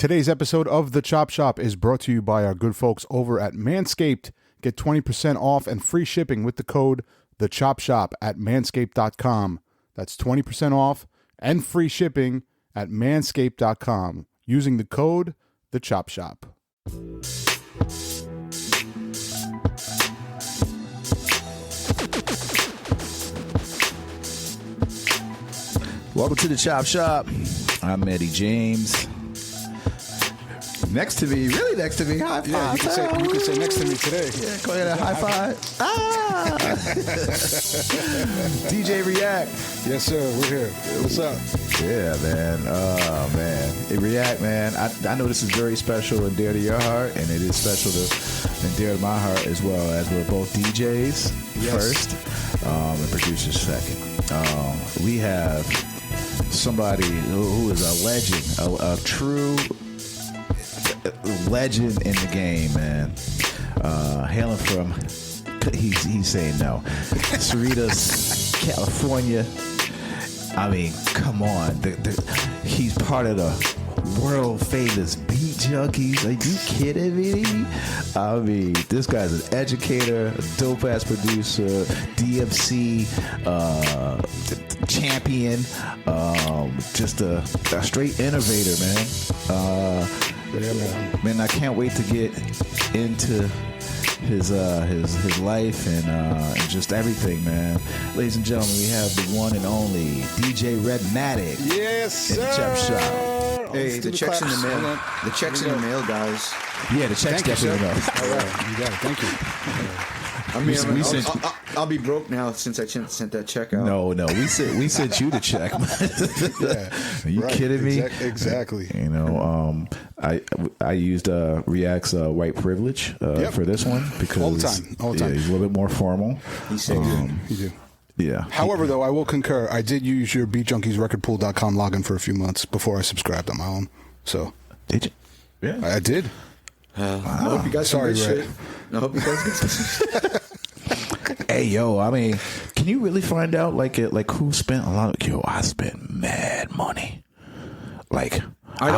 Today's episode of The Chop Shop is brought to you by our good folks over at Manscaped. Get 20% off and free shipping with the code The Chop Shop at manscaped.com. That's 20% off and free shipping at manscaped.com using the code The Chop Shop. Welcome to the Chop Shop. I'm Eddie James. Next to me, really next to me, high five. Yeah, you can say next to me today. Yeah, go ahead and high five. Ah! DJ React. Yes, sir. We're here. What's up? Yeah, man. Oh, man. Hey, React, man. I know this is very special and dear to your heart, and it is special to and dear to my heart as well, as we're both DJs first and producers second. We have somebody who is a legend, a true legend in the game, man. Hailing from, he's saying no, Cerritos, California. I mean, come on. He's part of the world famous Beat Junkies. Are you kidding me? I mean, this guy's an educator, a dope ass producer, DMC champion, just a straight innovator, man. Man, I can't wait to get into his life and just everything, man. Ladies and gentlemen, we have the one and only DJ Rhettmatic. Yes, sir. In the Chop Shop. Hey, the check's in the mail. The check's in the mail, guys. Yeah, the check's definitely in the mail. All right, you got it. Thank you. I mean, I'll be broke now since I sent that check out. No, we sent you the check. Yeah, Are you kidding me? Exactly. You know, I used React's white privilege for this one because all the time. Yeah, he's a little bit more formal. He's saying You do. Yeah. However, though, I will concur. I did use your BeatJunkiesRecordPool.com login for a few months before I subscribed on my own. So Did you? Yeah. I did. I hope you guys Sorry, some good Rhett. shit. I hope you guys get some shit. Hey, yo, I mean, can you really find out like who spent a lot of? Yo, I spent mad money. Like I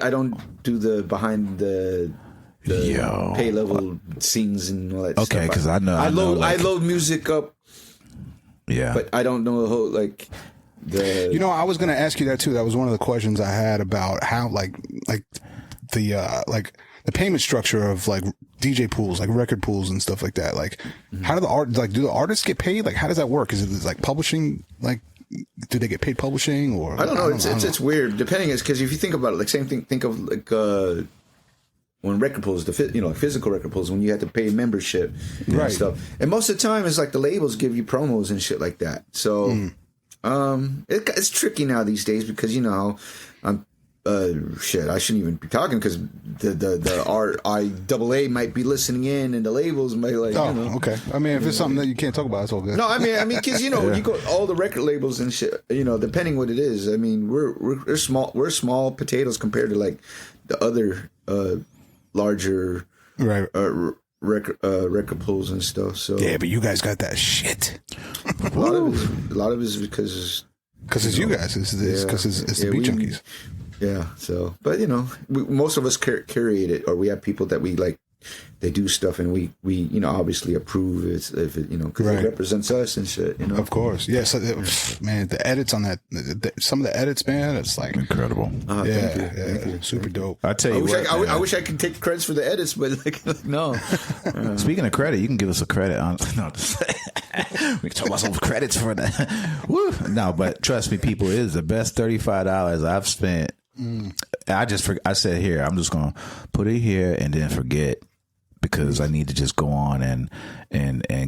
don't do the behind the pay level scenes and all that stuff. Okay, because I know. I load music up. Yeah, but I don't know the whole like. You know, I was going to ask you that too. That was one of the questions I had about how like the payment structure of like DJ pools, like record pools and stuff like that. Like, how do do the artists get paid? Like, how does that work? Is it like publishing? Like, do they get paid publishing or? I don't know. It's weird. Depending, is because if you think about it, like same thing. Think of like when record pools, like physical record pools, when you had to pay membership and stuff. And most of the time, it's like the labels give you promos and shit like that. So. It's tricky now these days because, you know, I shouldn't even be talking because the RIAA might be listening in and the labels might like, oh, you know. Okay. I mean, if it's something that you can't talk about, it's all good. No, I mean, because, you know, you go all the record labels and shit, you know, depending what it is. I mean, we're small potatoes compared to like the other larger record pools and stuff. So yeah, but you guys got that shit. A lot of it is because it's you guys. It's the Beat Junkies. Yeah. So, but you know, most of us curate it, or we have people that we like. They do stuff, and we you know obviously approve if it you know because it represents us and shit. You know, of course. Yes, man. The edits on that, some of the edits, man, it's like incredible. Thank you. Super dope. I tell you I wish I could take credits for the edits, but like no. Speaking of credit, you can give us a credit on. No, we can talk about some credits for that. Woo! No, but trust me, people, it is the best $35 I've spent. I said here, I'm just gonna put it here and then forget because I need to just go on and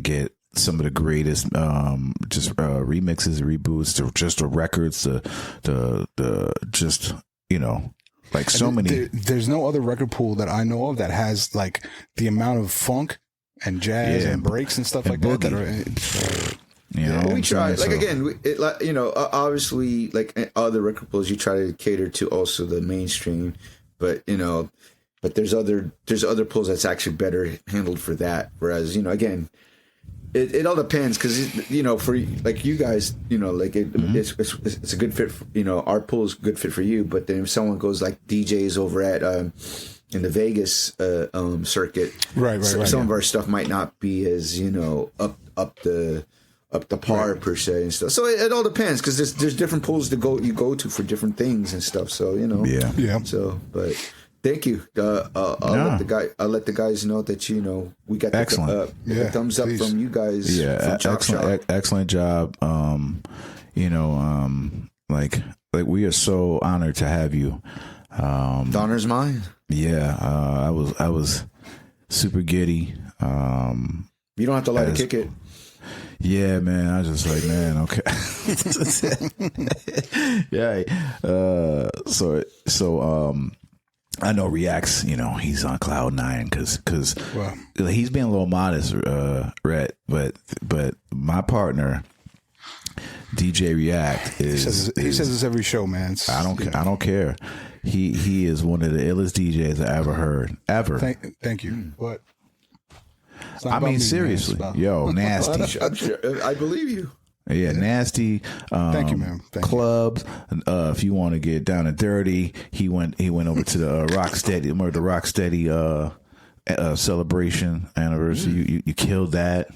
get some of the greatest remixes, reboots, just the records, the just you know. Like so many. There's no other record pool that I know of that has like the amount of funk and jazz and breaks and stuff and like that. You know, we try. Like again, you know, obviously, like other record pools, you try to cater to also the mainstream, but you know, there's other pools that's actually better handled for that. Whereas, you know, again, It all depends because you know, for like you guys, you know, like it's a good fit. For, you know, our pool is a good fit for you. But then if someone goes like DJs over at in the Vegas circuit, right, some of our stuff might not be as, you know, up the par per se and stuff. So it all depends because there's different pools you go to for different things and stuff. So you know, yeah. So, but thank you. I'll let the guys know that, you know, we got the thumbs up from you guys. Yeah, excellent job. You know, like we are so honored to have you. The honor's mine. Yeah, I was super giddy. You don't have to to kick it. Yeah, man. I was just like, man, okay. Yeah. So I know React's, you know, he's on cloud nine because he's being a little modest, Rhett, but my partner, DJ React, he says this every show, man. I don't care. He is one of the illest DJs I ever heard, ever. Thank you. What? I mean, seriously, yo, nasty. I'm sure, I believe you. Yeah, nasty. Thank you, man. Clubs. If you want to get down and dirty, he went over to the Rocksteady celebration anniversary. You killed that.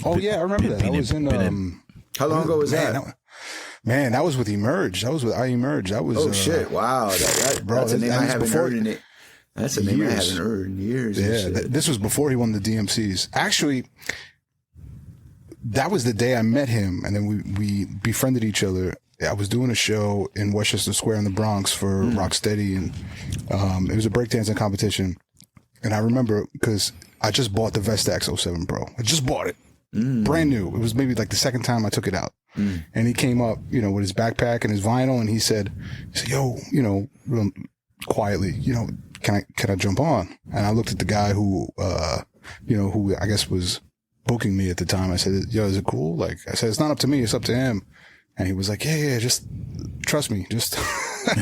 Oh yeah, I remember that. I was in. How long ago was that? Man, that was with Emerge. That was with I Emerge. That was. Oh shit! Wow, that's a name I haven't heard in it. That's a name I haven't heard in years. Yeah, this was before he won the DMCs. Actually, that was the day I met him, and then we befriended each other. I was doing a show in Westchester Square in the Bronx for Rocksteady, and it was a breakdancing competition. And I remember because I just bought the Vestax 07 Pro. I just bought it, brand new. It was maybe like the second time I took it out. And he came up, you know, with his backpack and his vinyl, and he said, "Yo, you know, real quietly, you know, can I jump on?" And I looked at the guy who, you know, who I guess was booking me at the time. I said, "Yo, is it cool?" Like I said, "It's not up to me, it's up to him." And he was like, yeah, just trust me. Just let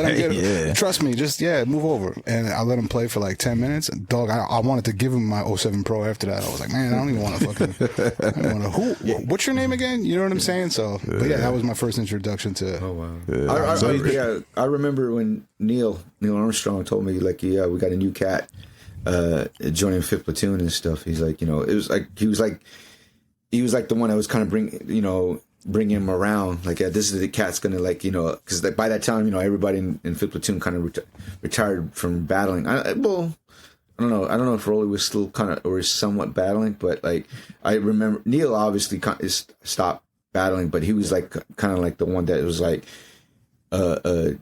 him get it. Trust me. Just, move over. And I let him play for like 10 minutes. And dog, I wanted to give him my 07 Pro after that. I was like, man, I don't even want to what's your name again? You know what I'm saying? So, but yeah, that was my first introduction to. Oh, wow. I remember when Neil Armstrong told me, like, we got a new cat joining Fifth Platoon and stuff. He's like, you know, it was like, he was like the one that was kind of bring him around, like, this is the cat's gonna, like, you know, because by that time, you know, everybody in Fifth Platoon kind of retired from battling. I don't know if Rolly was still kind of or somewhat battling, but like I remember Neil obviously stopped battling, but he was like kind of like the one that was like kind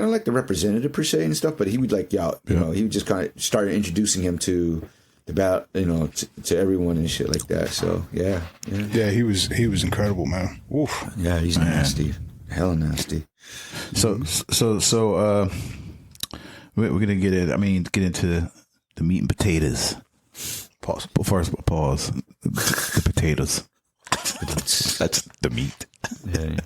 of like the representative per se and stuff. But he would like you know, he would just kind of started introducing him to about, you know, to everyone and shit like that. So yeah, he was incredible, man. Oof. Yeah, he's nasty, hella nasty. So we're gonna get into the meat and potatoes. Pause. First, pause. The potatoes. That's the meat. Yeah.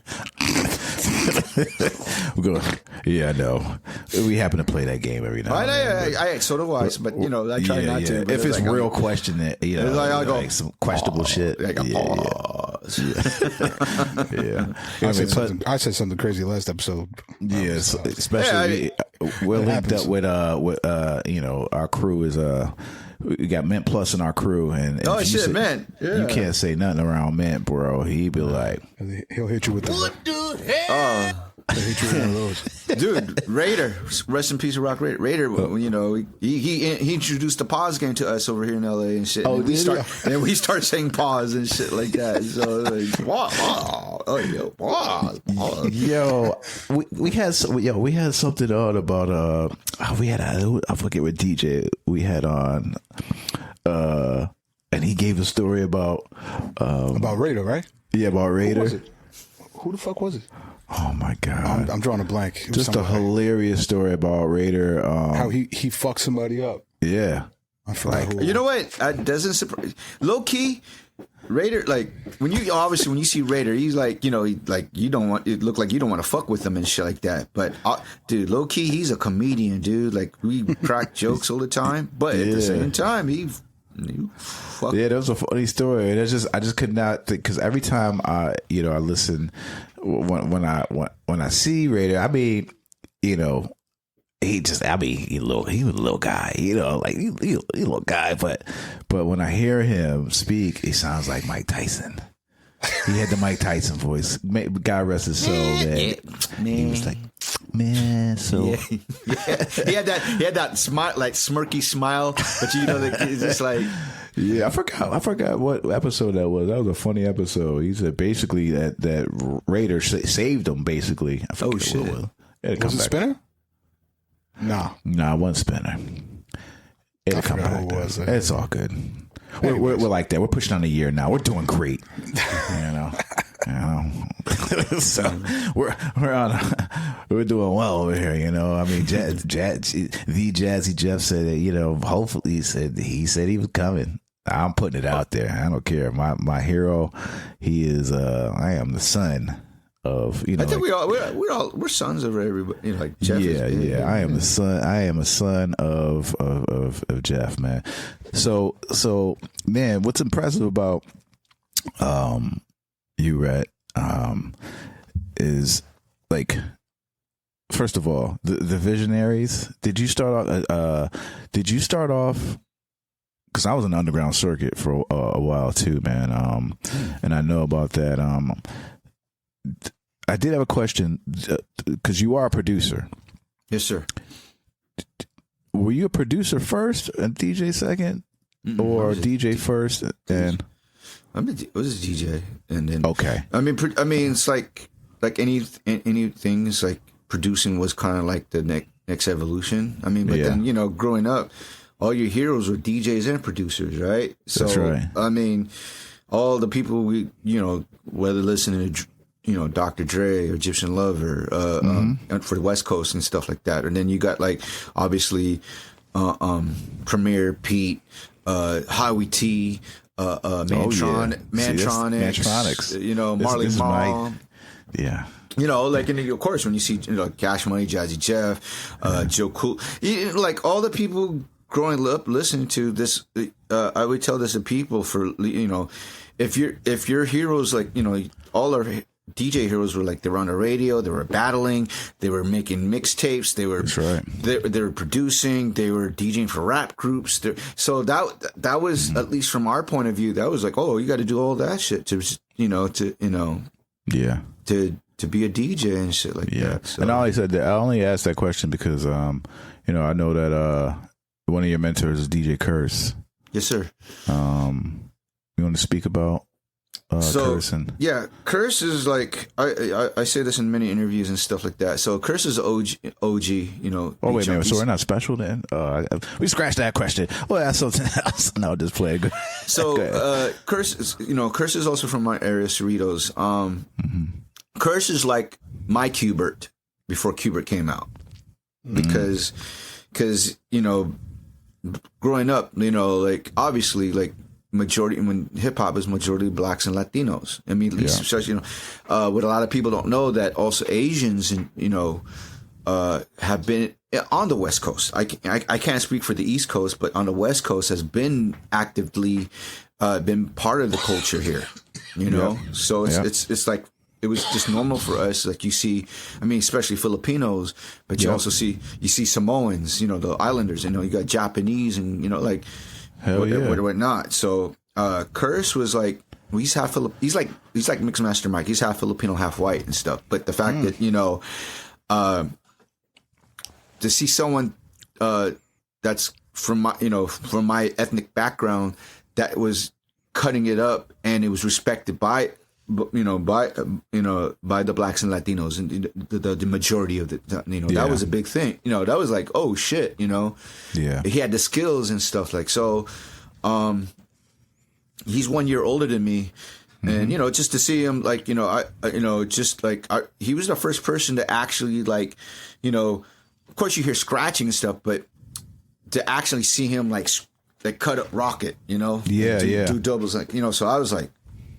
We're going. Yeah, I know. We happen to play that game every now and then. I so do I, but you know, I try not to. If it's like, real question that, you know, like, like some questionable shit. Pause. Yeah. I said something crazy last episode. Yes, especially we're linked up with you know, our crew is we got Mint Plus in our crew, and Mint. Yeah. You can't say nothing around Mint, bro. He be like, he'll hit you with the what the hell? He'll hit you with one of those. Dude, Raider, rest in peace, Rock Raider. Raider, you know, he introduced the pause game to us over here in LA and shit. And then we start saying pause and shit like that. So like, pause. Yo, we had something on about I forget what DJ we had on, and he gave a story about Raider, right? Yeah, about Raider. Who the fuck was it? Oh my god, I'm drawing a blank. Just a hilarious story about Raider. How he fucked somebody up. Yeah, I forgot who. You know what? That doesn't surprise. Low key, Raider. Like when you see Raider, he's like, you know, it look like you don't want to fuck with him and shit like that. But dude, low key, he's a comedian, dude. Like we crack jokes all the time, but at the same time, he Yeah, that was a funny story. And I just could not think, because every time I listen, when I see Raider, I mean, he was a little guy, like he a little guy, but when I hear him speak, he sounds like Mike Tyson. He had the Mike Tyson voice. God rest his soul, man. He was like, man, so yeah. He had that smile, like smirky smile, but it's just like. Yeah, I forgot what episode that was. That was a funny episode. He said basically that Raider saved him. Basically, I forget shit! What it was. Was it Spinner? No, it wasn't Spinner. It'll come back. Who was it? It's all good. We're like that. We're pushing on a year now. We're doing great. So we're doing well over here. I mean, the Jazzy Jeff said that, hopefully he said he was coming. I'm putting it out there. I don't care. My hero, he is. I am the son of. I think we're sons of everybody. Like Jeff. Yeah. I am the son. I am a son of Jeff, man. So man, what's impressive about you, Rhett, is like, first of all, the Visionaries. Did you start off? Because I was in the underground circuit for a while too, man. And I know about that. I did have a question, because you are a producer. Yes, sir. Were you a producer first and DJ second, or DJ first and? I was a DJ, and then okay. I mean, it's like anything. It's like producing was kind of like the next evolution. I mean, but then growing up, all your heroes were DJs and producers, right? So, that's right. I mean, all the people whether listening to Dr. Dre or Egyptian Lover for the West Coast and stuff like that, and then you got like obviously Premier, Pete, Highway T. Mantronics, Marley Marl. Yeah. Of course, when you see Cash Money, Jazzy Jeff, Joe Cool, like all the people growing up listening to this, I would tell this to people if your heroes, like, all our DJ heroes were like, they were on the radio, they were battling, they were making mixtapes, they were, that's right. They were producing, they were DJing for rap groups. So that was, at least from our point of view, that was like, oh, you got to do all that shit to be a DJ and shit like that. So. And I only asked that question because, I know that one of your mentors is DJ Curse. Yes, sir. You want to speak about Curse? Curse is like, I say this in many interviews and stuff like that. So Curse is OG. Oh wait a minute. So we're not special then? We scratched that question. Well, that's something else. No, just play it. So Curse is also from my area, Cerritos. Curse is like my Qbert before Qbert came out, because growing up, like obviously, like majority, when hip hop is majority blacks and Latinos. I mean, at least especially, what a lot of people don't know, that also Asians and have been on the West Coast. I can't speak for the East Coast, but on the West Coast has been actively been part of the culture here. So it's like, it was just normal for us. Like you see, I mean, especially Filipinos, but you also see Samoans, the Islanders, you got Japanese and, like, whatnot. So, Curse was like, he's half he's like Mixmaster Mike. He's half Filipino, half white and stuff. But the fact that, to see someone, that's from my ethnic background, that was cutting it up and it was respected by the blacks and Latinos and the majority of that was a big thing. That was like, oh shit, he had the skills and stuff, like, so. He's 1 year older than me, and just to see him, like, he was the first person to actually, like, of course you hear scratching and stuff, but to actually see him like cut up Rocket, do doubles, like, so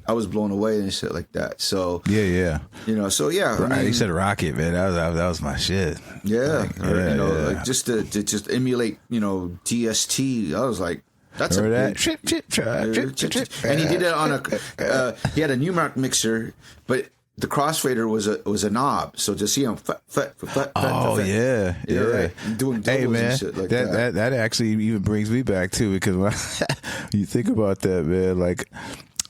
I was blown away and shit like that. So so right, you said Rocket, man. That was my shit. Yeah, like just to emulate, DST. I was like, That's Remember that. And he did it on a. He had a Newmark mixer, but the crossfader was a knob. So to see him, yeah. right. Doing hey doubles man, and shit like that. that actually even brings me back too, because when you think about that, man, like.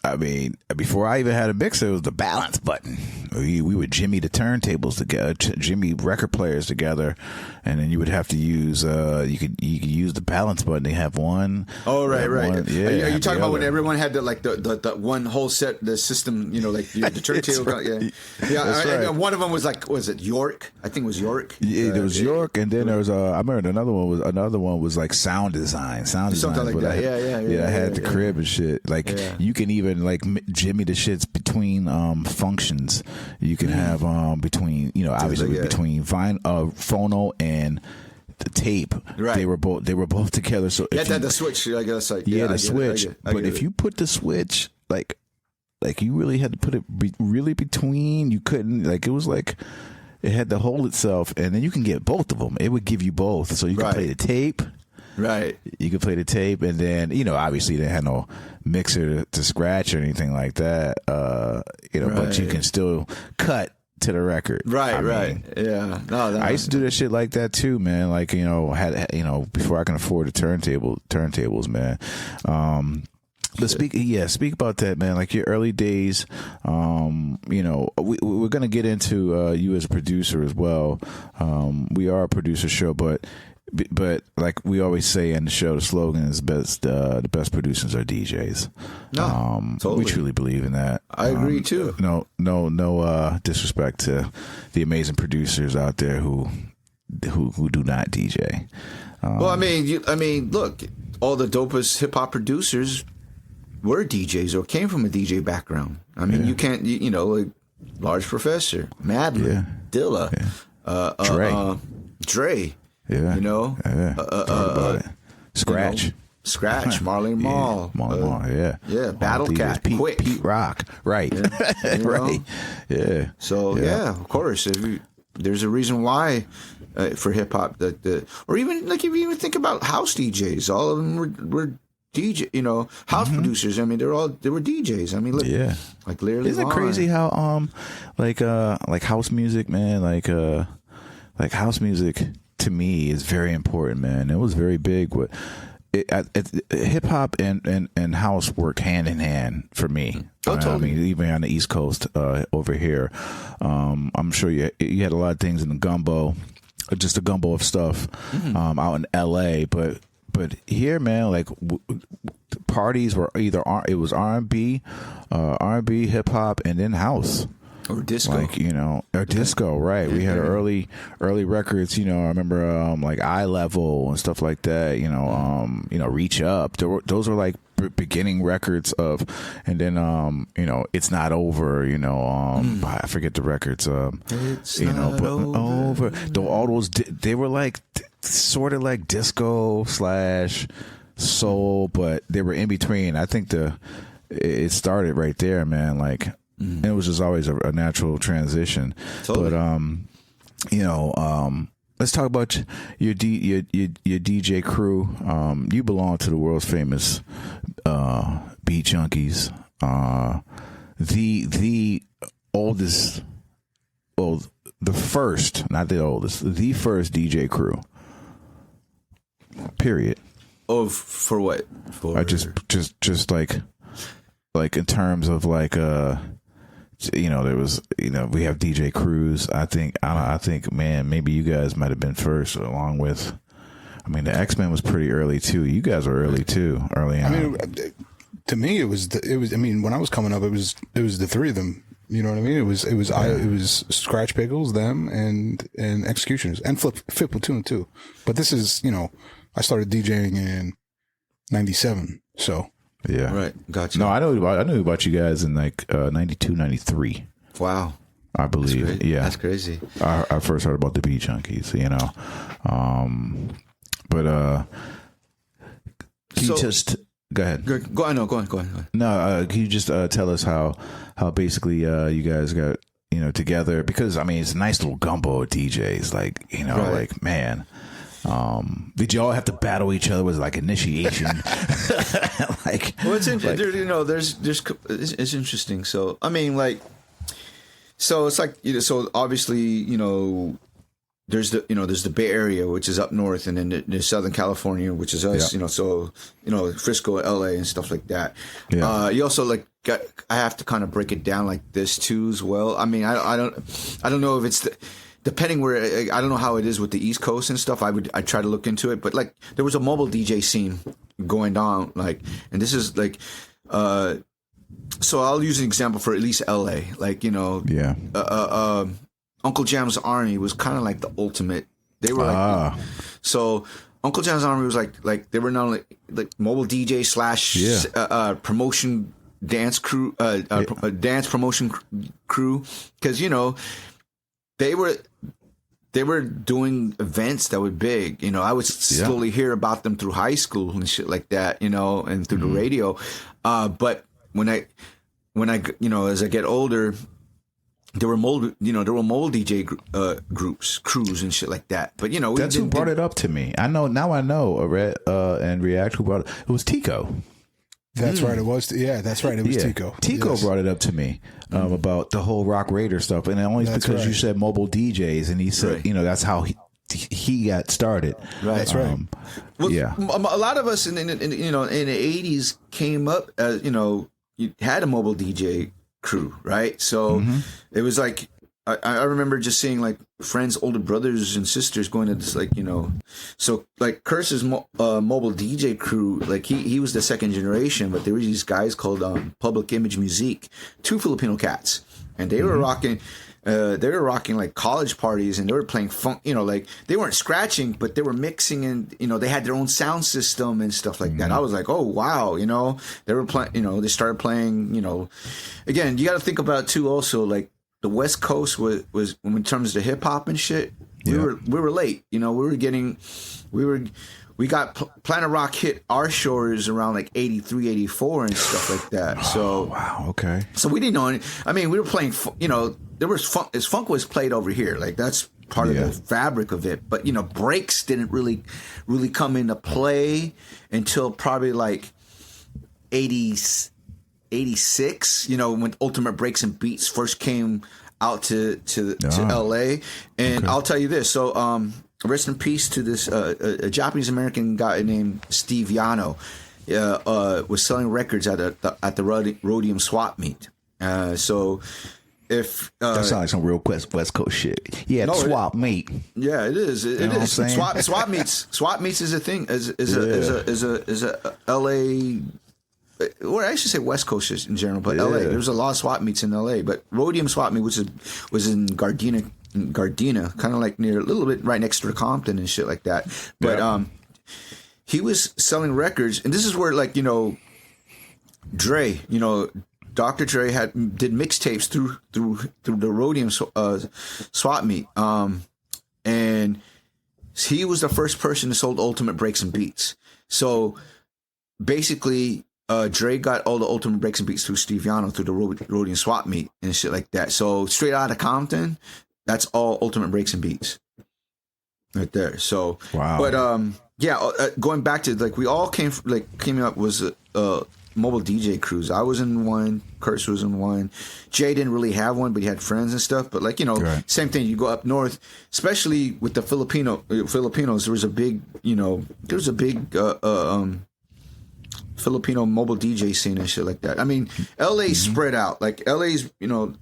I mean, before I even had a mixer, it was the balance button. We would jimmy the turntables together, jimmy record players together, and then you would have to use you could use the balance button. They have one. Oh right. One, yeah. Are you talking about when everyone had the one whole set, the system? You know, like the turntable. Right. Yeah. Right. One of them was like, was it York? I think it was York. Yeah, there was York, and then there was I remember another one was like sound design. Something like that. I had the crib and shit. Like you can even like jimmy the shits between functions. You can have between obviously between phono and the tape. Right. They were both together. So you had to have the switch. I guess like the switch. But if you put the switch like you really had to put it really between. You couldn't it was like. It had to hold itself, and then you can get both of them. It would give you both, so you can play the tape. Right. You could play the tape, and then obviously they had no mixer to scratch or anything like that. But you can still cut to the record. Right. Yeah. No, I used to do that shit like that too, man. Like had before I can afford the turntables, man. But speak about that, man. Like your early days, we're gonna get into you as a producer as well. We are a producer show, but like we always say in the show, the slogan is the best producers are DJs. No, totally. We truly believe in that. I agree too. No disrespect to the amazing producers out there who do not DJ. Well, I mean, look, all the dopest hip hop producers were DJs or came from a DJ background. I mean, you can't, like Large Professor, Madlib, Dilla, Dre. Yeah. Scratch. Marley Marl. Battle Cat, Pete Rock. Right. Right. Yeah. So, of course, there's a reason why for hip hop or even like if you even think about house DJs, all of them were DJ, house producers. I mean, they were DJs. I mean, look, like literally. Isn't it crazy how like house music, man, like house music to me is very important, man. It was very big. What hip hop and house work hand in hand for me. Totally. I mean, even on the East Coast over here, I'm sure you had a lot of things in the gumbo, just a gumbo of stuff out in LA, but here, man, like parties were either it was R&B, hip hop, and then house or disco, like or disco, right? We had early records. I remember like Eye Level and stuff like that. Reach Up. Those were like beginning records of, and then It's Not Over. I forget the records. It's not over. Though all those they were like. Sort of like disco / soul, but they were in between. I think it started right there, man. Like it was just always a natural transition. Totally. But let's talk about your DJ crew. You belong to the world's famous Beat Junkies. The oldest, well, the first, not the oldest, the first DJ crew. Period. Oh, for what? For I just like in terms of like there was we have DJ crews. I think man, maybe you guys might have been first, along with. I mean, the X-Men was pretty early too. You guys were early too, early on. I mean, to me, it was. I mean, when I was coming up, it was the three of them. You know what I mean? It was Scratch Pickles, them, and Executioners, and Fit Platoon too. But this is, I started DJing in '97, so yeah, right, gotcha. No, I knew about you guys in like '92, '93. Wow, I believe. That's crazy. I first heard about the Beat Junkies, but can you just go ahead? Go on. No, can you just tell us how basically you guys got together? Because I mean, it's a nice little gumbo of DJs, like right. like man. Did y'all have to battle each other? Was it like initiation? Like, well, it's interesting. You know, it's interesting. So I mean, like, so it's like, you know, so obviously, you know, there's the Bay Area, which is up north, and then there's Southern California, which is us. Yeah. You know, so you know, Frisco, LA, and stuff like that. Yeah. You also like I have to kind of break it down like this too as well. I mean, I don't know if it's depending where, I don't know how it is with the East Coast and stuff. I try to look into it, but like there was a mobile DJ scene going on, like, and this is like, so I'll use an example for at least LA, like, you know, yeah. Uncle Jam's Army was kind of like the ultimate. They were like, so Uncle Jam's Army was like they were not only like mobile DJ / promotion dance crew, dance promotion crew, because you know they were doing events that were big. You know, I would slowly hear about them through high school and shit like that, you know, and through the radio. But when I, you know, as I get older, there were mobile DJ crews and shit like that. But, you know, that's who brought it up to me. I know, Rhett and React, who brought it was Tico. That's right. It was. Yeah, that's right. It was Tico. Tico brought it up to me about the whole Rock Raider stuff, and only because you said mobile DJs, and he said, you know, that's how he got started. Right. That's right. Well, yeah. A lot of us in the 80s came up, you know, you had a mobile DJ crew, right? So it was like, I remember just seeing like friends, older brothers and sisters going to this, like, you know, so like Curse's mobile DJ crew, like he was the second generation, but there were these guys called Public Image Musique, 2 Filipino cats, and they were rocking like college parties, and they were playing funk, you know, like they weren't scratching, but they were mixing, and, you know, they had their own sound system and stuff like that. I was like, oh wow, you know, they were playing, you know, they started playing, you know, again, you got to think about too also, like, the West Coast was in terms of hip hop and shit. We were late. You know, we got Planet Rock hit our shores around like 83, 84 and stuff like that. So wow, okay. So we didn't know any. I mean, we were playing. You know, there was funk. Funk was played over here. Like that's part of the fabric of it. But you know, breaks didn't really come into play until probably like 86, you know, when Ultimate Breaks and Beats first came out to LA. And I'll tell you this. So, rest in peace to this a Japanese American guy named Steve Yano. Was selling records at the Rhodium swap meet. So if that sounds like some real West Coast shit. Yeah, no, swap meet. Yeah, it is. It is. Swap meets is a thing. Is a LA. Or I should say West Coast in general, but LA. There was a lot of swap meets in LA, but Rhodium swap meet, which was in Gardena, kind of like near a little bit right next to Compton and shit like that. But he was selling records, and this is where, like, you know, Dre, you know, Dr. Dre did mixtapes through the Rhodium swap meet, and he was the first person to sold Ultimate Breaks and Beats. So basically, Dre got all the Ultimate Breaks and Beats through Steve Yano, through the Rhodium swap meet and shit like that. So straight out of Compton, that's all Ultimate Breaks and Beats right there. So wow. But going back to, like, we all came up was mobile DJ crews. I was in one, Curse was in one. Jay didn't really have one, but he had friends and stuff. But, like, you know, same thing. You go up north, especially with the Filipinos. There was a big, Filipino mobile DJ scene and shit like that. I mean, LA's spread out. Like, LA's, you know,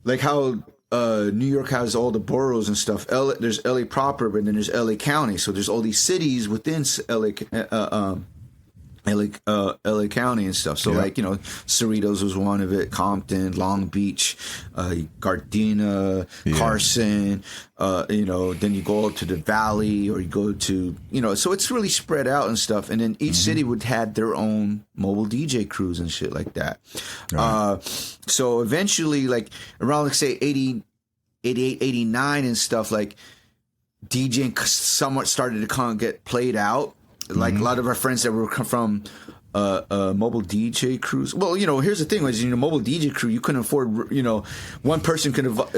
like how New York has all the boroughs and stuff. There's LA proper, but then there's LA County. So there's all these cities within LA County and stuff. So like, you know, Cerritos was one of it, Compton, Long Beach, Gardena, Carson, you know, then you go to the Valley, or you go to, you know, so it's really spread out and stuff. And then each city would have their own mobile DJ crews and shit like that. So eventually, like around, like, say 80, 88, 89 and stuff, like DJing somewhat started to kind of get played out. Like a lot of our friends that were from mobile DJ crews. Well, here's the thing: was mobile DJ crew, you couldn't afford. One person could have,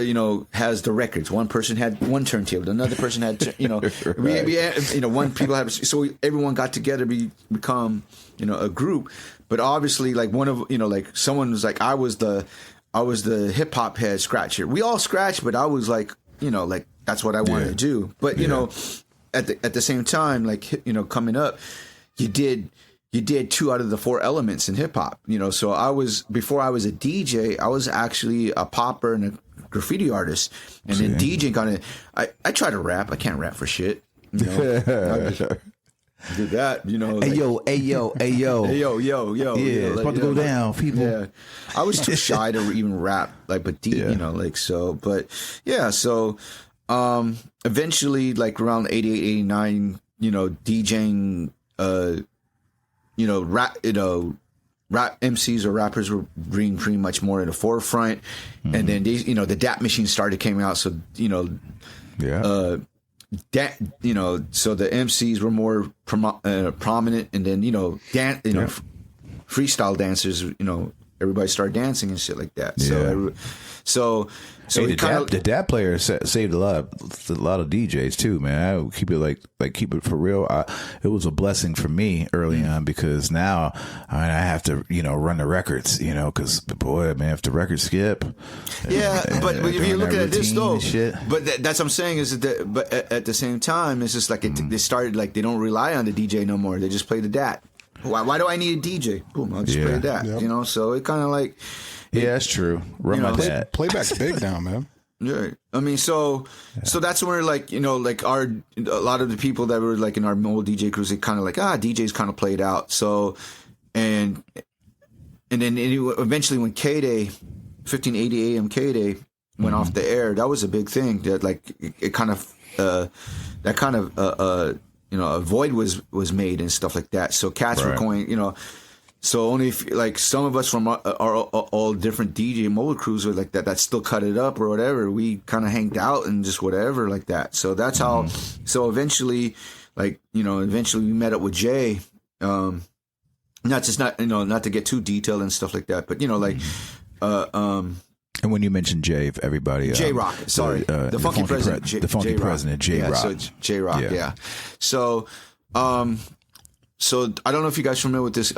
has the records. One person had one turntable. Another person had, Right. we had, one people had. So everyone got together, become, a group. But obviously, like one of, like someone was like, I was the hip hop head scratcher. We all scratched, but I was like, like that's what I wanted to do. But at the same time, like coming up, you did 2 out of the 4 elements in hip hop, so before I was a DJ, I was actually a popper and a graffiti artist. And then DJing I try to rap. I can't rap for shit. I did that, like, hey yo. Hey yo. Yeah, it's about to go down, people. Yeah. I was too shy to even rap, like, but but yeah, so eventually, like around 88, 89, DJing, rap MCs or rappers were bringing pretty much more in the forefront. Mm-hmm. And then these, the DAT machine coming out. So, so the MCs were more prominent, and then, freestyle dancers, everybody started dancing and shit like that. Yeah. So the DAT player saved a lot of DJs too, man. I would keep it keep it for real. It was a blessing for me early on, because now I have to run the records, because boy, man, if the records skip, but if you're looking at this though, but that's what I'm saying is that, but at the same time, it's just like they started, like, they don't rely on the DJ no more. They just play the DAT. Why do I need a DJ? Boom, I'll just play that. Yep. So it kind of like. Yeah, that's true. Run my dad. Playback's big now, man. Yeah, I mean, so that's where, like, like a lot of the people that were like in our mobile DJ crews, they kind of like, DJs kind of played out. So, and then eventually when K-Day, 1580 AM K-Day went off the air, that was a big thing. That, like, it kind of a void was made and stuff like that. So cats were going, so only if, like, some of us from our all different DJ mobile crews were like that still cut it up or whatever, we kind of hanged out and just whatever like that. So that's how. So eventually, like, eventually we met up with Jay. Not to get too detailed and stuff like that, but and when you mention Jay, if everybody J Rock, sorry, the funky president, the funky president, J Rock. So J Rock, yeah. So, so I don't know if you guys are familiar with this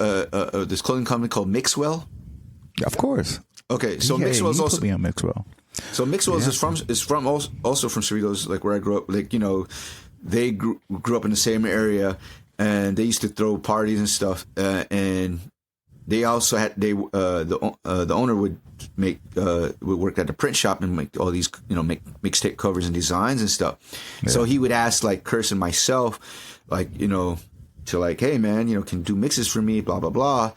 clothing company called Mixwell. Of course. Okay, so Mixwell is also put me on Mixwell. So Mixwell is from also from Cerritos, like where I grew up. Like, they grew up in the same area, and they used to throw parties and stuff. And they also had the owner would work at the print shop and make all these make mixtape covers and designs and stuff. Yeah. So he would ask, like, Curse and myself, like, to, like, hey man, can you do mixes for me, blah blah blah.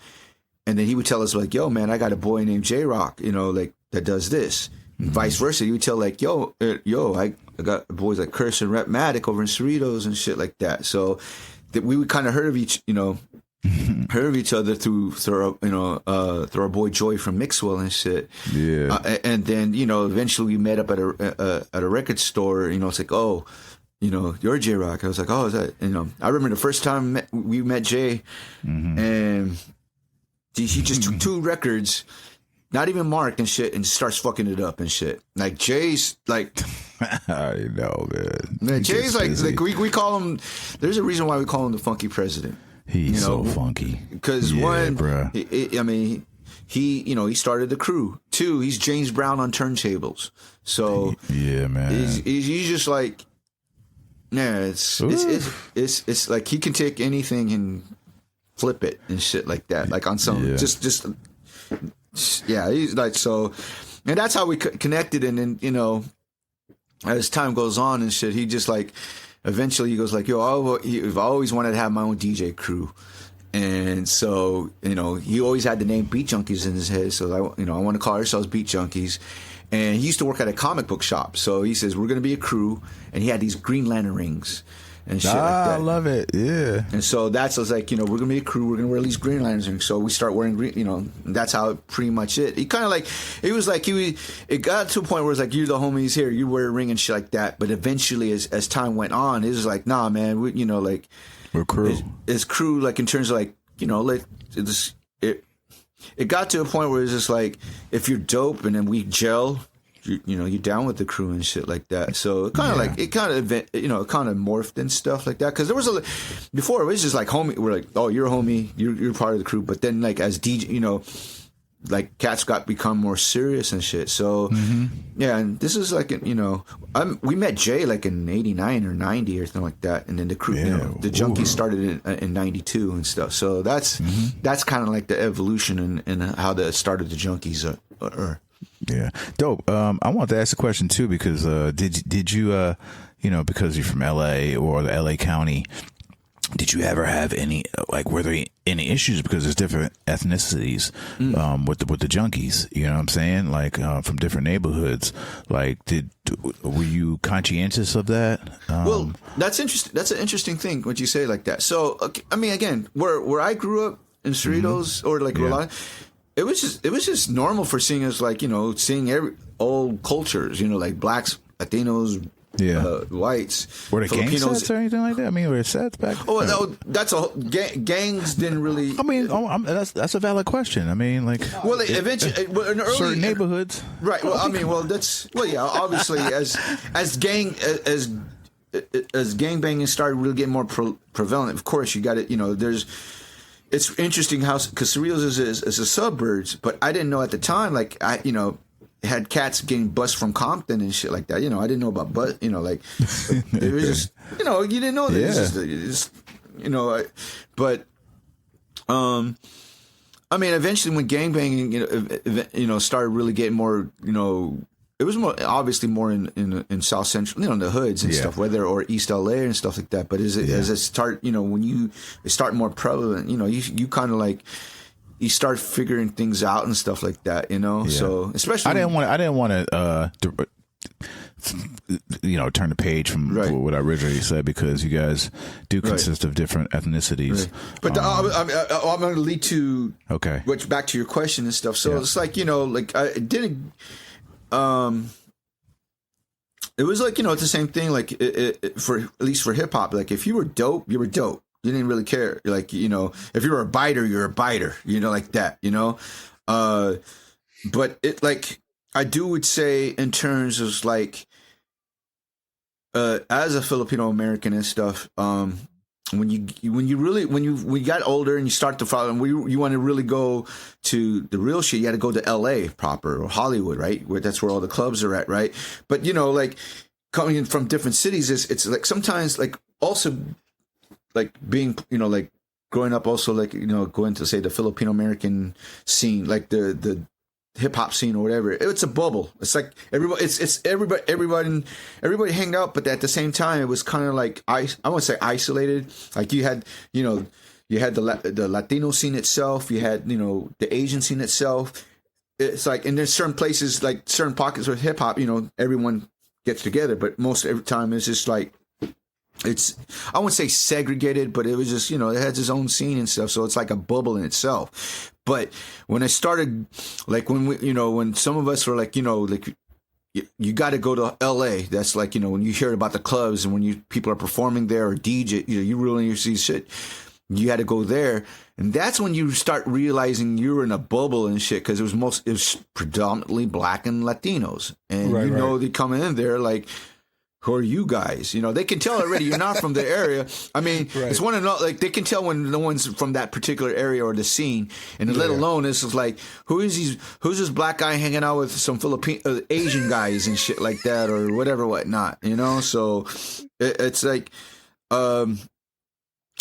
And then he would tell us, like, yo man, I got a boy named J Rock, like, that does this. And vice versa, he would tell, like, yo, I got boys like Curse and Rhettmatic over in Cerritos and shit like that. So that we would kind of heard of each other through our boy Joy from Mixwell and shit. Yeah. And then eventually we met up at a record store. It's like, oh, you're J Rock. I was like, oh, is that? I remember the first time we met Jay, and he just took 2 records, not even marked and shit, and starts fucking it up and shit. Like, Jay's like, I know, man. Man, Jay's like we call him. There's a reason why we call him the funky president. He's so funky. Because one, he started the crew. 2, he's James Brown on turntables. So yeah, man, he's just like, it's like he can take anything and flip it and shit like that. Like on some just he's like, so, and that's how we connected. And then as time goes on and shit, he just like. Eventually he goes like, yo, I've always wanted to have my own DJ crew. And so, he always had the name Beat Junkies in his head. So, I want to call ourselves Beat Junkies. And he used to work at a comic book shop. So he says, we're going to be a crew. And he had these Green Lantern rings and shit like that. I love it. Yeah. And so that's like, we're going to be a crew. We're going to wear these Green Lanterns rings. So we start wearing green, and that's how pretty much it. He kind of like, it was like, it got to a point where it's like, you're the homies here. You wear a ring and shit like that. But eventually, as time went on, it was like, nah, man, we're crew. It's crew, like, in terms of like, like it got to a point where it's just like, if you're dope and then we gel, you're down with the crew and shit like that. So it kind of it kind of morphed and stuff like that. Because there was before it was just like homie. We're like, oh, you're a homie, you're part of the crew. But then like as DJ, like cats become more serious and shit. So yeah, and this is like we met Jay like in '89 or '90 or something like that, and then the crew, the Junkies started in '92 and stuff. So that's kind of like the evolution and how that started the Junkies. Yeah, dope. I wanted to ask a question too, because did you because you're from LA or the LA County, did you ever have any, like, were there any issues because there's different ethnicities with the Junkies? You know what I'm saying? Like from different neighborhoods. Like, were you conscientious of that? Well, that's interesting. That's an interesting thing what you say like that. So I mean, again, where I grew up in Cerritos or like Rhode Island, it was just normal for seeing us, like, seeing all cultures, like blacks, Latinos, whites. Were there gang Filipinos sets or anything like that? I mean, were there sets back? Oh, no, that's gangs didn't really. I mean, that's a valid question. I mean, like, well, eventually, in early, certain neighborhoods, right? Well, I mean, obviously, as gangbanging started really getting more prevalent. Of course, you got it. It's interesting how, because Cerritos is a suburbs, but I didn't know at the time, like, had cats getting bused from Compton and shit like that. I didn't know about like, it was just, you didn't know that. Yeah. But, I mean, eventually when gangbanging, started really getting more, it was obviously more in South Central, in the hoods and stuff, or East LA and stuff like that. But as it start, when you start more prevalent, you kind of like, you start figuring things out and stuff like that, So especially, I didn't want to, turn the page from what I originally said, because you guys do consist of different ethnicities. Right. But I'm going to lead to back to your question and stuff. So it's like, like I didn't. It was like, it's the same thing. Like for at least for hip hop, like if you were dope, you were dope. You didn't really care. Like, if you were a biter, you're a biter. Like that. But it, like, I would say in terms of like, as a Filipino American and stuff, when you got older and you start to follow, and you want to really go to the real shit, you had to go to LA proper or Hollywood, right? That's where all the clubs are at, right? But like coming in from different cities, it's like sometimes like also like being like growing up also like going to say the Filipino American scene, like the hip hop scene or whatever. It's a bubble. It's like everybody. It's everybody hanged out, but at the same time, it was kind of like I won't say isolated. Like you had the Latino scene itself. You had the Asian scene itself. It's like, and there's certain places, like certain pockets with hip hop. Everyone gets together, but most every time it's just like. I wouldn't say segregated, but it was just, it has its own scene and stuff. So it's like a bubble in itself. But when I started, like when some of us were like, like you got to go to LA. That's like, when you hear about the clubs and when people are performing there or DJ, you really see shit. You had to go there. And that's when you start realizing you were in a bubble and shit. Cause it was predominantly black and Latinos. And they come in there like, who are you guys? They can tell already you're not from the area. I mean, it's one of like they can tell when no one's from that particular area or the scene, and let alone this is like who's this black guy hanging out with some Filipino Asian guys and shit like that or whatever whatnot. So it's like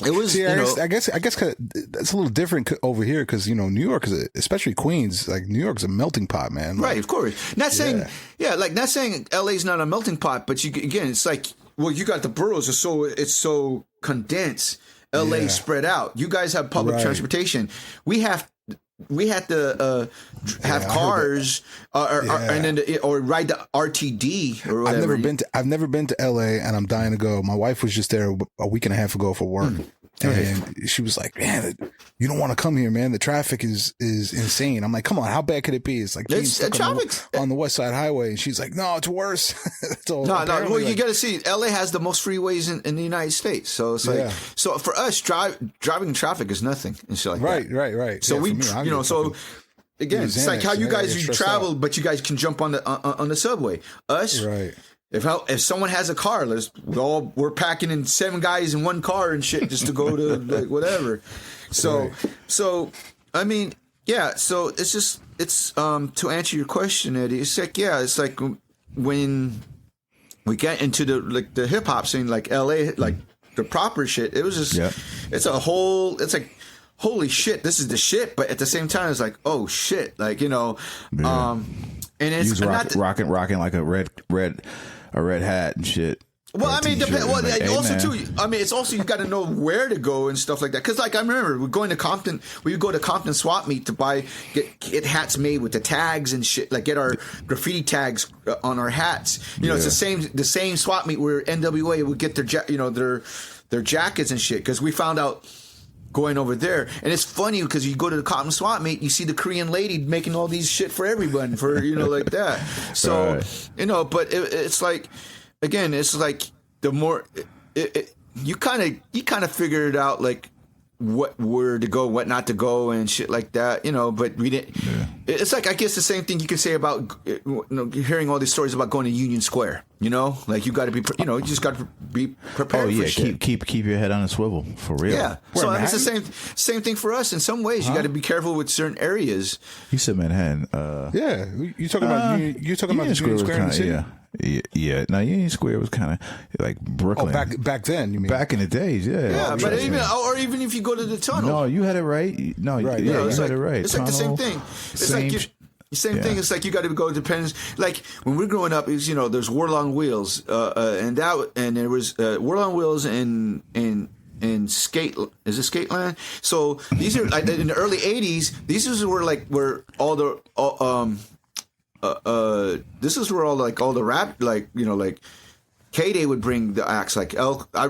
it was. See, I guess that's a little different over here because New York is especially Queens. Like New York's a melting pot, man. Like, right, of course. Not saying not saying LA's not a melting pot, but it's like you got the boroughs it's so condensed. LA spread out. You guys have public transportation. We had to have cars and then or ride the RTD or whatever. I've never been to LA, and I'm dying to go. My wife was just there a week and a half ago for work. And she was like, man, you don't want to come here, man. The traffic is insane. I'm like, come on, how bad could it be? It's like being stuck on the West Side Highway. And she's like, no, it's worse. So no. Well, you got to see, LA has the most freeways in the United States. So it's like, so for us, driving in traffic is nothing and shit like that. Right. So so again, it's like how you guys travel, but you guys can jump on the subway. Us, right. If someone has a car, we're packing in 7 guys in one car and shit just to go to like whatever. So I mean, yeah. So it's to answer your question, Eddie. It's like when we get into the hip hop scene, like LA, like the proper shit. It was just it's like holy shit, this is the shit. But at the same time, it's like oh shit, like and it's rocking like a red hat and shit. Well, I mean, it's also you got to know where to go and stuff like that. Because, like, I remember we go to Compton swap meet to get hats made with the tags and shit. Like, get our graffiti tags on our hats. It's the same swap meet where NWA would get their jackets and shit. Because we found out going over there, and it's funny because you go to the Compton swap meet, you see the Korean lady making all these shit for everyone for like that. So but it's like. Again, it's like the more you kind of figure it out, like where to go, what not to go, and shit like that, But we didn't. Yeah. It's like I guess the same thing you can say about hearing all these stories about going to Union Square. Like you got to be, you just got to be prepared. Oh yeah, for shit. keep your head on a swivel for real. Yeah, so it's the same thing for us. In some ways, you got to be careful with certain areas. You said Manhattan. Yeah, you talking about the Union Square in the city? Yeah. Now Union Square was kind of like Brooklyn. Oh, back then, you mean? Back in the days, yeah. Yeah, but even if you go to the tunnel. No, you had it right. No, right. Yeah, you had it right. It's like the same thing. Same thing. It's like you got to go. It depends. Like when we're growing up, is there's Warlong Wheels, and there was Warlong Wheels and Skate. Is it Skateland? So these are like in the early '80s. These were all the this is where all the rap like K-Day would bring the acts like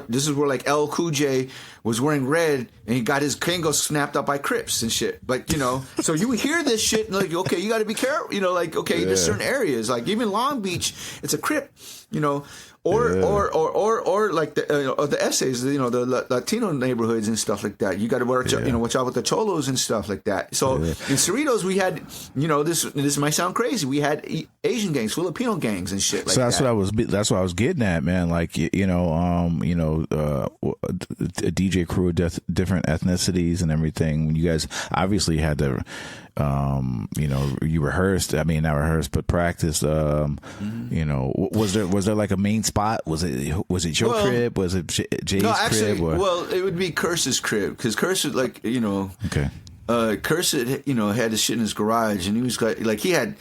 this is where like L Cool J was wearing red and he got his Kango snapped up by Crips and shit. But so you hear this shit and like okay, you got to be careful. There's certain areas like even Long Beach, it's a Crip. Or like the essays, the Latino neighborhoods and stuff like that. You got to watch out with the cholos and stuff like that. So in Cerritos, we had, this might sound crazy. We had Asian gangs, Filipino gangs and shit like that. So that's what I was getting at, man. Like a DJ crew of different ethnicities and everything. When you guys obviously had to. You rehearsed. I mean, not rehearsed, but practiced. Was there like a main spot? Was it your crib? Was it Jay's crib? Well, it would be Curse's crib because Curse, okay. Curse, had his shit in his garage, and he was like he had.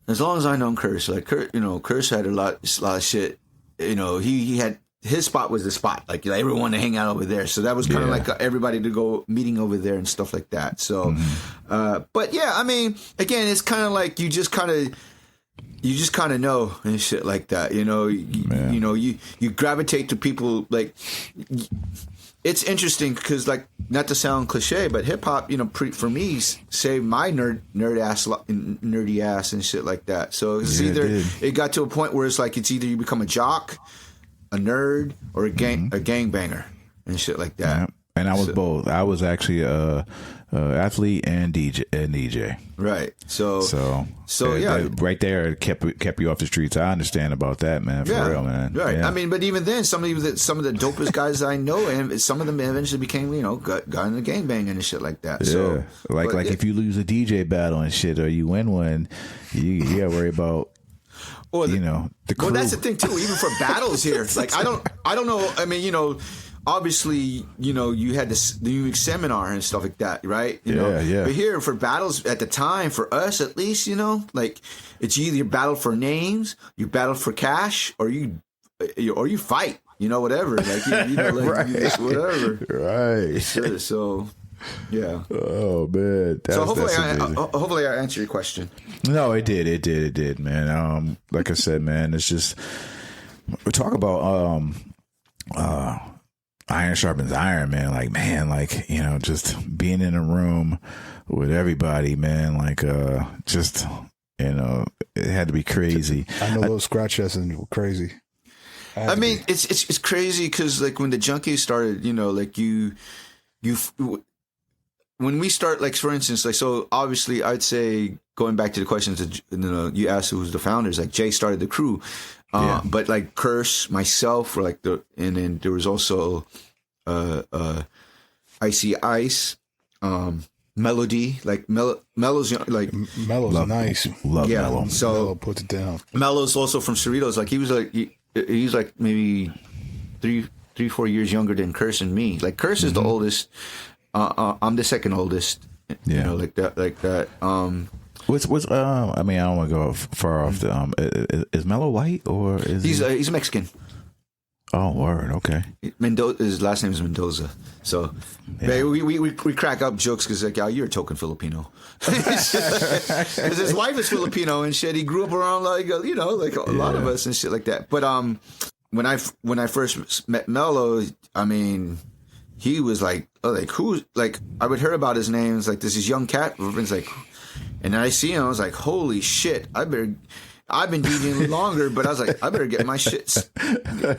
As long as I known Curse, Curse had a lot of shit. He had. His spot was the spot, like everyone to hang out over there. So that was kind of like everybody to go meeting over there and stuff like that. So, but yeah, I mean, again, it's kind of like you just kind of know and shit like that. You gravitate to people like. It's interesting because, like, not to sound cliche, but hip hop, for me, saved my nerdy ass and shit like that. So it's it got to a point where it's like it's either you become a jock, a nerd, or a gangbanger and shit like that. Yeah. And I was both. I was actually a athlete and DJ. Right. So yeah, right there kept you off the streets. I understand about that, man. For real, man. Right. Yeah. I mean, but even then, some of the dopest guys I know, and some of them eventually became, got in the gangbanging and shit like that. Yeah. So if you lose a DJ battle and shit, or you win one, you got to worry about. The crew. Well, that's the thing too. Even for battles here, like I don't know. I mean, obviously, you had the Unique Seminar and stuff like that, right? Yeah. But here for battles at the time, for us at least, like it's either you battle for names, you battle for cash, or you fight. Whatever. Like right. Whatever. Right. Sure, so. Yeah. Oh man. So hopefully I answered your question. No, it did, man. Like I said, man, it's just we talk about iron sharpens iron, man. Like, man, like, you know, just being in a room with everybody, man, like, just, you know, it had to be crazy. I know those scratch sessions were crazy. I mean, it's crazy because like when the Junkies started, you know, like when we start, like for instance, like so obviously I'd say going back to the questions that you asked who's the founders, like Jay started the crew, but like Curse, myself, were like and then there was also Icy Ice, Melody, like Mello's like Mello's nice. Love Mello. So Mello puts it down. Mello's also from Cerritos. Like he's like maybe 3-4 years younger than Curse and me. Like Curse is the oldest. I'm the second oldest. You know, like that. What's I mean, I don't want to go far off the is Mello white or is he's Mexican. Oh, word. Okay. Mendoza. His last name is Mendoza. So we crack up jokes because like, you're a token Filipino. Because his wife is Filipino and shit. He grew up around like you know, like a lot of us and shit like that. But when I first met Mello, I mean, he was like who's like I would hear about his name. It's like this is young cat. It's like, and then I see him. I was like, holy shit! I've been DJing longer, but I was like, I better get my shit,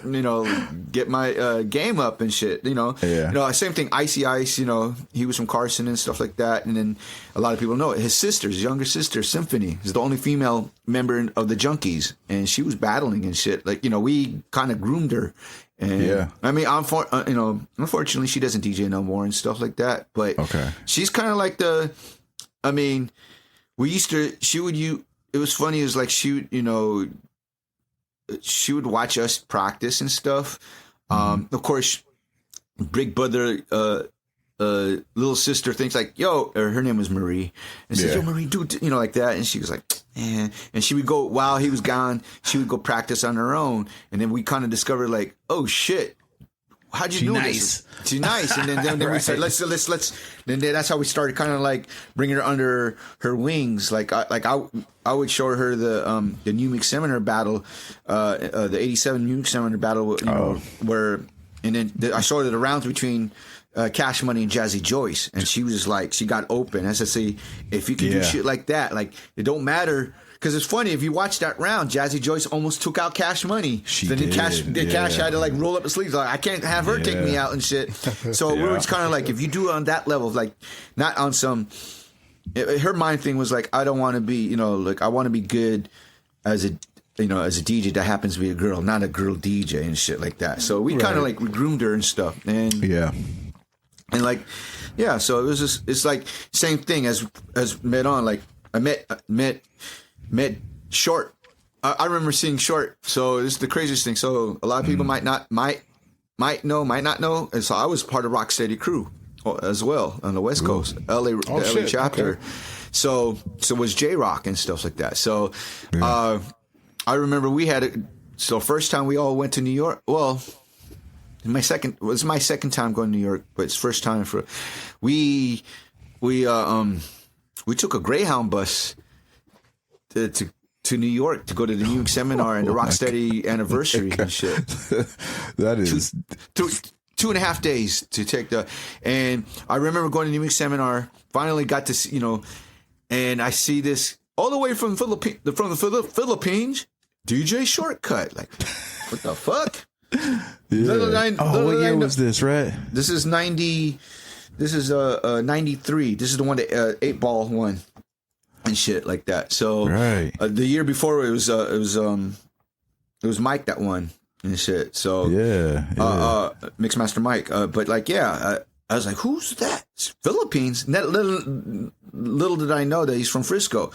you know, get my game up and shit, you know. Yeah. You know, same thing, Icy Ice, you know, he was from Carson and stuff like that. And then a lot of people know it. His younger sister, Symphony, is the only female member of the Junkies. And she was battling and shit. Like, you know, we kind of groomed her. And I mean, you know, unfortunately, she doesn't DJ no more and stuff like that. But she's kind of like I mean, it was funny. It was like she would watch us practice and stuff. Of course, big brother, little sister thinks like, yo, or her name was Marie, and says, yo, Marie, dude, you know, like that. And she was like, eh. And she would go, while he was gone, she would go practice on her own. And then we kind of discovered like, oh shit, how'd you know this? She's nice. And then we said, let's. Then that's how we started kind of like bringing her under her wings. Like I would show her the New Mix Seminar battle, the '87 New Mix Seminar battle, you know, where, and then I showed her the rounds between Cash Money and Jazzy Joyce, and she was like, she got open. As I say, if you can do shit like that, like it don't matter. Because it's funny, if you watch that round, Jazzy Joyce almost took out Cash Money. She then did. Cash had to like roll up his sleeves. Like, I can't have her take me out and shit. So we were just kind of like, if you do it on that level, like not on some. Her mind thing was like, I don't want to be, you know, like I want to be good as a DJ that happens to be a girl, not a girl DJ and shit like that. So we kind of like we groomed her and stuff. And and like so it was just, it's like same thing as met on. Like I met Short. I remember seeing Short. So this is the craziest thing. So a lot of people might not know. And so I was part of Rocksteady crew as well on the West Coast, LA chapter. Okay. So was J Rock and stuff like that. So I remember we had so first time we all went to New York. Well, it was my second time going to New York, but it's first time for we took a Greyhound bus to New York to go to the New York seminar and the Rocksteady anniversary and shit. That is 2.5 days to take and I remember going to the New York seminar, finally got to see, you know, and I see this all the way from the Philippines, DJ Shortcut. Like, what the fuck? What year was this, right? This is 90. This is 93. This is the one that 8 Ball won and shit like that. So the year before it was Mike that won and shit. So Mixmaster Mike. But like I was like, who's that? It's Philippines. Little did I know that he's from Frisco.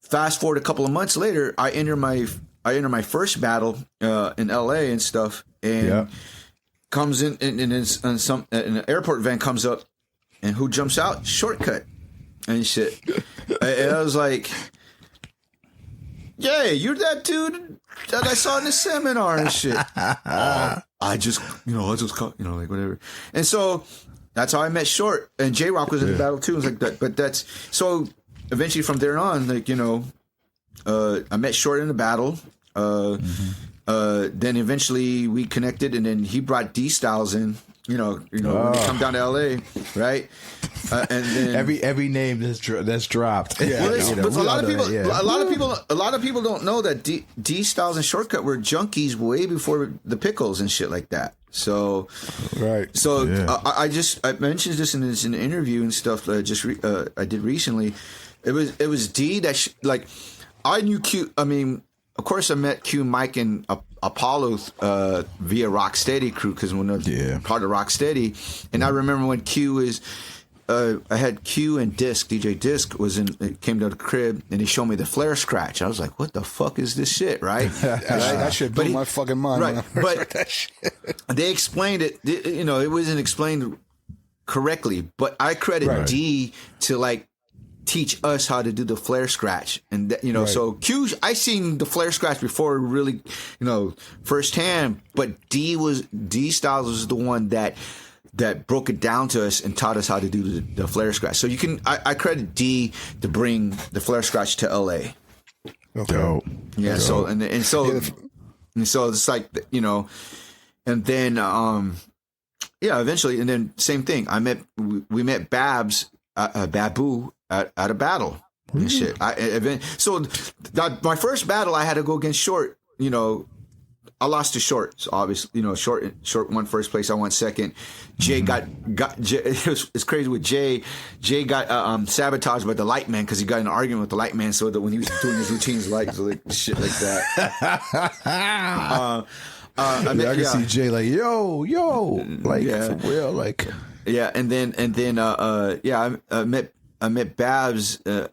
Fast forward a couple of months later, I enter my first battle in LA and stuff, and comes in and an airport van comes up, and who jumps out? Shortcut and shit. And I was like, yeah, you're that dude that I saw in the seminar and shit. I just like whatever. And so that's how I met Short, and J Rock was in the battle too. It was like that, but that's so. Eventually, from there on, like, you know, I met Short in the battle. Then eventually we connected, and then he brought D Styles in when you come down to LA, right? And then every name that's dropped. Yeah, but a lot of people don't know that D Styles and Shortcut were Junkies way before the Pickles and shit like that. So, right. So I mentioned this in an interview and stuff. I did recently. It was D that I knew Q. I mean, of course, I met Q, Mike, and Apollo via Rocksteady crew because when they're part of Rocksteady, and I remember when Q is. I had Q and DJ Disc came to the crib and he showed me the flare scratch. I was like, "What the fuck is this shit?" Right? That shit blew my fucking mind. Right, but that shit. They explained it. It wasn't explained correctly. But I credit D to teach us how to do the flare scratch, and so Q. I seen the flare scratch before, really, firsthand. But D Styles was the one that broke it down to us and taught us how to do the flare scratch. So I credit D to bring the flare scratch to LA. Okay. Dope. Yeah. Dope. So and so it's like, and then eventually, and then same thing. We met Babs, Babu at a battle and shit. So my first battle, I had to go against Short. I lost to Short, so obviously, Short won first place. I won second. Jay got it's crazy with Jay. Jay got sabotaged by the light man because he got in an argument with the light man. So that when he was doing his routines, shit like that. I can see Jay yo, for real, yeah. And then I met Babs in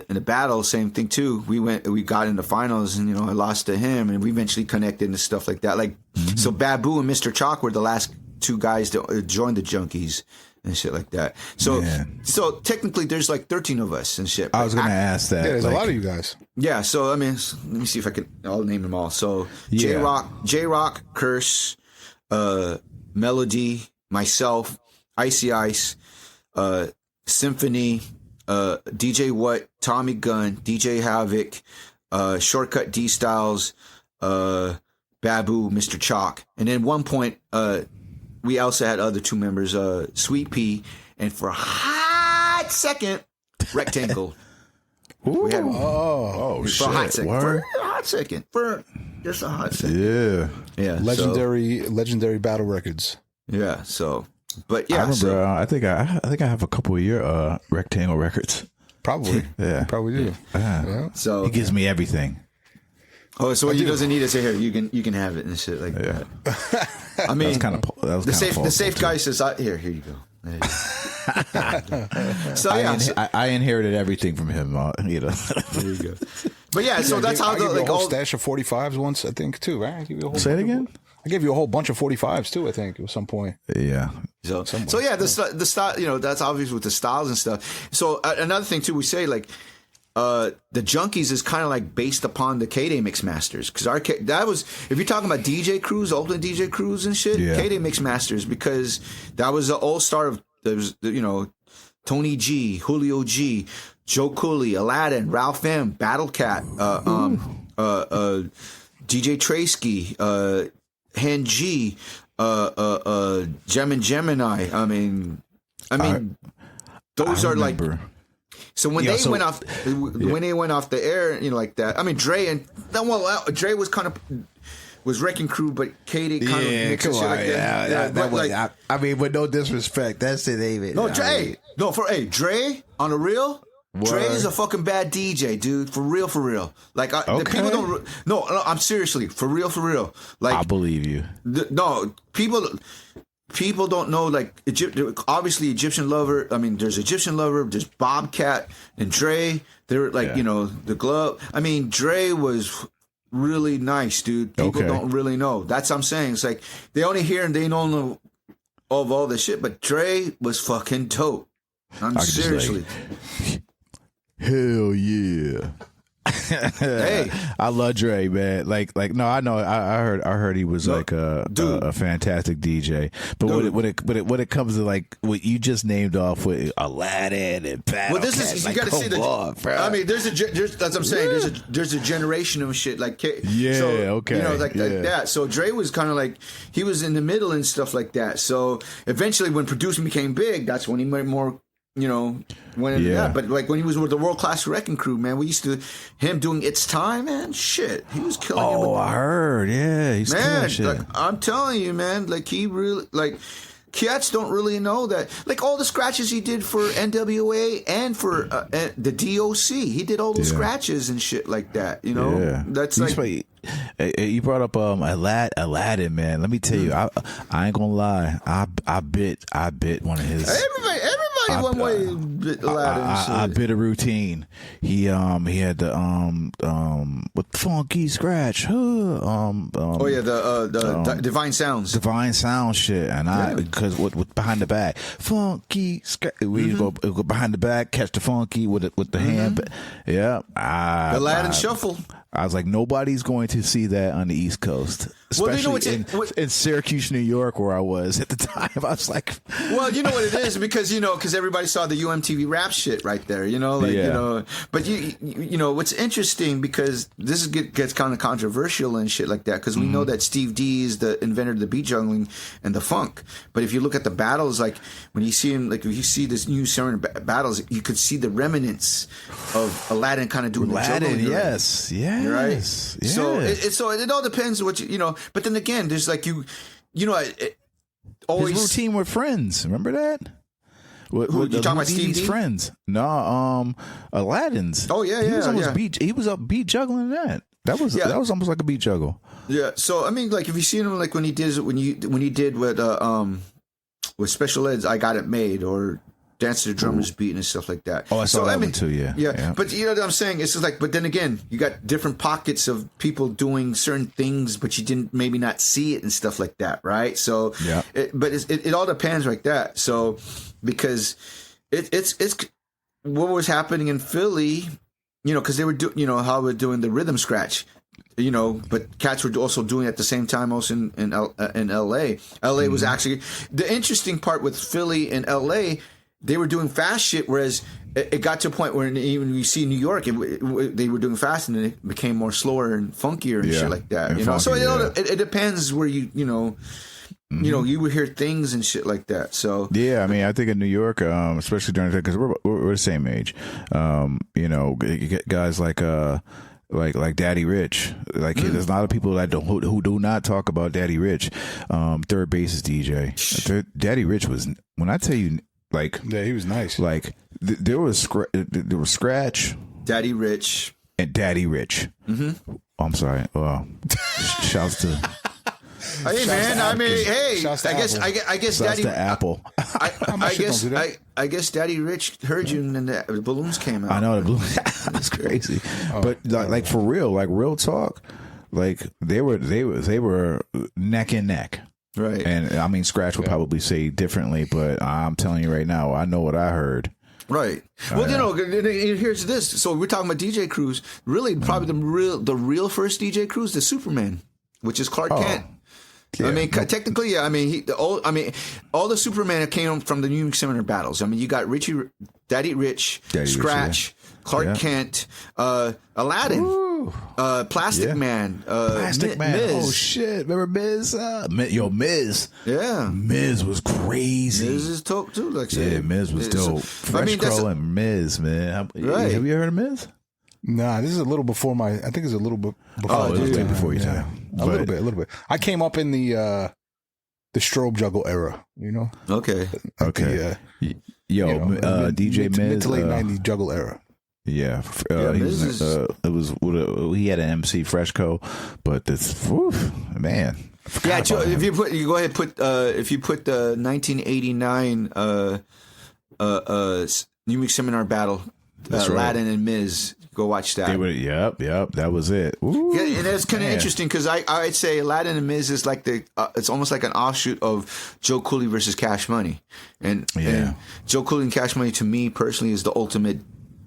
a battle. Same thing too. We got in the finals, and I lost to him, and we eventually connected and stuff like that. So Babu and Mr. Chalk were the last two guys to join the Junkies and shit like that. So technically, there's 13 of us and shit. I was gonna ask that. Yeah, there's a lot of you guys. Yeah. So let me see if I'll name them all. So J Rock, Curse, Melody, myself, Icy Ice, Symphony, DJ What, Tommy Gunn, DJ Havoc, Shortcut D Styles, Babu, Mr. Chalk. And then at one point, we also had other two members, Sweet Pea, and for a hot second, Rectangle. Ooh. Shit. For a hot second. For just a hot second. Yeah. Legendary battle records. Yeah. So, but yeah. I remember. I think I have a couple of your Rectangle records. Probably. Yeah. You probably do. Yeah. So he gives me everything. Oh, so he doesn't need to say here. You can have it and shit like that. I mean, the safe guy says, "Here you go." So I inherited everything from him. There you go. But yeah, so that's how the whole stash of 45s once, I think, too. Right? Say it again. I gave you a whole bunch of 45s too, I think, at some point. Yeah. So yeah, the style, that's obvious with the styles and stuff. So another thing too, we say the Junkies is kind of based upon the K-Day Mix Masters, because that was, if you're talking about DJ crews, open DJ crews and shit, K-Day Mix Masters, because that was the all star of Tony G, Julio G, Joe Cooley, Aladdin, Ralph M, Battle Cat, DJ Traysky, Hen G, Gemini. I mean, those are so when they went off the air, like that. I mean, Dre was kind of wrecking crew, but Katie kind of mixed shit like that. That was. I mean, with no disrespect, that's it, David. No, Dre. Dre on the real. What? Dre is a fucking bad DJ, dude. For real. The people don't. No, I'm seriously for real. I believe you. People don't know, obviously Egyptian Lover. I mean, there's Egyptian Lover, there's Bobcat and Dre. They're the glove. I mean, Dre was really nice, dude. People don't really know. That's what I'm saying. It's they only hear and they don't know of all this shit, but Dre was fucking dope. I'm seriously. Hell yeah. Hey, I love Dre, man. Like, no, I know. I heard he was like a fantastic DJ. But when it comes to like what you just named off with Aladdin and Battle, well, this is you got to see the. I mean, there's that's what I'm saying. There's a generation of shit like okay, like that. So Dre was kind of like he was in the middle and stuff like that. So eventually, when producing became big, that's when he made more. Went into that. But like when he was with the World Class Wrecking Crew, man, we used to him doing It's Time, man. Shit, he was killing it. Oh, I heard. Yeah, he's killing shit. Like, I'm telling you, man. Like he really like. Cats don't really know that. Like all the scratches he did for NWA and for the DOC, he did all those scratches and shit like that. That's like. You brought up Aladdin, man. Let me tell you, I ain't gonna lie. I bit one of his. Everybody one way bit Aladdin. I bit a routine. He had the with funky scratch. The Divine Sounds shit, and I because with behind the back funky scratch. We go behind the back, catch the funky with the hand. Yeah, Aladdin shuffle. I was like, nobody's going to see that on the East Coast, especially in Syracuse, New York, where I was at the time. I was like, well, you know what it is because everybody saw the UMTV rap shit right there, But what's interesting because this gets kind of controversial and shit like that because we know that Steve D is the inventor of the beat juggling and the funk. But if you look at the battles, like when you see him, like if you see this new Summer battles, you could see the remnants of Aladdin kind of doing the juggling. Yes. Right. Yes. So it all depends what But then again, there's like always his routine with Friends. Remember that? You talking about Steve D? Friends? No, Aladdin's. Oh yeah. He was up beat juggling that. That was almost like a beat juggle. Yeah. So I mean, like if you seen him, like when he did with Special Ed's "I Got It Made" or Dance to the Drummer's Beat and stuff like that. Oh, I saw that one too, yeah. But you know what I'm saying? It's just like, but then again, you got different pockets of people doing certain things, but you didn't maybe not see it and stuff like that, right? So, it all depends like that. So, because it's what was happening in Philly, because they were how we're doing the rhythm scratch. But cats were also doing it at the same time also in L.A. L.A. was actually the interesting part with Philly and L.A. They were doing fast shit, whereas it got to a point where even you see New York, they were doing fast, and then it became more slower and funkier and shit like that. Funky, so it depends where you would hear things and shit like that. So I mean, I think in New York, especially during the because we're the same age, you get guys like Daddy Rich, there's a lot of people that who do not talk about Daddy Rich, third basis DJ. Daddy Rich was, when I tell you. He was nice. There was Scratch, Daddy Rich, and Daddy Rich. Oh, I'm sorry. Shouts to. Hey man, I mean, hey, I guess Daddy to Apple. I guess Daddy Rich heard you and the balloons came out. I know the balloons. That's crazy. But like for real, like real talk, like they were neck and neck. Right. And I mean, Scratch would probably say differently, but I'm telling you right now, I know what I heard. Right. Well, here's this. So we're talking about DJ crews. Really, probably the real first DJ crews, the Superman, which is Clark Kent. Yeah. I mean, technically, yeah. I mean, all the Superman came from the New York Seminar battles. I mean, you got Daddy Rich, Scratch, Clark Kent, Aladdin. Plastic Man. Plastic Man. Miz. Oh, shit. Remember Miz? Miz. Yeah. Miz was crazy. Miz is dope, too. Miz was dope. Fresh Crow and Miz, man. Right. Have you heard of Miz? Nah, this is a little before I think it's a little bit before. Oh, it was way before your time. A little bit. I came up in the strobe juggle era, Okay. DJ Miz. Mid to late 90s juggle era. Yeah, he had an MC Freshco, but this man. Yeah, if you go ahead if you put the 1989 New York Seminar battle, Aladdin and Miz, go watch that. Yep, that was it. Ooh, yeah, and it's kind of interesting because I'd say Aladdin and Miz is like it's almost like an offshoot of Joe Cooley versus Cash Money, and Joe Cooley and Cash Money to me personally is the ultimate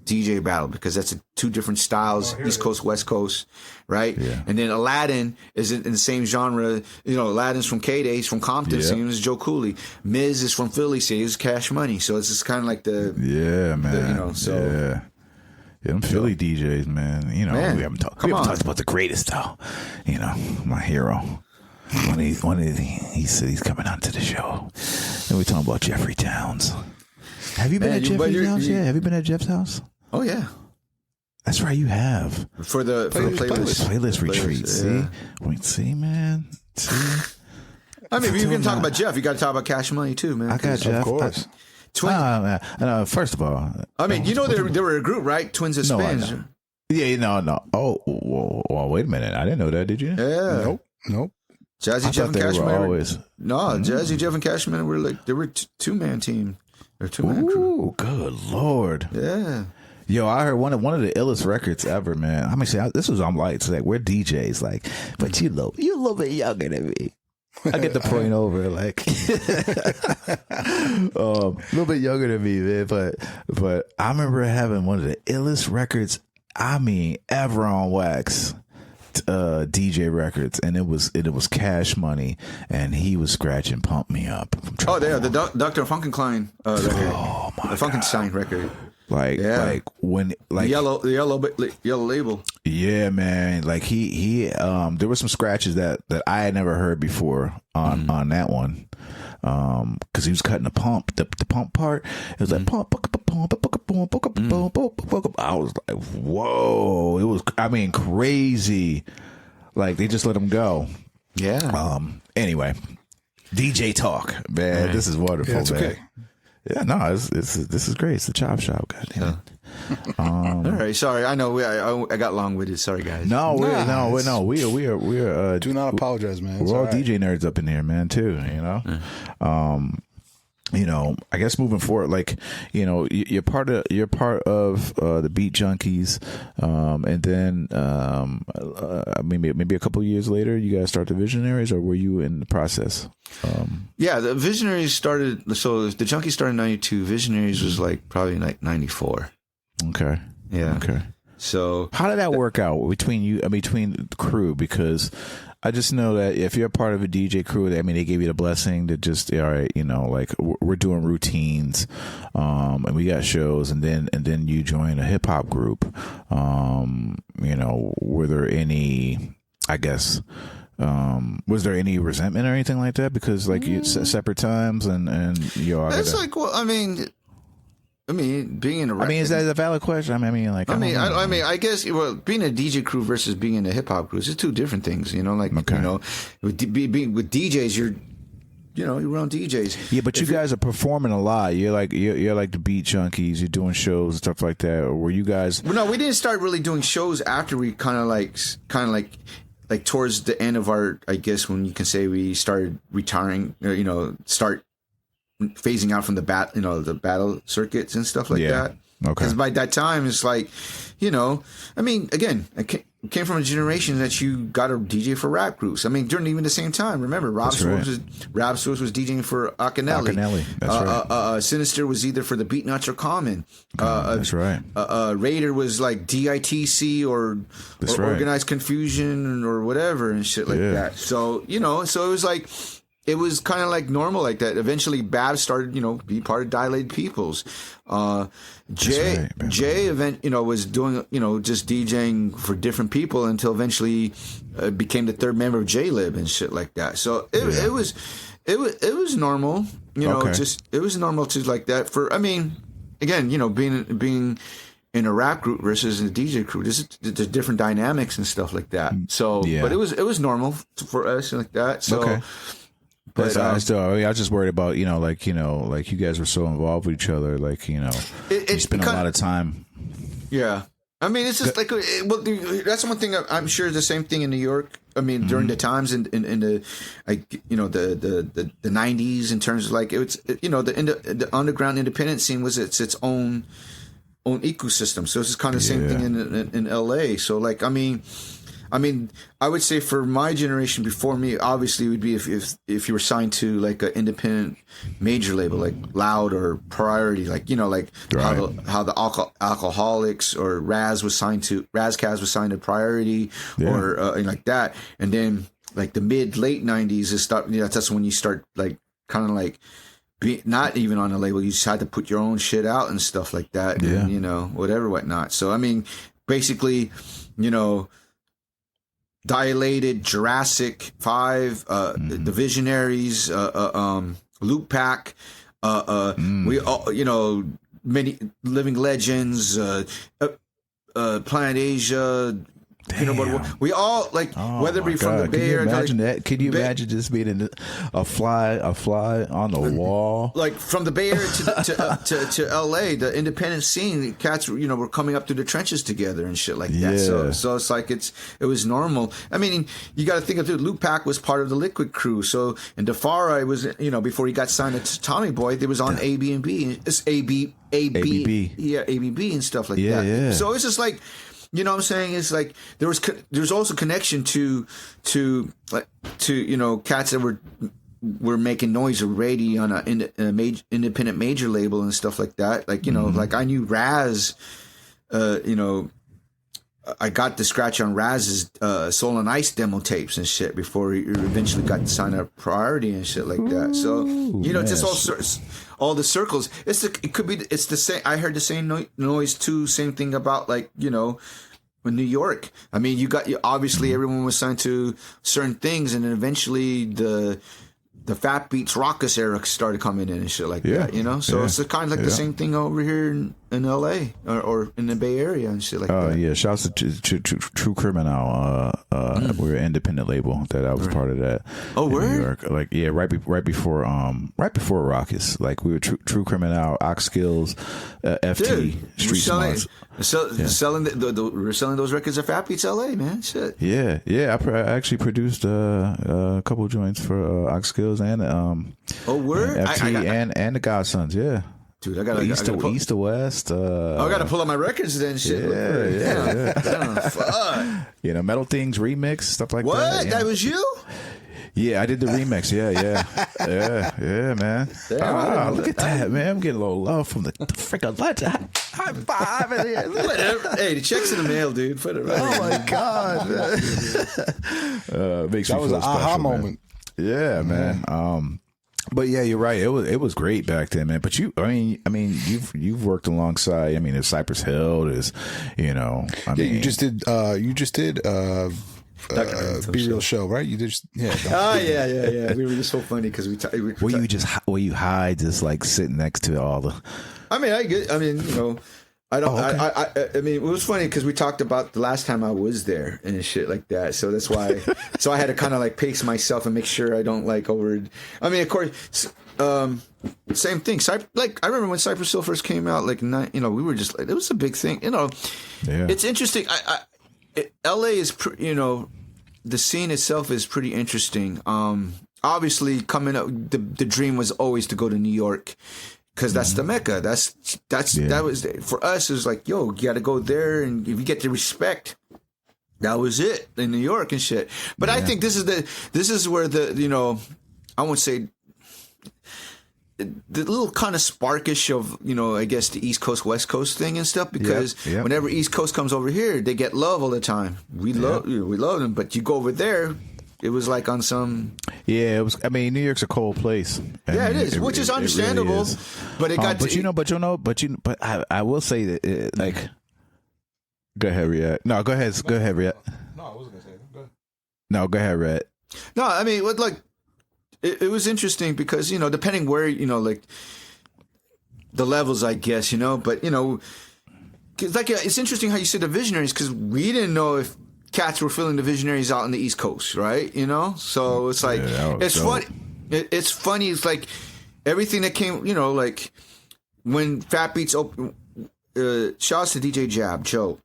DJ battle because that's two different styles, East Coast, West Coast, right? Yeah. And then Aladdin is in the same genre. Aladdin's from K-Day, he's from Compton, same as Joe Cooley. Miz is from Philly, same as Cash Money. So it's just kind of like the man. Yeah, them Philly DJs, man. We haven't talked about the greatest though. My hero. He said he's coming on to the show, and we're talking about Jeffrey Towns. Have you been at Jeffrey's house yet? Have you been at Jeff's house? Oh yeah, that's right. You have for the playlist retreat. See, man. See. I mean, if you can talk about Jeff, you got to talk about Cash Money too, man. I got Jeff, of course. First of all, I mean, they were a group, right? Twins of Spins. No. Oh, well, wait a minute. I didn't know that. Did you? Yeah. Nope. Jazzy Jeff and Cash Money. No, Jazzy Jeff and Cash Money were they were two-man team. They're two-man crew. Ooh, good Lord. Yeah. Yo, I heard one of the illest records ever, man. I mean, this was on Lights. Like, we're DJs, but you a little bit younger than me. I get the point over, a little bit younger than me, man. But I remember having one of the illest records, ever on wax. DJ records, and it was Cash Money, and he was scratching "Pump Me Up." The Dr. Funkenstein record. The Funkenstein record. The yellow label. Yeah, man. He there were some scratches that I had never heard before on that one. Because he was cutting the pump part. It was like pump. I was like, whoa! It was, crazy. They just let him go. Yeah. Anyway, DJ talk, man. Right. This is wonderful, yeah, it's man. Okay. Yeah, no, this is great. It's the Chop Shop, goddamn. All right, sorry. I know I got long-winded. Sorry, guys. We are. Do not apologize, man. We're all DJ nerds up in here, man. Too, I guess moving forward, you're part of the Beat Junkies, and then maybe a couple of years later, you guys start the Visionaries, or were you in the process? The Visionaries started. So the Junkies started in '92. Visionaries was probably 94. Okay. Yeah. Okay. So how did that work out between the crew? Because I just know that if you're a part of a DJ crew, they gave you the blessing to just, all right, we're doing routines, and we got shows, and then you join a hip hop group. Were there any, was there any resentment or anything like that? Because you separate times and being in a is that a valid question? I guess being a DJ crew versus being in a hip hop crew is two different things. With DJs, you're around DJs. Yeah, but you guys are performing a lot. You're like the Beat Junkies. You're doing shows and stuff like that. Or were you guys? Well, no, we didn't start really doing shows after we kind of towards the end of our. I guess when you can say we started retiring, or, start phasing out from the battle circuits and stuff like that. Okay. Because by that time, it's again, I came from a generation that you got a DJ for rap groups. During even the same time, remember, Rap Source was DJing for Akinelli. That's right. Sinister was either for the Beatnuts or Common. That's right. Raider was DITC or Organized Confusion or whatever and shit like that. So, so it was it was kind of normal like that. Eventually, Babs started, be part of Dilated Peoples. Jay was doing, just DJing for different people until eventually became the third member of J-Lib and shit like that. So it was normal, it was normal to like that for, again, being in a rap group versus in a DJ crew. There's different dynamics and stuff like that. So, but it was normal for us like that. So. Okay. But I was just worried about, you guys were so involved with each other, you spent a lot of time. Yeah. It's just that's one thing. I'm sure the same thing in New York. During the times in the the 90s, in terms of the underground independent scene was its own ecosystem. So it's kind of the same thing in LA. So I mean, I would say for my generation before me, obviously it would be if you were signed to like an independent major label like Loud or Priority, like, you know, like Right. how the Alcoholics or Razkaz was signed to Priority, or like that. And then like the late 90s is start, you know, that's when you start like kind of like not even on a label, you just had to put your own shit out and stuff like that, and, you know, whatnot. So I mean, basically, you know, Dilated, Jurassic 5, the Visionaries, Loop Pack, we all, you know, many Living Legends, Planet Asia. You know, but we all like, whether it be from the Bay Area. Can you imagine that? Could you imagine just being a fly on the wall? Like from the Bay Area to LA, the independent scene, the cats, you know, were coming up through the trenches together and shit like that. So it's like it was normal. I mean, you got to think of it. Loop Pack was part of the Liquid crew. So, and Defari was, you know, before he got signed to Tommy Boy, they was on AB&B. It's ABB. Yeah, ABB and stuff like that. Yeah. So it's just like, you know what I'm saying? It's like there's also connection to you know, cats that were making noise already on a independent major label and stuff like that. Like, you know, like I knew Raz, you know, I got the scratch on Raz's Soul and Ice demo tapes and shit before he eventually got to sign up Priority and shit like that. So, you know, just all the circles. It's the same. I heard the same noise too. Same thing about, like, you know, in New York. I mean, obviously everyone was signed to certain things, and then eventually the Fat Beats Raucous era started coming in and shit like that, you know? So it's kind of like the same thing over here in LA or in the Bay Area and shit like that. Oh, yeah. Shouts to True Criminal. We're an independent label that I was part of that. Oh, word? New York. Like, yeah, right before Raucous. Like, we were True Criminal, Ox Skills, FT, Dude, Street Smarts. We're selling those records at Fat Beats LA, man. Shit. Yeah. I actually produced a couple of joints for Ox Skills and word? and FT and the Godsons. Yeah. Dude, I gotta East to West. I gotta pull up my records then. Shit. Yeah. Damn, fuck. You know, Metal Things remix, stuff like that. What? That was you? Yeah, I did the remix. Yeah, man. Damn, Look at that, man. I'm getting a little love from the freaking legend. High five. Whatever. Hey, the check's in the mail, dude. Put it right. Oh my god. Makes That me was feel an aha special, man. moment. Yeah, man. But yeah, you're right. It was great back then, man. But you've worked alongside. I mean, there's Cypress Hill. There's, you know, You just did Be Real show, right? You just Yeah. We were just so funny because Will you hide just like sitting next to all the? I mean, you know, I don't. I mean, it was funny because we talked about the last time I was there and shit like that. So that's why. So I had to kind of like pace myself and make sure I don't like over. I mean, of course, same thing. Like I remember when Cypress Hill first came out. Like, you know, we were just like, it was a big thing. You know, It's interesting. LA is, you know, the scene itself is pretty interesting. Obviously, coming up, the dream was always to go to New York. Because that's the Mecca. That was for us. It was like, yo, you got to go there, and if you get the respect, that was it in New York and shit. But I think this is where the, you know, I won't say the little kind of sparkish of, you know, I guess the East Coast West Coast thing and stuff. Because whenever East Coast comes over here, they get love all the time. We love them, but you go over there. It was like on some. Yeah, it was. I mean, New York's a cold place. Yeah, it is, which is understandable. Really is. But it got. But I will say that, like. Go ahead, Rhett. No, go ahead, Rhett. No, I wasn't gonna say it. Go ahead. No, go ahead, Rhett. No, I mean, like, it was interesting because, you know, depending where, you know, like the levels, I guess, you know, but, you know, cause like it's interesting how you said the Visionaries, because we didn't know if cats were feeling the Visionaries out on the East Coast, right? You know, so it's like it's funny. It's funny. It's like everything that came, you know, like when Fat Beats open. Shouts to DJ Jab Joe.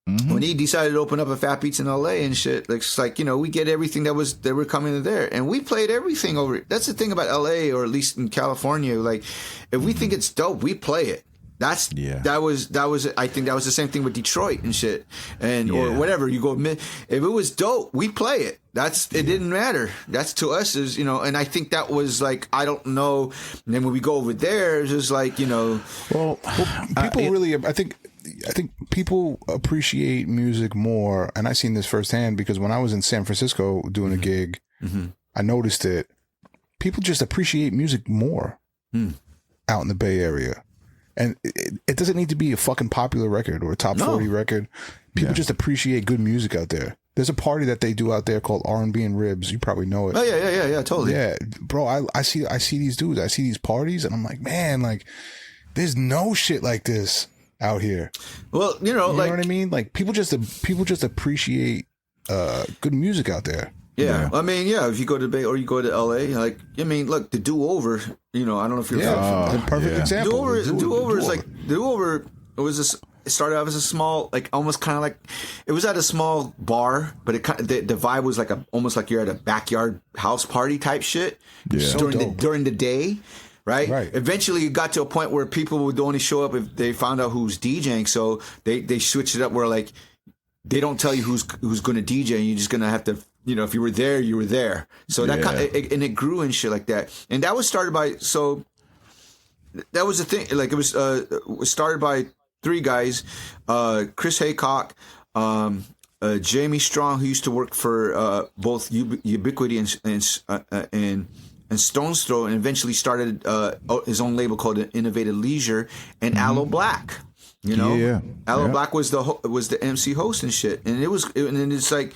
When he decided to open up a Fat Beats in LA and shit, like, it's like, you know, we get everything that were coming there, and we played everything over. That's the thing about LA, or at least in California. Like, if we think it's dope, we play it. That was I think that was the same thing with Detroit and shit, and or whatever. You go, if it was dope, we'd play it. It didn't matter. That's to us is, you know, and I think that was like, I don't know. And then when we go over there, it's just like, you know, well people really, I think people appreciate music more, and I seen this firsthand because when I was in San Francisco doing a gig, I noticed it. People just appreciate music more out in the Bay Area. And it doesn't need to be a fucking popular record or a top 40 record. People just appreciate good music out there. There's a party that they do out there called R&B and Ribs. You probably know it. Oh yeah, totally. Yeah, bro. I see these dudes. I see these parties, and I'm like, man, like, there's no shit like this out here. Well, you know what I mean? Like, people just appreciate good music out there. Yeah. I mean, if you go to Bay or you go to LA, like, I mean, look, the Do-Over, you know, I don't know if you're perfect example. Do-Over is like, Do-Over, it started off as a small, like, almost kind of like, it was at a small bar, but the vibe was like almost like you're at a backyard house party type shit during the day. Right. Eventually, it got to a point where people would only show up if they found out who's DJing. So they switched it up where, like, they don't tell you who's going to DJ, and you're just going to have to, you know, if you were there, you were there. So that and it grew and shit like that. And that was started by, so that was the thing. Like, it was started by three guys, Chris Haycock, Jamie Strong, who used to work for both Ubiquity and Stone's Throw, and eventually started his own label called Innovative Leisure, and Aloe Black. You know, Aloe Black was the MC host and shit, and it's like.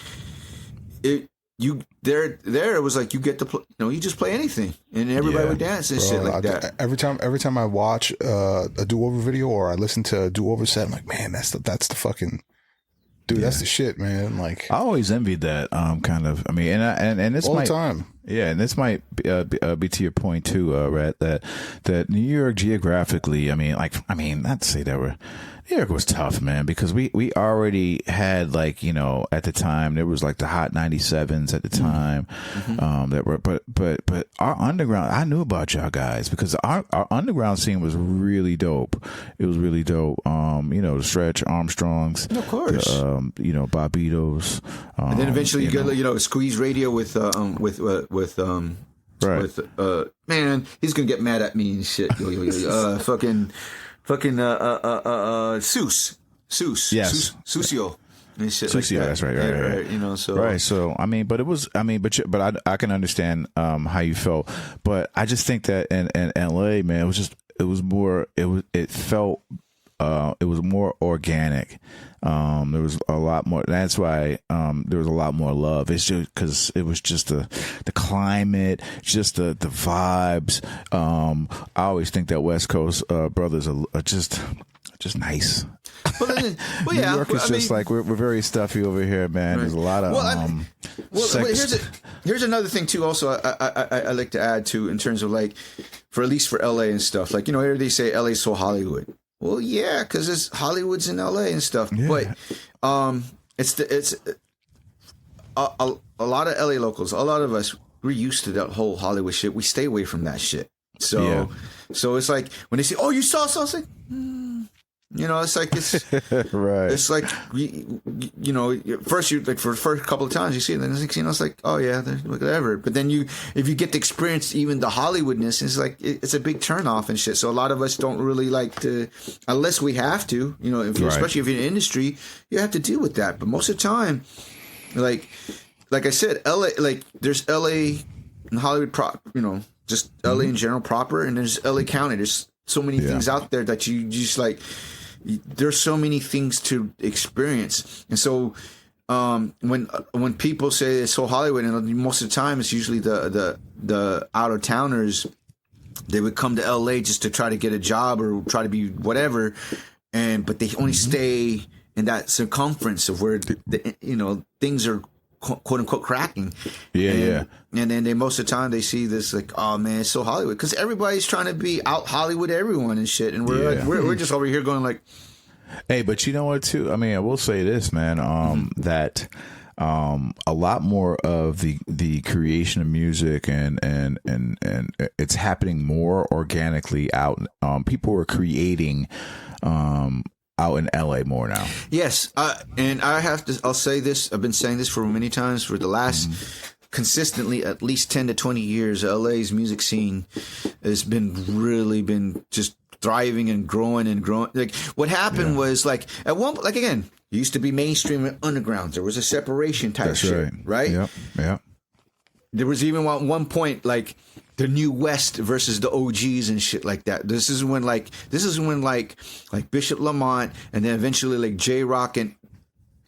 It was like you get to play, you know, you just play anything and everybody would dance and shit like that. Every time I watch a Do-Over video or I listen to a Do-Over set, I'm like, man, that's the fucking dude. That's the shit, man. Like, I always envied that kind of. I mean, and it's all the time. Yeah, and this might be to your point too, Rhett, that New York geographically. I mean, not to say that New York was tough, man, because we already had, like, you know, at the time there was like the hot 97s at the time, that were, but our underground, I knew about y'all guys because our underground scene was really dope. It was really dope. You know, the Stretch Armstrongs, of course, you know, Bobitos, and then eventually you get, you know, Squeeze Radio with man, he's gonna get mad at me and shit. Susio and shit like that. That's right. You know, so right. So I mean, but I can understand how you felt, but I just think that in LA, man, it was more organic. There was a lot more. That's why there was a lot more love. It's just because it was just the climate, just the vibes. I always think that West Coast brothers are just nice. Well, New York is just like we're very stuffy over here, man. Right. There's a lot of here's another thing too. Also, I like to add to in terms of, like, for at least for LA and stuff. Like, you know, they say LA's so Hollywood. Well, yeah, because it's Hollywood's in LA and stuff. Yeah. But it's a lot of LA locals. A lot of us, we're used to that whole Hollywood shit. We stay away from that shit. So it's like when they say, "Oh, you saw something." You know, it's like it's right. It's like you know, first you like for the first couple of times you see it, then you know, it's like, oh yeah, whatever. But then if you get to experience even the Hollywoodness, it's like it's a big turnoff and shit. So a lot of us don't really like to, unless we have to. You know, especially if you're in the industry, you have to deal with that. But most of the time, like I said, LA, like there's LA and Hollywood, you know, just LA in general proper, and there's LA County. There's so many things out there that you just like. There's so many things to experience, and so when people say it's so Hollywood, and most of the time it's usually the out of towners, they would come to LA just to try to get a job or try to be whatever, but they only stay in that circumference of where the you know, things are quote unquote cracking. And then they most of the time they see this like, oh man, it's so Hollywood, because everybody's trying to be out Hollywood everyone and shit, and we're like, we're just over here going like, hey, but you know what too? I mean, I will say this, man, that a lot more of the creation of music and it's happening more organically out. People are creating out in LA more now. Yes, and I'll say this. I've been saying this for many times for the last. Consistently at least 10 to 20 years, LA's music scene has been just thriving and growing and growing. Like what happened was like at one, like again, it used to be mainstream and underground. There was a separation type shit, right? Yep. Yeah. There was even one point like the New West versus the OGs and shit like that. This is when Bishop Lamont and then eventually like J-Rock and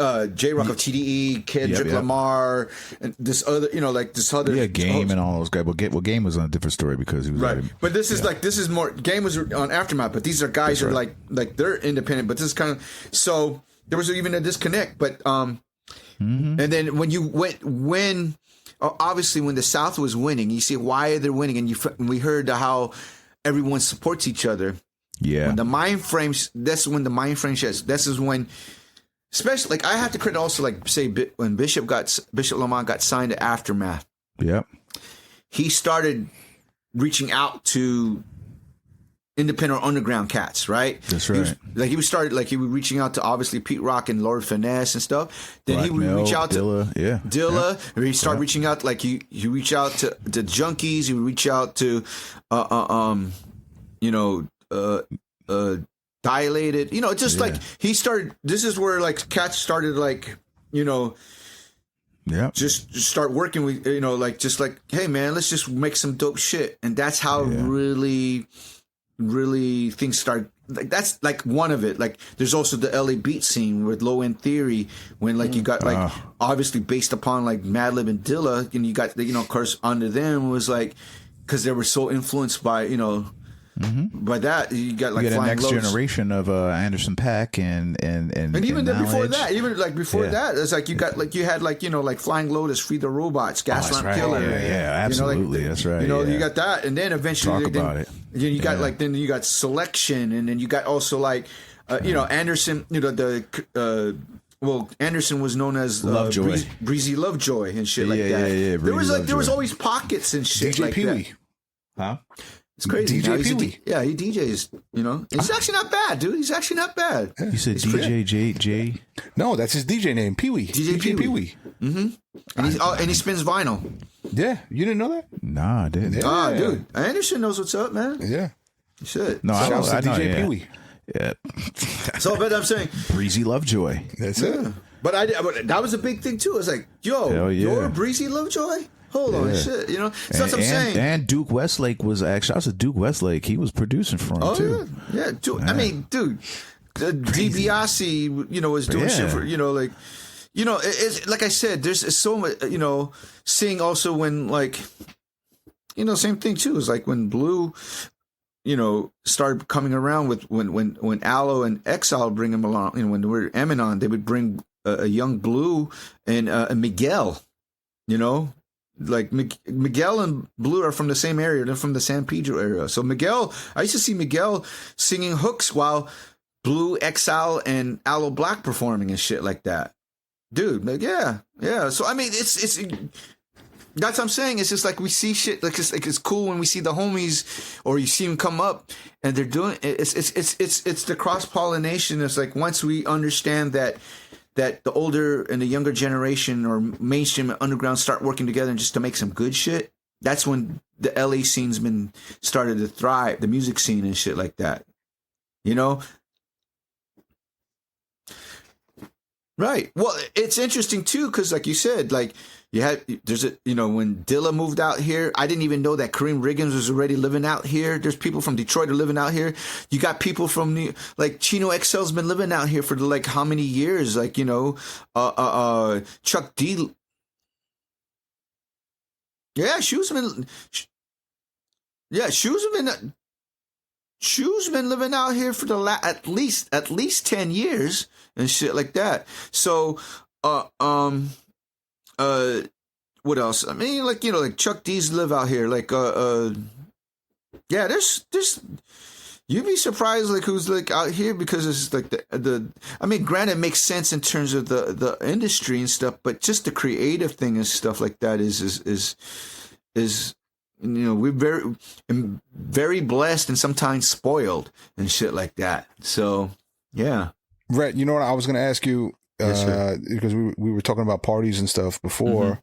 J-Rock of TDE, Kendrick Lamar, and this other, this other. Yeah, Game and all those guys. Well, Game was on a different story because he was right. But this is more. Game was on Aftermath, but these are guys who are like they're independent. But this is kind of so there was even a disconnect. But and then when obviously when the South was winning, you see why they're winning, and we heard how everyone supports each other. Yeah, when the mind frames. That's when the mind frame sheds. This is when. Especially, like I have to credit also, like say when Bishop Lamont got signed to Aftermath. Yep. He started reaching out to independent or underground cats, right? That's right. He would reaching out to obviously Pete Rock and Lord Finesse and stuff. Then he would reach out Dilla, to Dilla. Or he started reaching out like he reach out to Junkies. He would reach out to Dilated, like he started. This is where like cats started, like just start working with hey man, let's just make some dope shit, and that's how really things start. Like that's like one of it. Like there's also the LA beat scene with Low End Theory when like you got like obviously based upon like Madlib and Dilla, and you got of course under them was like because they were so influenced by by that you got like a next Lows. Generation of Anderson .Paak and even then before that, it's like you had like Flying Lotus, Free the Robots, Gaslamp Killer, absolutely, that's right. You got that, and then eventually you got then you got Selection, and then you got also like Anderson, Anderson was known as Lovejoy. Breezy Lovejoy and shit like that. Yeah. There was always pockets and shit DJ like Pee-wee. that. Huh? It's crazy. DJ Pee-wee. He DJs, He's actually not bad, dude. He's actually not bad. You said DJ J? No, that's his DJ name, Pee-wee. DJ Pee-wee. And he spins vinyl. Yeah, you didn't know that? Nah, I didn't. Yeah. Dude. Anderson knows what's up, man. Yeah. You should. No, I know DJ Pee-wee. Yeah. So, but I'm saying Breezy Lovejoy. That's it. But that was a big thing too. It's like, you're Breezy Lovejoy? Hold on, shit. So that's what I'm saying. And Duke Westlake was actually. I was Duke Westlake. He was producing for him too. Yeah. I mean, dude, DiBiase, was doing shit for it's like I said. There's so much, seeing also when like, same thing too. Is like when Blue, started coming around with when Aloe and Exile bring him along. When they were Eminon, they would bring a young Blue and Miguel. Like Miguel and Blue are from the same area. They're from the San Pedro area. So Miguel, I used to see Miguel singing hooks while Blue, Exile, and Aloe Black performing and shit like that. Dude, like, yeah. So I mean, it's that's what I'm saying. It's just like we see shit. Like it's cool when we see the homies or you see them come up and they're doing. It's the cross pollination. It's like once we understand that the older and the younger generation or mainstream and underground start working together and just to make some good shit, that's when the LA scene's been started to thrive, the music scene and shit like that. Right. Well, it's interesting too, because like you said, like when Dilla moved out here, I didn't even know that Kareem Riggins was already living out here. There's people from Detroit who are living out here. You got people from like Chino XL's been living out here for like how many years? Like, Chuck D. Yeah, Shoe's been living out here for the at least 10 years and shit like that. So, what else? I mean, like Chuck D's live out here. Like, there's You'd be surprised, like, who's like out here, because it's like the. I mean, granted, it makes sense in terms of the industry and stuff, but just the creative thing and stuff like that is we're very blessed and sometimes spoiled and shit like that. So yeah, Rhett, you know what I was going to ask you, Yes, because we were talking about parties and stuff before. Mm-hmm.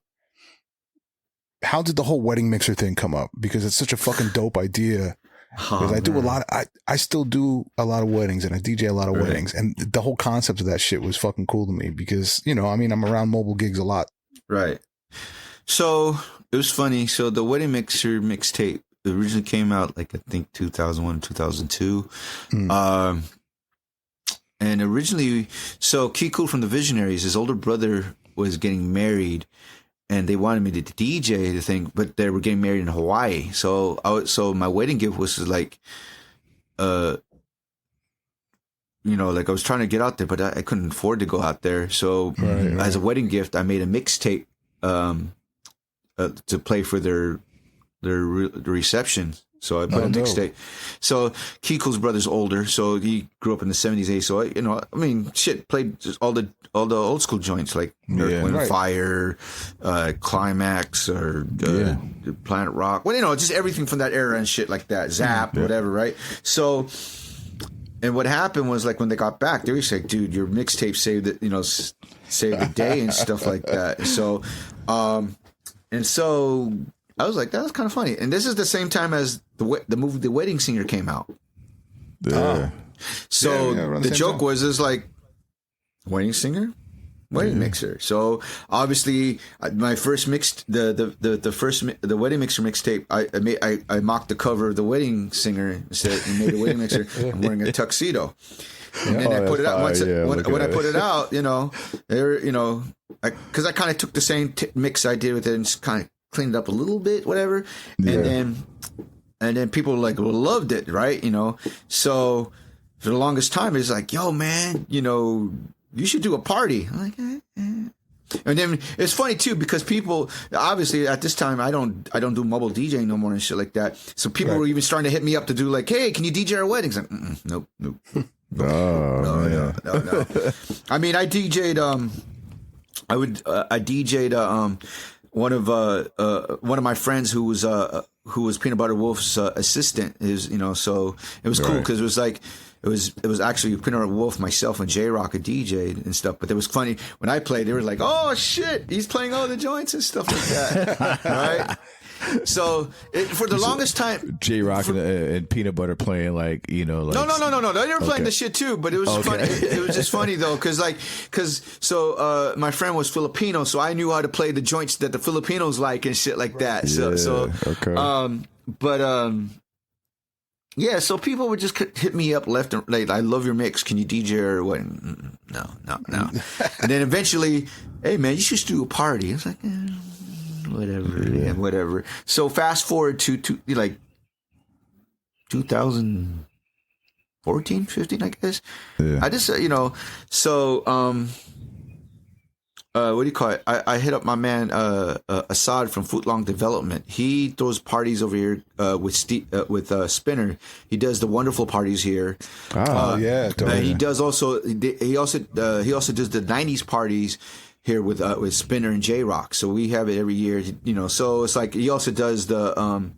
How did the whole wedding mixer thing come up? Because it's such a fucking dope idea. Because I do a lot of, I still do a lot of weddings, and I DJ a lot of weddings, and the whole concept of that shit was fucking cool to me, because, you know, I mean, I'm around mobile gigs a lot. Right. So it was funny. So the wedding mixer mixtape originally came out, like, I think 2001, 2002. And originally, so Key Cool from the Visionaries, his older brother was getting married, and they wanted me to DJ the thing, but they were getting married in Hawaii. So so my wedding gift was like, like I was trying to get out there, but I couldn't afford to go out there. So as a wedding gift, I made a mixtape to play for their reception. So I put a mixtape. So Kiko's brother's older, so he grew up in the 70s, 80s. So played just all the old school joints, like Earth, Wind and Fire, Climax, or Planet Rock. Well, just everything from that era and shit like that. Zap, whatever, right? So, and what happened was, like, when they got back, they were like, "Dude, your mixtape saved the day and stuff like that." So, and so I was like, that was kind of funny. And this is the same time as the movie The Wedding Singer came out. So the joke was like, wedding singer, wedding mixer. So obviously, my first mixed the wedding mixer mixtape, I mocked the cover of the wedding singer and said, and made a wedding mixer. I'm wearing a tuxedo. And then I put it out. When I put it out, because I kind of took the same mix I did with it and just kind of cleaned it up a little bit, whatever. And then people loved it, right? So for the longest time, it's like, yo, man, you should do a party. I'm like, And then it's funny too, because people, obviously at this time, I don't do mobile DJing no more and shit like that. So people were even starting to hit me up to do like, hey, can you DJ our weddings? Like, nope. No. I mean, I DJ'd. I DJ'd one of my friends who was Peanut Butter Wolf's assistant. So it was cool because it was like. It was actually Peanut Butter Wolf, myself, and J-Rock a DJ and stuff. But it was funny when I played. They were like, "Oh shit, he's playing all the joints and stuff like that." Right? So for the longest time, J-Rock and Peanut Butter playing No. They were playing the shit too. But it was funny. It was just funny though, because my friend was Filipino, so I knew how to play the joints that the Filipinos like and shit like that. Yeah, so people would just hit me up left and right. I love your mix. Can you DJ or what? No. And then eventually, hey man, you should do a party. I was like, whatever. So fast forward to like 2014, 15, I guess. Yeah. I just what do you call it? I hit up my man Assad from Footlong Development. He throws parties over here with Spinner. He does the wonderful parties here. He does also. He also does the 90s parties here with Spinner and J-Rock. So we have it every year. So it's like he also does the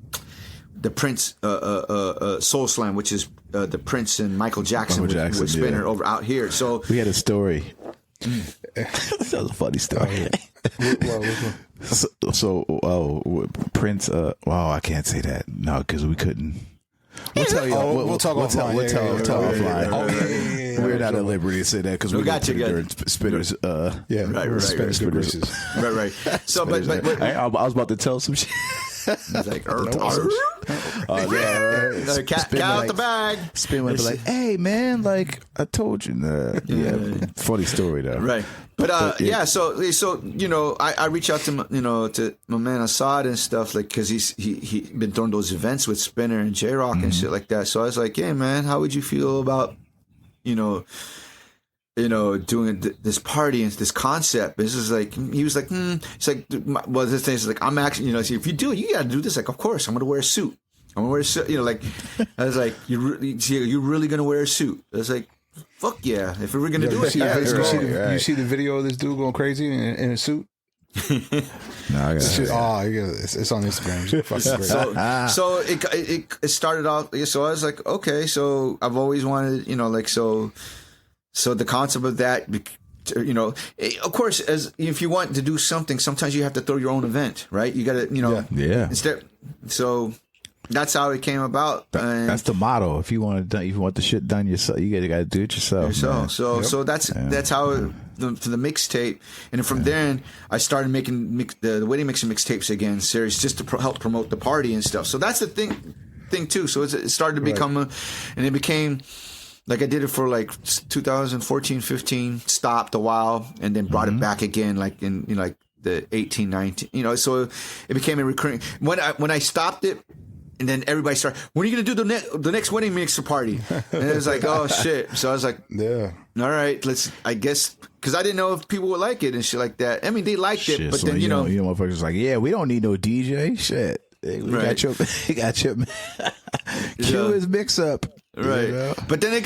Prince Soul Slam, which is the Prince and Michael Jackson with Spinner over out here. So we had a story. That was a funny story. Prince. I can't say that. No, because we couldn't. We'll tell you. We'll talk offline. We'll tell offline. We're not at liberty to say that because we got you during Spinners. Right. So, but I was about to tell some shit. He's like, cat out the bag. Spin would be like, hey man, like I told you. Funny story though. Right. But so I reach out to my man Assad and stuff, like, because he been throwing those events with Spinner and J-Rock and shit like that. So I was like, hey man, how would you feel about doing this party and this concept? This is like, he was like, it's like, well, this thing is like, I'm actually, if you do it, you got to do this. Like, of course, I'm going to wear a suit. I'm gonna wear a suit. You know, like I was like, you're really gonna wear a suit? I was like, fuck yeah! If we were gonna do it, you see the video of this dude going crazy in a suit. No, I got it's on Instagram. It's fucking great. So it started off. So I was like, okay. So I've always wanted, you know, like so the concept of that, you know, of course, as if you want to do something, sometimes you have to throw your own event, right? You got to, you know, instead. So that's how it came about. That's the motto. If you want the shit done yourself, you got to do it yourself. So that's how to the mixtape, and then from then I started making the wedding mixing mixtapes again, series, just to help promote the party and stuff. So that's the thing too. So it started to become and it became like I did it for like 2014, 15, stopped a while, and then brought it back again, like in like the 18, 19, you know. So it became a recurring. When I stopped it. And then everybody started, when are you going to do the next wedding mixer party? And it was like, oh, shit. So I was like, yeah. All right, I guess, because I didn't know if people would like it and shit like that. I mean, they liked it, but so then, you know. Motherfuckers like, yeah, we don't need no DJ. Shit. We got your cue his mix up. Right. You know? But then it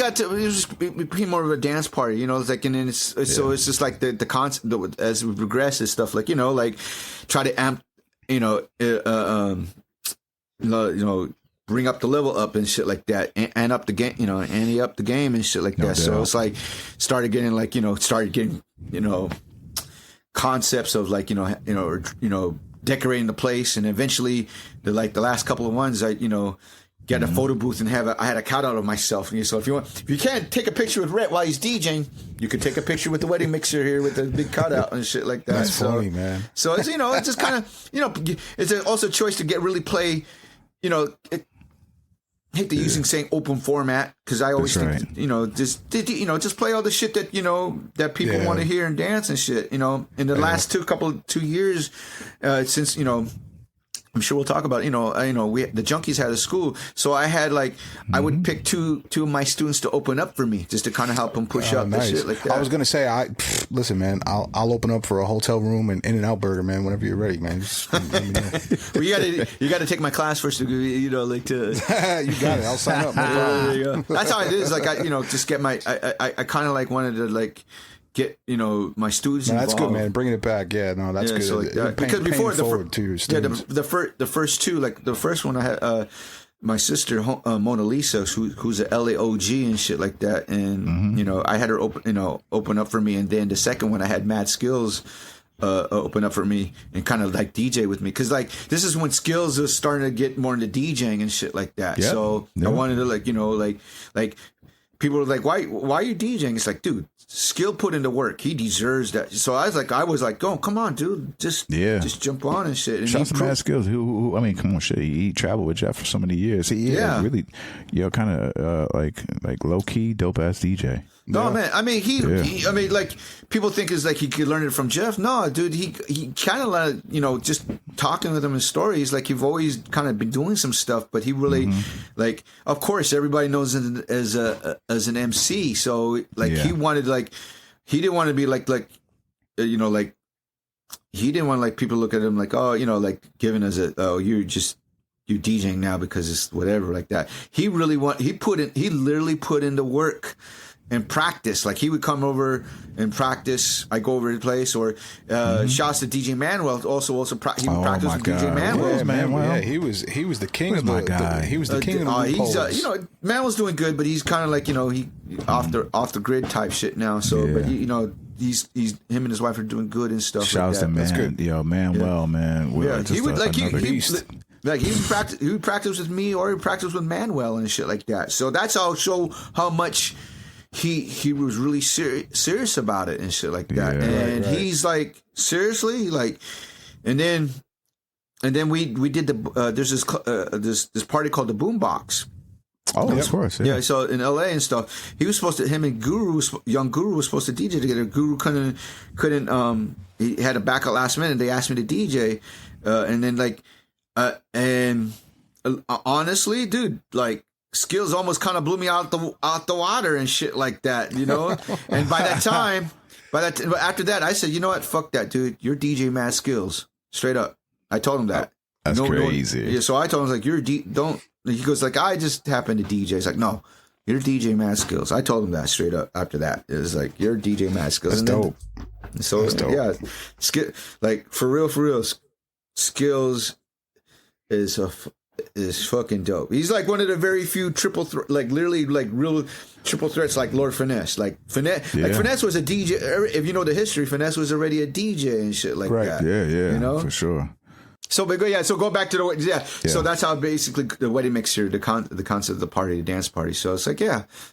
became more of a dance party, you know. It's like, and then so it's just like the concept, as we progress and stuff, like, you know, like try to amp, you know, bring up the level up and shit like that, and up the game, you know, ante up the game and shit like that. So it's like started getting concepts of like decorating the place, and eventually the last couple of ones I get a photo booth and I had a cutout of myself. And so if you can't take a picture with Rhett while he's DJing, you can take a picture with the wedding mixer here with the big cutout and shit like that. That's funny, man. So it's it's just kind of it's also a choice to really play. I hate the using saying open format, because I always think just play all the shit that that people want to hear and dance and shit. In the last 2 years, since I'm sure we'll talk about, the Junkies had a school. So I had I would pick two of my students to open up for me, just to kind of help them push up and shit like that. I was going to say, listen, man, I'll open up for a hotel room and In-N-Out Burger, man, whenever you're ready, man. Just let me know. Well, you got to take my class first to, to. You got it. I'll sign up. There you go. That's how it is. Just get my, I kind of wanted to get my students involved. That's good, man. Bringing it back, that's good. So because before the first two, the first one I had my sister Mona Lisa, who's a LA OG and shit like that, and I had her open up for me, and then the second one I had Mad Skills open up for me and kind of DJ with me, because this is when Skills was starting to get more into DJing and shit like that. Yep. So I wanted to people were like, why are you DJing? It's like, dude, Skill put into work. He deserves that. So I was like, oh, come on, dude, just jump on and shit. And shout out to Mad Skills. Who I mean, come on, shit. He traveled with Jeff for so many years. Really, kind of like low key dope ass DJ. No, man. I mean, people think it's like he could learn it from Jeff. No, dude, he kind of just talking with him in stories, you've always kind of been doing some stuff, but he really of course everybody knows him as an MC. So he wanted he didn't want to be he didn't want people look at him giving us you DJing now because it's whatever like that. He literally put in the work and practice. He would come over and practice. I go over to the place, or shouts to DJ Manuel. Also he would practice with DJ Manuel. Yeah, Manuel. Yeah, he was the king of the guy. He was the king of the polls. Manuel's doing good, but he's kind of he off the grid type shit now. So, but he's him and his wife are doing good and stuff. Shouts to That's good. Manuel, man. He would he would practice with me, or he would practice with Manuel and shit like that. So that's how much he was really serious about it and shit like that. And he's seriously, and then we did there's this party called the Boombox. Oh, of course. Yeah, so in LA and stuff, he was supposed to, him and young Guru was supposed to DJ together. Guru couldn't he had to back out last minute. They asked me to DJ, and then and honestly, dude, Skills almost kind of blew me out the water and shit like that, And by that time, after that, I said, you know what, fuck that, dude. You're DJ Mad Skills, straight up. I told him that. That's crazy. So I told him, you're don't he goes like, I just happen to DJ. He's like, no, you're DJ mad skills. I told him that straight up after that. It was like, you're DJ mad skills. That's dope. So That's dope. yeah, like for real, skills is fucking dope. He's like one of the very few literally like real triple threats, like Lord Finesse. Like Finesse, like Finesse was a DJ. If you know the history, Finesse was already a DJ and shit like that. Yeah, you know, for sure. So go back to the So that's how basically the wedding mixer, the concept of the party, the dance party. So it's like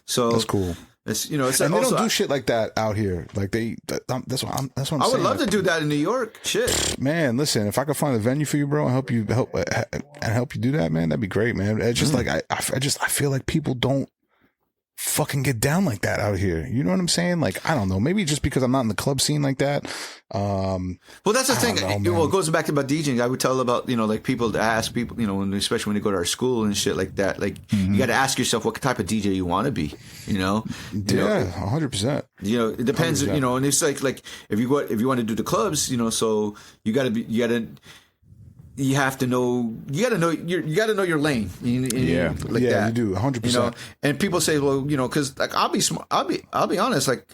so that's cool. It's it's and like they don't do shit like that out here. Like that's what I'm saying. I would love to do that in New York. Shit, man. Listen, if I could find a venue for you, bro, and help you do that, man, that'd be great, man. It's just like I feel like people don't fucking get down like that out here. You know what I'm saying? Like, I don't know. Maybe just because I'm not in the club scene like that. Well, that's the thing. Well, it goes back to about DJing. I would tell about, like people to ask people, especially when they go to our school and shit like that. Like, you got to ask yourself what type of DJ you want to be, Yeah, 100%. It depends, 100%. And it's like if you want to do the clubs, so you got to know your lane. That. You do 100%. And people say, well, because like I'll be honest, like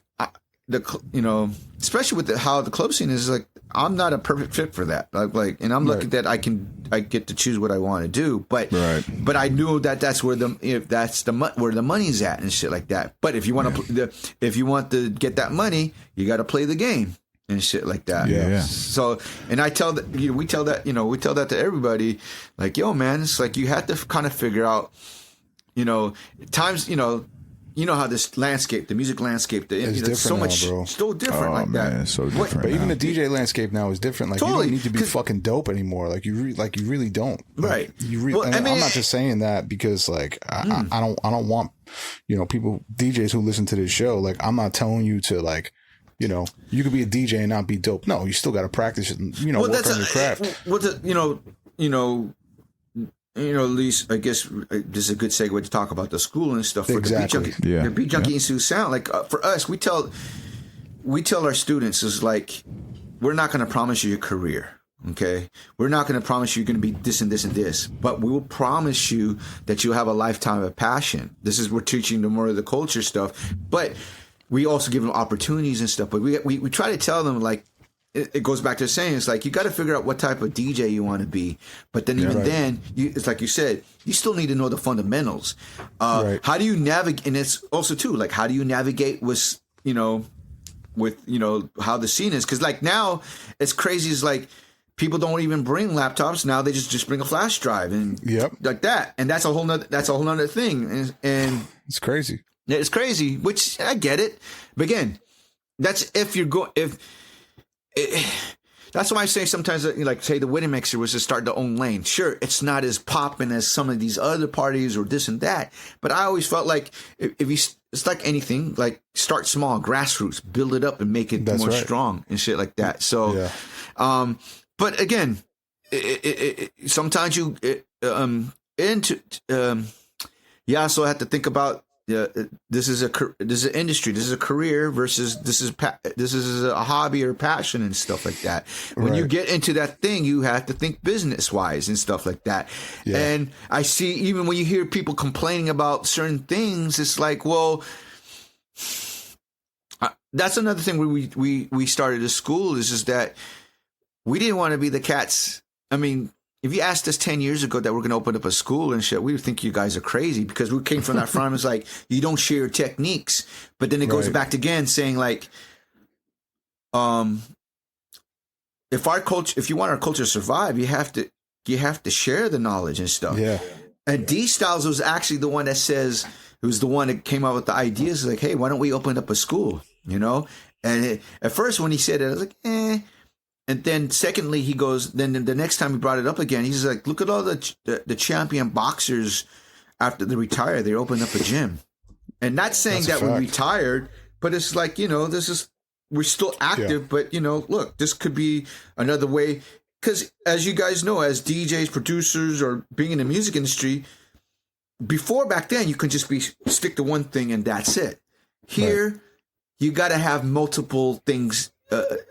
especially with how the club scene is, like I'm not a perfect fit for that. Like, and I'm lucky that I get to choose what I want to do. But I knew that's where where the money's at and shit like that. But if you want to get that money, you got to play the game and shit like that. Yeah. So, and we tell that to everybody. Like, yo, man, it's like you have to kind of figure out, times, how this landscape, the music landscape, it's so much, now, bro. still different like man, that. It's so different. But even the DJ landscape now is different. Like, totally. you don't need to be fucking dope anymore. Like, you really don't. Like, right. I'm not just saying that because, like, I don't want, people, DJs who listen to this show. Like, I'm not telling you to, like, you could be a DJ and not be dope. No, you still got to practice it and, work on your craft. At least I guess this is a good segue to talk about the school and stuff. For exactly. The Beat Junkie Institute Sound. Like for us, we tell our students is like, we're not going to promise you a career. Okay, we're not going to promise you you're going to be this and this and this, but we will promise you that you'll have a lifetime of passion. We're teaching them more of the culture stuff, but we also give them opportunities and stuff. But we try to tell them, like, it goes back to saying, it's like, you got to figure out what type of DJ you want to be. But then then, it's like you said, you still need to know the fundamentals. How do you navigate? And it's also, too, like, how do you navigate with how the scene is? Because, like, now, it's crazy. It's like, people don't even bring laptops. Now they just bring a flash drive and like that. And that's a whole nother thing. And it's crazy. Yeah, it's crazy, which I get it. But again, that's that's why I say sometimes, like, say the wedding mixer was to start their own lane. Sure, it's not as popping as some of these other parties or this and that. But I always felt like it's like anything, like start small, grassroots, build it up and make it more strong and shit like that. So, but again, sometimes you also have to think about. This is an industry. This is a career versus this is a hobby or passion and stuff like that. When you get into that thing, you have to think business wise and stuff like that. Yeah. And I see, even when you hear people complaining about certain things, it's like, well, that's another thing where we started a school is just that we didn't want to be the cats. I mean, if you asked us 10 years ago that we're going to open up a school and shit, we would think you guys are crazy because we came from that front. It's like, you don't share your techniques. But then it goes back again saying, like, if you want our culture to survive, you have to share the knowledge and stuff. Yeah. And D Styles was actually the one that who's the one that came up with the ideas, like, hey, why don't we open up a school? And at first when he said it, I was like, eh. And then secondly, he goes, then the next time he brought it up again, he's like, look at all the champion boxers after they retire, they opened up a gym. And not saying that we retired, but it's like, we're still active, but look, this could be another way. Because as you guys know, as DJs, producers, or being in the music industry, back then, you could just stick to one thing and that's it. Here, you got to have multiple things to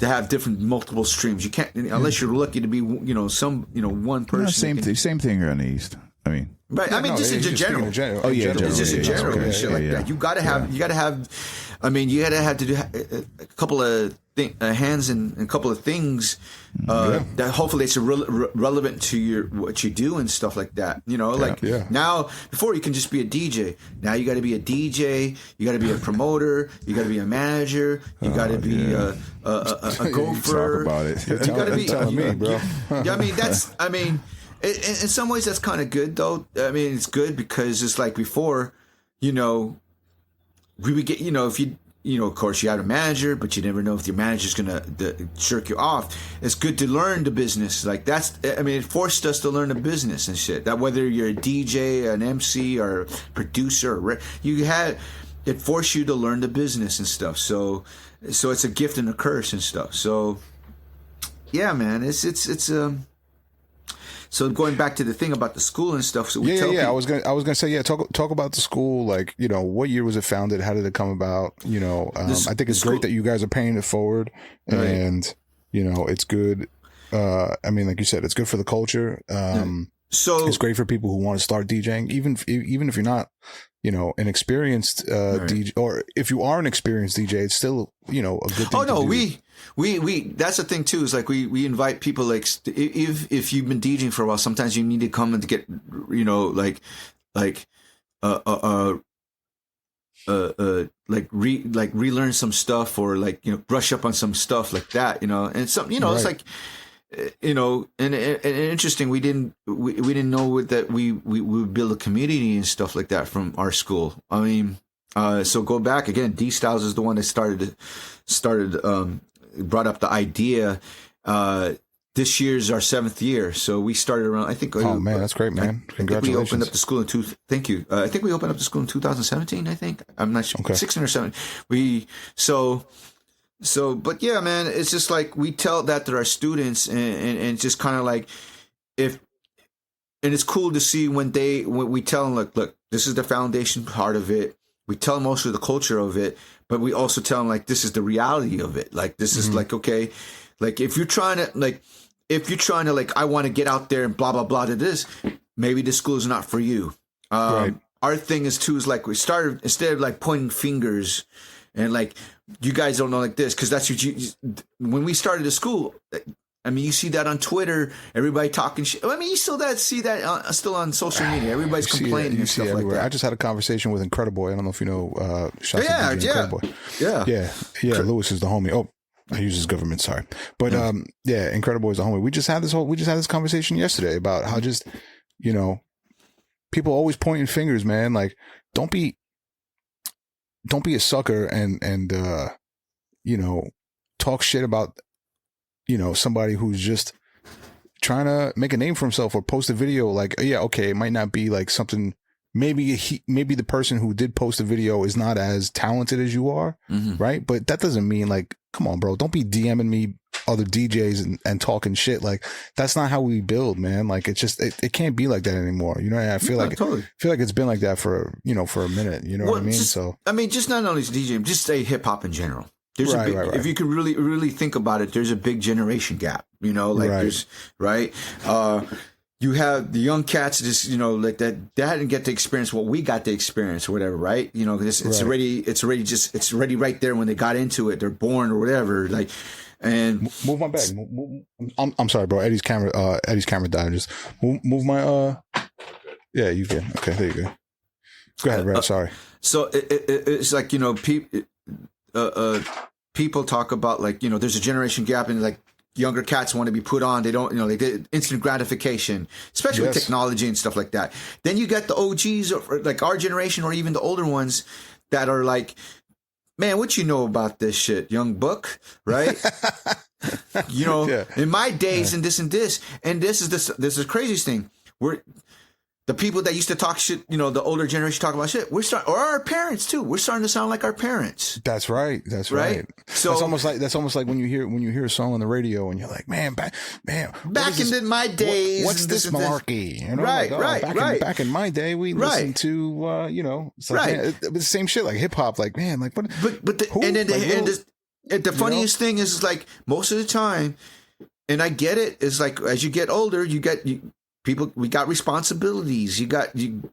have different multiple streams. You can't unless you're lucky to be one person. Same thing around the East. I mean, right. I mean, just in general. Oh yeah, It's just in general and shit like that. You gotta have. I mean, you gotta have to do a couple of hands and a couple of things that hopefully it's relevant to what you do and stuff like that. You know, now before you can just be a DJ. Now you got to be a DJ. You got to be a promoter. You got to be a manager. You got to be a gopher. Talk about it. You got to be telling me, bro. I mean, that's. I mean. In some ways, that's kind of good, though. I mean, it's good because it's like before, you know, we would get, you know, if you, you know, of course, you had a manager, but you never know if your manager's going to jerk you off. It's good to learn the business. Like, that's, I mean, it forced us to learn the business and shit. That whether you're a DJ, an MC, or a producer, it forced you to learn the business and stuff. So it's a gift and a curse and stuff. So, yeah, man, So going back to the thing about the school and stuff, so we tell people, I was gonna say, talk about the school. Like, you know, what year was it founded? How did it come about? You know, I think it's great that you guys are paying it forward, and you know, it's good. I mean, like you said, it's good for the culture. So it's great for people who want to start DJing, even if you're not, you know, an experienced DJ, or if you are an experienced DJ, it's still, you know, a good thing. Oh no, we that's the thing too, is like we invite people, like if you've been DJing for a while, sometimes you need to come and to get, you know, relearn some stuff, or like, you know, brush up on some stuff like that, you know, and some, you know, it's like, you know, and interesting. We didn't know that we would build a community and stuff like that from our school. I mean, so go back again. D Styles is the one that brought up the idea. This year's our 7th year, so we started around. I think. Oh man, that's great, man! Congratulations. We opened up the school Thank you. I think we opened up the school in 2017. I think, I'm not sure. Okay. 16 or 17. So, but yeah, man, it's just like we tell that to our students, and just kind of like, and it's cool to see when we tell them, look, this is the foundation part of it. We tell them most of the culture of it, but we also tell them, like, this is the reality of it. Like, this is like, okay, like if you're trying to like, I want to get out there and blah, blah, blah to this, maybe this school is not for you. Right. Our thing is like, we started, instead of like pointing fingers and like, you guys don't know like this, because that's what when we started the school, I mean, you see that on Twitter, everybody talking shit. I mean, you still see that still on social media. Everybody's complaining and stuff like that. I just had a conversation with Incrediboy. I don't know if you know. Incrediboy. Yeah. Lewis is the homie. Oh, I use his government. Sorry, but Incrediboy is the homie. We just had this conversation yesterday about how just, you know, people always pointing fingers, man. Like, don't be a sucker and you know, talk shit about, you know, somebody who's just trying to make a name for himself or post a video. Like, yeah, okay, it might not be like something, maybe the person who did post a video is not as talented as you are, right? But that doesn't mean, like, come on, bro, don't be DMing me other DJs and talking shit. Like, that's not how we build, man. Like, it's just, it can't be like that anymore. You know, I feel like it's been like that for a minute. You know what I mean? Just not only DJing, just say hip hop in general. There's a big, if you could really, really think about it, there's a big generation gap, you know, like there's, you have the young cats, just, you know, like that didn't get to experience what we got to experience or whatever, right? You know, it's already right there when they got into it, they're born or whatever, like, and move my bag. I'm sorry, bro. Eddie's camera died. Just move my, yeah, you can. Okay, there you go. Go ahead, Rhett. Sorry. So it's like, you know, people talk about, like, you know, there's a generation gap, and like younger cats want to be put on. They don't, you know, they get instant gratification, especially with technology and stuff like that. Then you got the OGs, or like our generation, or even the older ones that are like, man, what you know about this shit, young buck, right? You know, in my days and this, and this is the craziest thing. The people that used to talk shit, you know, the older generation talk about shit. Or our parents too. We're starting to sound like our parents. That's right. Right. So that's almost like when you hear a song on the radio and you're like, back in my days. What's this malarkey? You know, right. Back in my day, we listened to, you know, it's like, man, it was the same shit, like hip hop. Like, man, like what? The funniest thing is like most of the time, and I get it, is like as you get older, you we got responsibilities.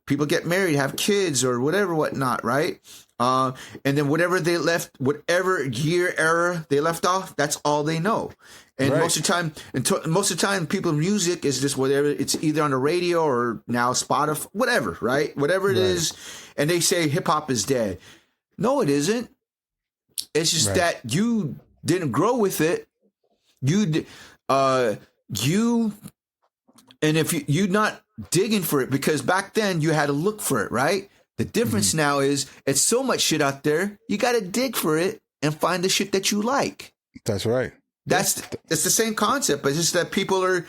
People get married, have kids, or whatever, whatnot, right? And then whatever year era they left off, that's all they know. And most of the time, people's music is just whatever. It's either on the radio or now Spotify, whatever, right? Whatever it is, and they say hip hop is dead. No, it isn't. It's just that you didn't grow with it. And if you're not digging for it, because back then you had to look for it, right? The difference now is it's so much shit out there. You got to dig for it and find the shit that you like. That's right. It's the same concept, but it's just that people are,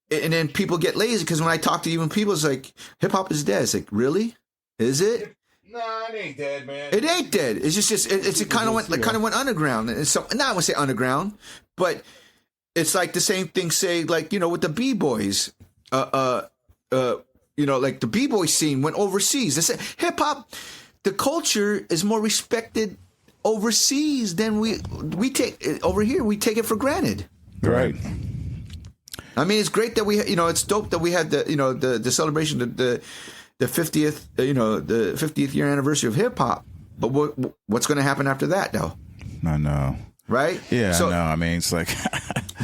and then people get lazy because when I talk to even people, it's like hip hop is dead. It's like, really? Is it? Nah, it ain't dead, man. It ain't dead. It's just it kind of went underground. And so now I would say underground, but it's like the same thing. Say like with the b-boys, like the b-boy scene went overseas. They say hip hop, the culture is more respected overseas than we take over here. We take it for granted. Right. I mean, it's great that it's dope that we had the celebration of the 50th, the 50th year anniversary of hip hop. But what's going to happen after that, though? I know. Right? Yeah, so, I know. I mean, it's like.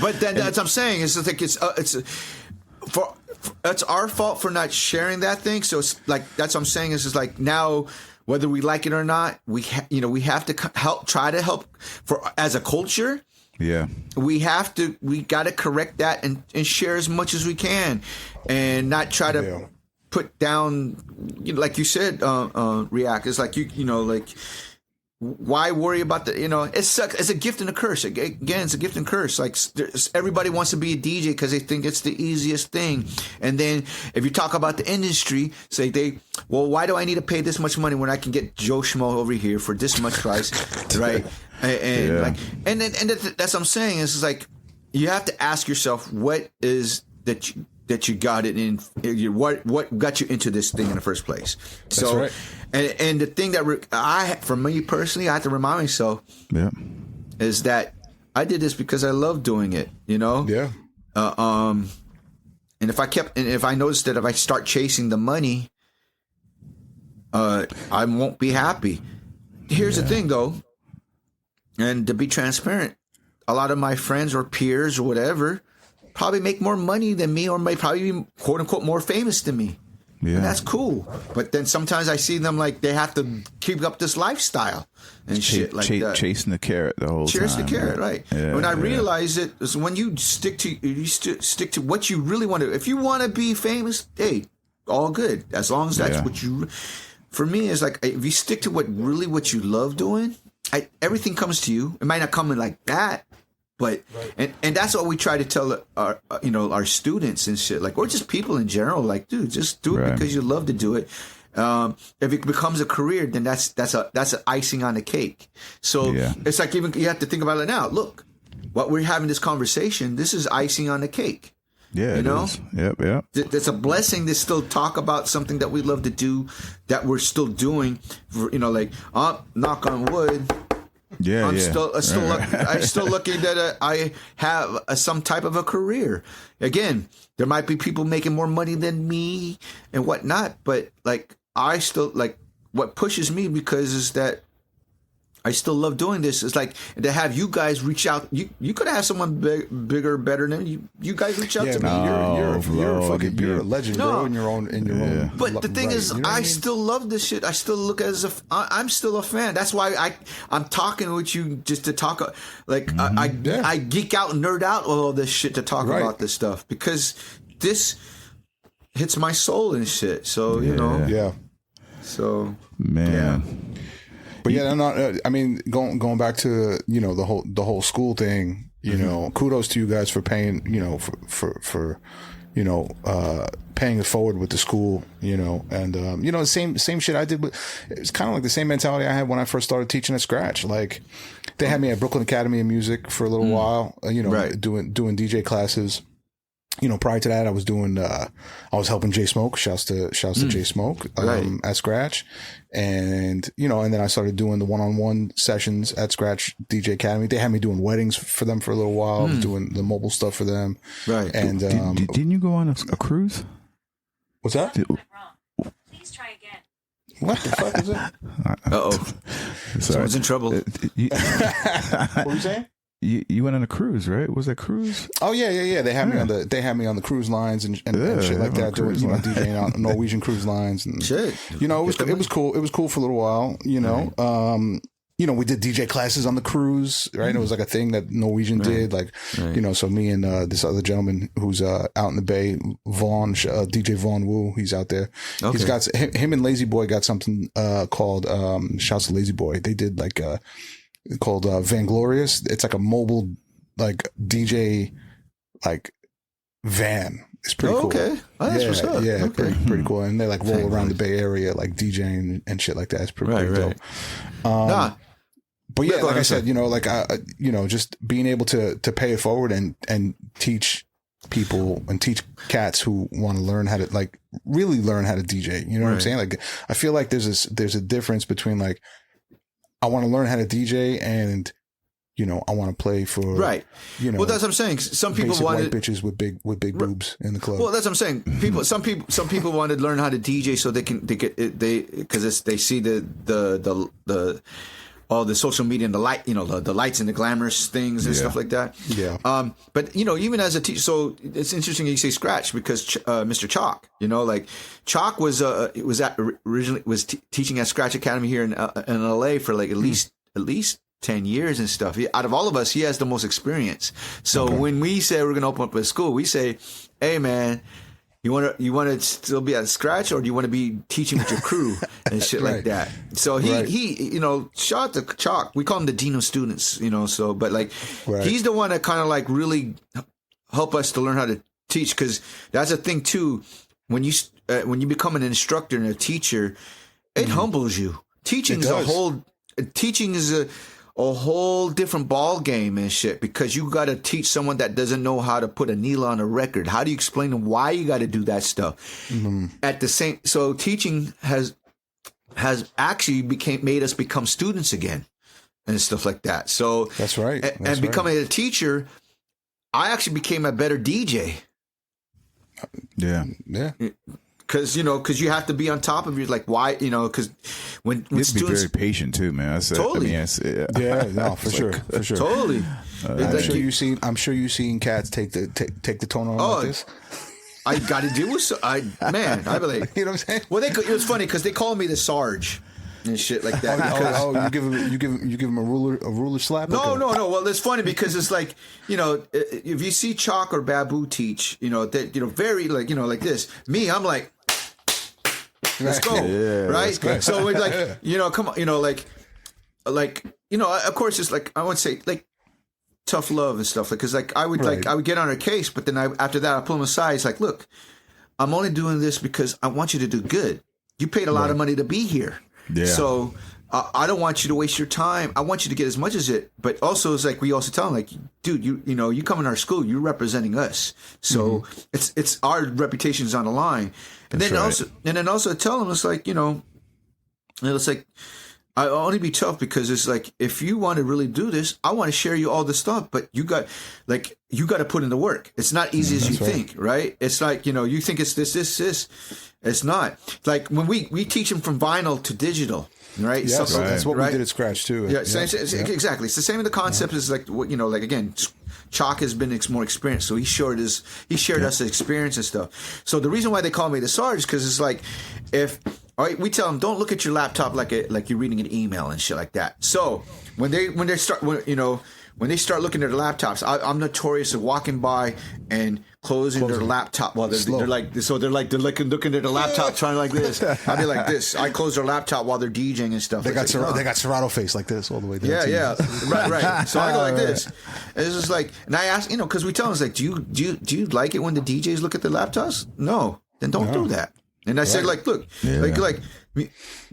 But then that's what I'm saying. It's like it's our fault for not sharing that thing. So it's like that's what I'm saying. Is like now, whether we like it or not, we have to try to help as a culture. Yeah, we got to correct that and share as much as we can, and not try to put down, like you said, react. It's like like. Why worry about it sucks. It's a gift and a curse. Again, it's a gift and curse. Like everybody wants to be a DJ because they think it's the easiest thing. And then if you talk about the industry, why do I need to pay this much money when I can get Joe Schmo over here for this much price, right? And that's what I'm saying. Is like you have to ask yourself what is that you got it in. What got you into this thing in the first place? That's right. And the thing that for me personally, I have to remind myself, is that I did this because I love doing it. Yeah. And if I notice that if I start chasing the money, I won't be happy. Here's the thing, though, and to be transparent, a lot of my friends or peers or whatever probably make more money than me, or may probably be quote unquote more famous than me. Yeah. And that's cool. But then sometimes I see them like they have to keep up this lifestyle and shit like that. Chasing the carrot the whole time. Chasing the carrot, right. Yeah, when I realize it is when you stick to what you really want to. If you want to be famous, hey, all good. As long as that's what you. For me, it's like if you stick to what you love doing, everything comes to you. It might not come in like that. But and that's what we try to tell our students and shit, like, or just people in general, like, dude, just do it because you love to do it. If it becomes a career, then that's an icing on the cake. So it's like even you have to think about it now. Look, what we're having this conversation, this is icing on the cake. Yeah, you know, is. Yep. It's a blessing to still talk about something that we love to do, that we're still doing. Like, knock on wood. I'm still looking that I have some type of a career. Again, there might be people making more money than me and whatnot, but like I still like what pushes me because is that I still love doing this. It's like to have you guys reach out. You could have someone bigger, better than you. You guys reach out to me. You're a legend, bro. In your own. But the thing is, I still love this shit. I still look as I'm still a fan. That's why I'm talking with you just to talk. Like I geek out and nerd out all this shit to talk about this stuff because this hits my soul and shit. So you know. Yeah. So man. Yeah. But I mean, going back to the whole school thing. Kudos to you guys for paying. For paying it forward with the school. And same shit I did. It's kind of like the same mentality I had when I first started teaching at scratch. Like they had me at Brooklyn Academy of Music for a little while. Doing DJ classes. prior to that, I was doing, I was helping Jay Smoke. Shouts to Jay Smoke, at Scratch. And, and then I started doing the one-on-one sessions at Scratch DJ Academy. They had me doing weddings for them for a little while. I was doing the mobile stuff for them. Right. And, didn't you go on a cruise? What's that? Please try again. What the fuck is that? Uh-oh. Someone's in trouble. What were you saying? You went on a cruise, right? Was that cruise? Oh yeah. They had me on the cruise lines and shit like that. Doing DJing on Norwegian cruise lines and shit. It was cool. It was cool for a little while. We did DJ classes on the cruise, right? It was like a thing that Norwegian did, like so me and this other gentleman who's out in the Bay, Vaughn, DJ Vaughn Wu, he's out there. Okay. He's got him and Lazy Boy got something called shouts to Lazy Boy. They did like called Vanglorious. It's like a mobile like DJ like van. It's pretty cool. Okay. Oh, that's what's up. Yeah, okay. pretty cool. And they like roll around the Bay Area like DJing and shit like that. It's pretty dope. But yeah, like I said, just being able to pay it forward and teach people and teach cats who want to learn how to like really learn how to DJ. You know what I'm saying? Like I feel like there's a difference between like I want to learn how to DJ and I want to play for well, that's what I'm saying. Some people wanted white bitches with big boobs in the club. Well, that's what I'm saying. Some people wanted to learn how to DJ so they because they see the all the social media and the light, the lights and the glamorous things and stuff like that. Yeah. But even as a teacher, so it's interesting you say Scratch because Mr. Chalk, Chalk was originally teaching at Scratch Academy here in LA for like at least 10 years and stuff. Out of all of us, he has the most experience. So when we say we're going to open up a school, we say, hey man, you want to still be at Scratch or do you want to be teaching with your crew and shit like that? So he shout out to Chalk. We call him the Dean of Students, but like he's the one that kind of like really help us to learn how to teach. Cause that's a thing too. When you become an instructor and a teacher, it humbles you. Teaching is a whole different ball game and shit because you got to teach someone that doesn't know how to put a needle on a record. How do you explain to them why you got to do that stuff? So teaching has actually made us become students again and stuff like that. So that's right. And becoming a teacher, I actually became a better DJ. Yeah. Because you have to be on top of your like why because when you have to students be very patient too, man. Totally. For sure. Totally. I'm sure you've seen cats take the tone on like this. I got to deal with I be like, you know what I'm saying? Well, it was funny because they call me the Sarge and shit like that. You give him a ruler slap? No. Well, it's funny because it's like if you see Chalk or Babu teach, very like this. Me, I'm like. Let's go, right? So we're like, come on, of course, it's like I would say, like tough love and stuff, because like I would get on her case, but then after that I pull them aside. It's like, look, I'm only doing this because I want you to do good. You paid a lot of money to be here, so I don't want you to waste your time. I want you to get as much as it, but also it's like we also tell them, like, dude, you come in our school, you're representing us, so it's our reputation's on the line. And then also tell them it's like, it's like I only be tough because it's like if you want to really do this, I want to share you all the stuff, but you got to put in the work. It's not easy as you think, right? It's like you think it's this. It's not. Like when we teach them from vinyl to digital, right? Yeah, that's what we did at Scratch too. Yeah, exactly. It's the same. The concept is like like again. Chalk has been more experienced, so he shared us the experience and stuff. So the reason why they call me the Sarge is because it's like we tell them don't look at your laptop like you're reading an email and shit like that. So when they start looking at their laptops, I'm notorious of walking by and closing their laptop while they're looking at their laptop trying like this. I'll be like this. I close their laptop while they're DJing and stuff. They got Serato face like this all the way down. Yeah. Right. So I go like this. And it's just like, and I ask, because we tell them, it's like, do you like it when the DJs look at their laptops? No, then don't do that. And I said, like, look, like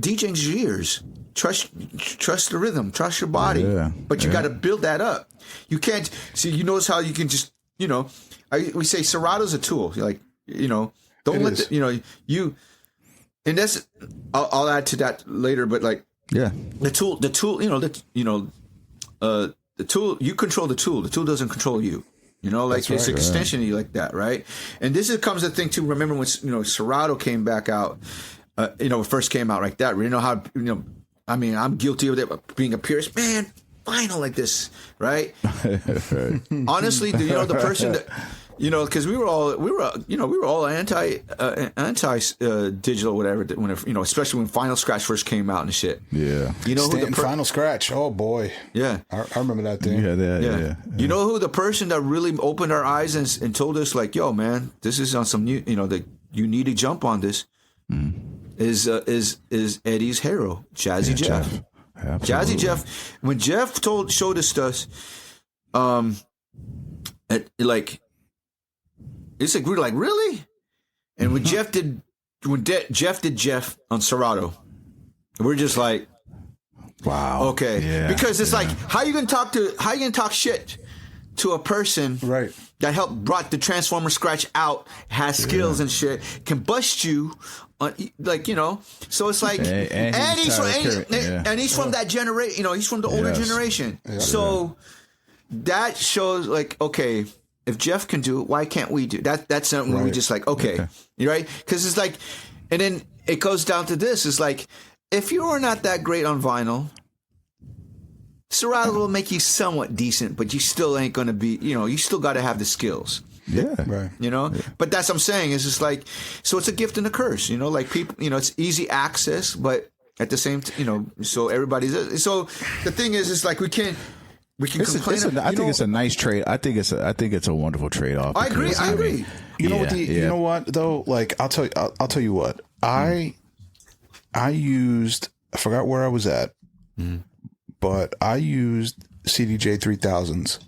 DJing's yours. Trust the rhythm, trust your body, but you got to build that up. You can't see. You notice how you can just you know, we say Serato's a tool. Like, you know, don't let the, you know, and that's, I'll add to that later, but like, yeah, the tool, you know, the tool, you control the tool doesn't control you. You know, like it's an extension of you like that, right? And this comes to the thing too. Remember when, you know, Serato came back out, you know, first came out like that. You know how, you know, I mean, I'm guilty of it, being a purist, man. Vinyl like this, right? Honestly, you know, the person that, you know, because we were all anti digital, whatever. When you know, especially when Final Scratch first came out and shit. Yeah, you know who the Final Scratch. Oh boy, yeah, I remember that thing. Yeah. You know who the person that really opened our eyes and told us like, yo, man, this is on some new, you know, that you need to jump on this. Is Eddie's hero, Jazzy Jeff. Absolutely. Jazzy Jeff, when Jeff showed us stuff, like, it's like we're like, really? And when Jeff did Jeff on Serato, we're just like, wow, okay, because it's like, how you gonna talk shit to a person right that brought the Transformer Scratch out, has skills and shit, can bust you. Like, you know, so it's like, and he's from that generation, you know, he's from the older generation. Yeah. So that shows like, okay, if Jeff can do it, why can't we do that? That's something where we just like, okay, right? Because it's like, and then it goes down to this. It's like, if you are not that great on vinyl, Serato will make you somewhat decent, but you still ain't going to be, you know, you still got to have the skills. Yeah. Right. You know, but that's what I'm saying is just like, so it's a gift and a curse, you know, like people, you know, it's easy access, but at the same, you know, so everybody's, so the thing is like, we can complain. I think it's a nice trade. I think it's a wonderful trade off. I agree. You know what? You know what though? Like, I'll tell you what. I used, I forgot where I was at, but I used CDJ 3000s.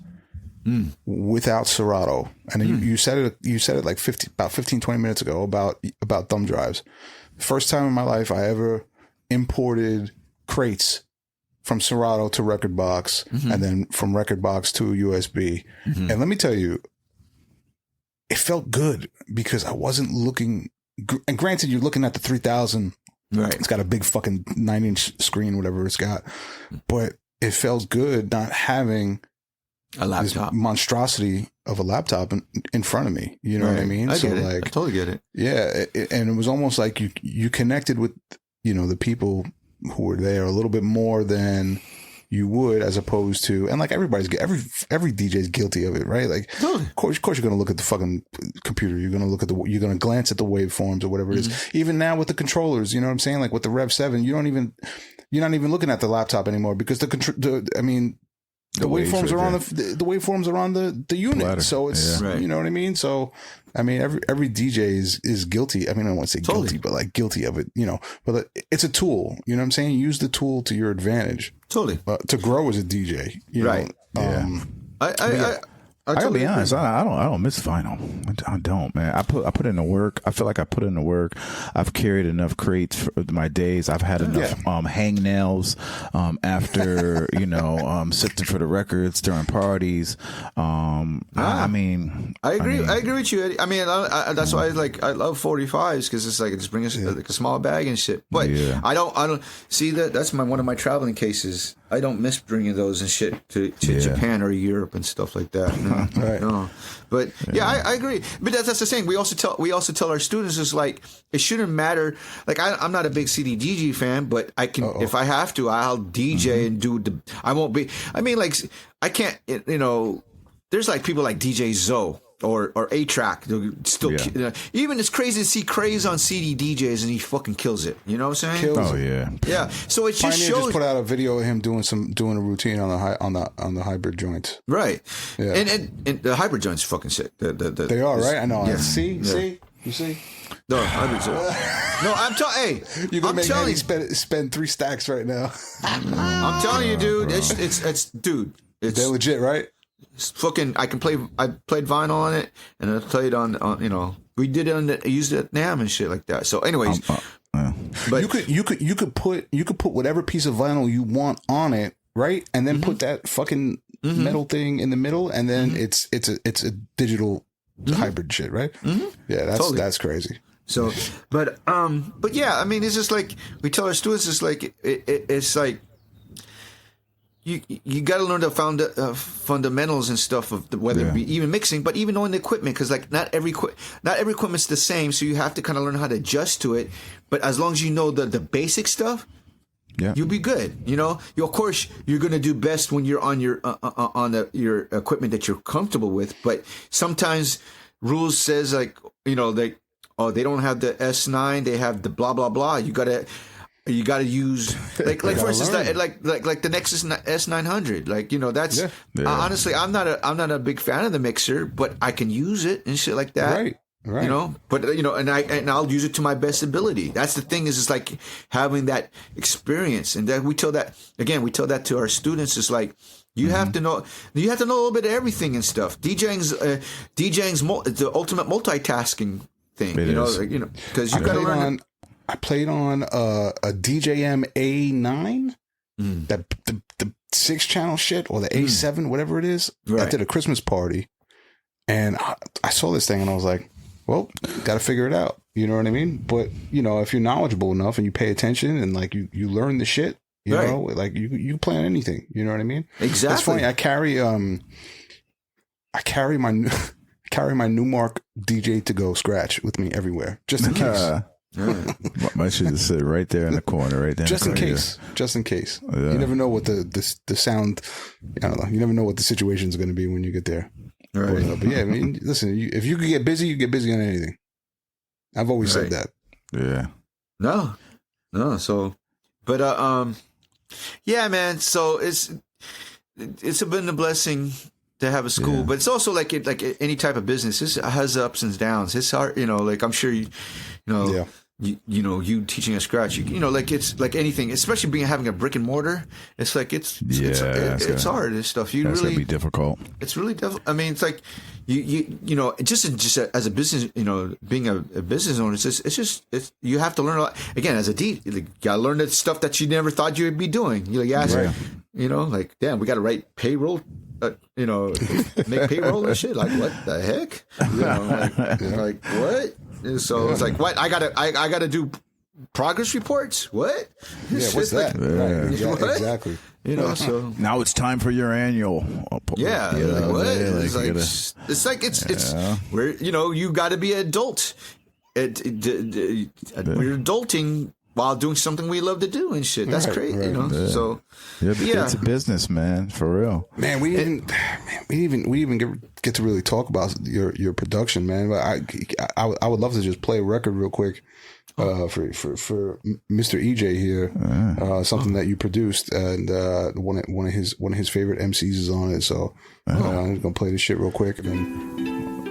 Without Serato, and you said it like 15, 20 minutes ago about thumb drives. First time in my life I ever imported crates from Serato to Record Box, and then from Record Box to USB. And let me tell you, it felt good because I wasn't looking. And granted, you're looking at the 3000. Right. It's got a big fucking 9-inch screen, whatever it's got, but it felt good not having a laptop, this monstrosity of a laptop in front of me. You know what I mean? I get it. I totally get it. Yeah. And it was almost like you connected with, you know, the people who were there a little bit more than you would, as opposed to, and like every DJ is guilty of it, right? Like, of course you're going to look at the fucking computer. You're going to you're going to glance at the waveforms or whatever it is. Even now with the controllers, you know what I'm saying? Like with the Rev 7, you're not even looking at the laptop anymore because the waveforms are on the waveforms are on the unit. Ladder. So it's, you know what I mean? So, I mean, every DJ is guilty. I mean, I don't want to say guilty, but like guilty of it, you know, but it's a tool, you know what I'm saying? Use the tool to your advantage. Totally. To grow as a DJ, you know? I gotta be honest. I don't miss vinyl. I don't, man. I put in the work. I feel like I put in the work. I've carried enough crates for my days. I've had enough hangnails after you know sifting for the records during parties. I mean, I agree. I agree with you, Eddie. I mean, that's why I love 45s because it's like it just brings like a small bag and shit. But I don't see that. That's one of my traveling cases. I don't miss bringing those and shit to Japan or Europe and stuff like that. No, right. No. But I agree. But that's the thing. We also tell our students is like it shouldn't matter. Like I'm not a big CDGG fan, but I can if I have to, I'll DJ and do the. I won't be. I mean, like I can't. You know, there's like people like DJ Zoe. Or A-Track, still even it's crazy to see Craze on CD DJs and he fucking kills it. You know what I'm saying? Yeah. So it just Pioneer shows. Just put out a video of him doing a routine on the hybrid joints. Right. Yeah. And the hybrid joints are fucking sick. They are right. I know. Yeah. See, you see. No, hybrids are. No, I'm telling. Hey, you're gonna make Eddie spend 3 stacks right now. I'm telling you, dude. It's dude. They're legit, right? Fucking, I played vinyl on it, and I played on you know, we did it used it at NAMM and shit like that. So, anyways, but you could put whatever piece of vinyl you want on it, right, and then put that fucking metal thing in the middle, and then it's a digital hybrid shit, right? Yeah, that's crazy. So, but yeah, I mean, it's just like we tell our students, it's like it's like you got to learn the fundamentals and stuff of whether it be even mixing, but even knowing the equipment, because like not every equipment's the same, so you have to kind of learn how to adjust to it. But as long as you know the basic stuff, you'll be good. Of course, you're going to do best when you're on your your equipment that you're comfortable with. But sometimes rules says like they don't have the S9, they have the blah blah blah. You gotta use like for instance like the Nexus S900. Like that's honestly I'm not a big fan of the mixer, but I can use it and shit like that. Right. But and I'll use it to my best ability. That's the thing, is it's like having that experience, and then we tell that to our students. It's like you have to know a little bit of everything and stuff. DJing's the ultimate multitasking thing. Because you got to learn. I played on a DJM A9, the 6-channel shit, or the A7, whatever it is. Right. I did a Christmas party, and I saw this thing, and I was like, well, got to figure it out. You know what I mean? But, if you're knowledgeable enough and you pay attention and, like, you learn the shit, you know, like, you play on anything. You know what I mean? Exactly. It's funny. I carry my Newmark DJ to go scratch with me everywhere, just in case. My shit is sit right there in the corner, right there. Just in case. You never know what the sound. I don't know. You never know what the situation is going to be when you get there. Right. But yeah, I mean, listen. If you could get busy, you get busy on anything. I've always said that. Yeah. No. So, but yeah, man. So it's been a blessing to have a school, but it's also like any type of business. It has ups and downs. It's hard, like I'm sure you teaching a scratch, like it's like anything, especially having a brick and mortar. It's like it's hard and stuff. That's gonna be difficult. It's really difficult. I mean, it's like just as a business, being a business owner, it's you have to learn a lot. Again, as a D, you gotta learn the stuff that you never thought you would be doing. Like damn, we got to write payroll. Make payroll and shit. Like what the heck? Like what? So it's like what? I gotta do progress reports. What? Yeah, what's that? What? Exactly. So now it's time for your annual. Yeah. Like, what? It's where you got to be an adult. We're adulting while doing something we love to do and shit. That's crazy, So it's a business, man, for real. Man, we even get to really talk about your production, man. But I would love to just play a record real quick for Mr. EJ here, something that you produced, and one of his favorite MCs is on it. So I'm just gonna play this shit real quick, and then.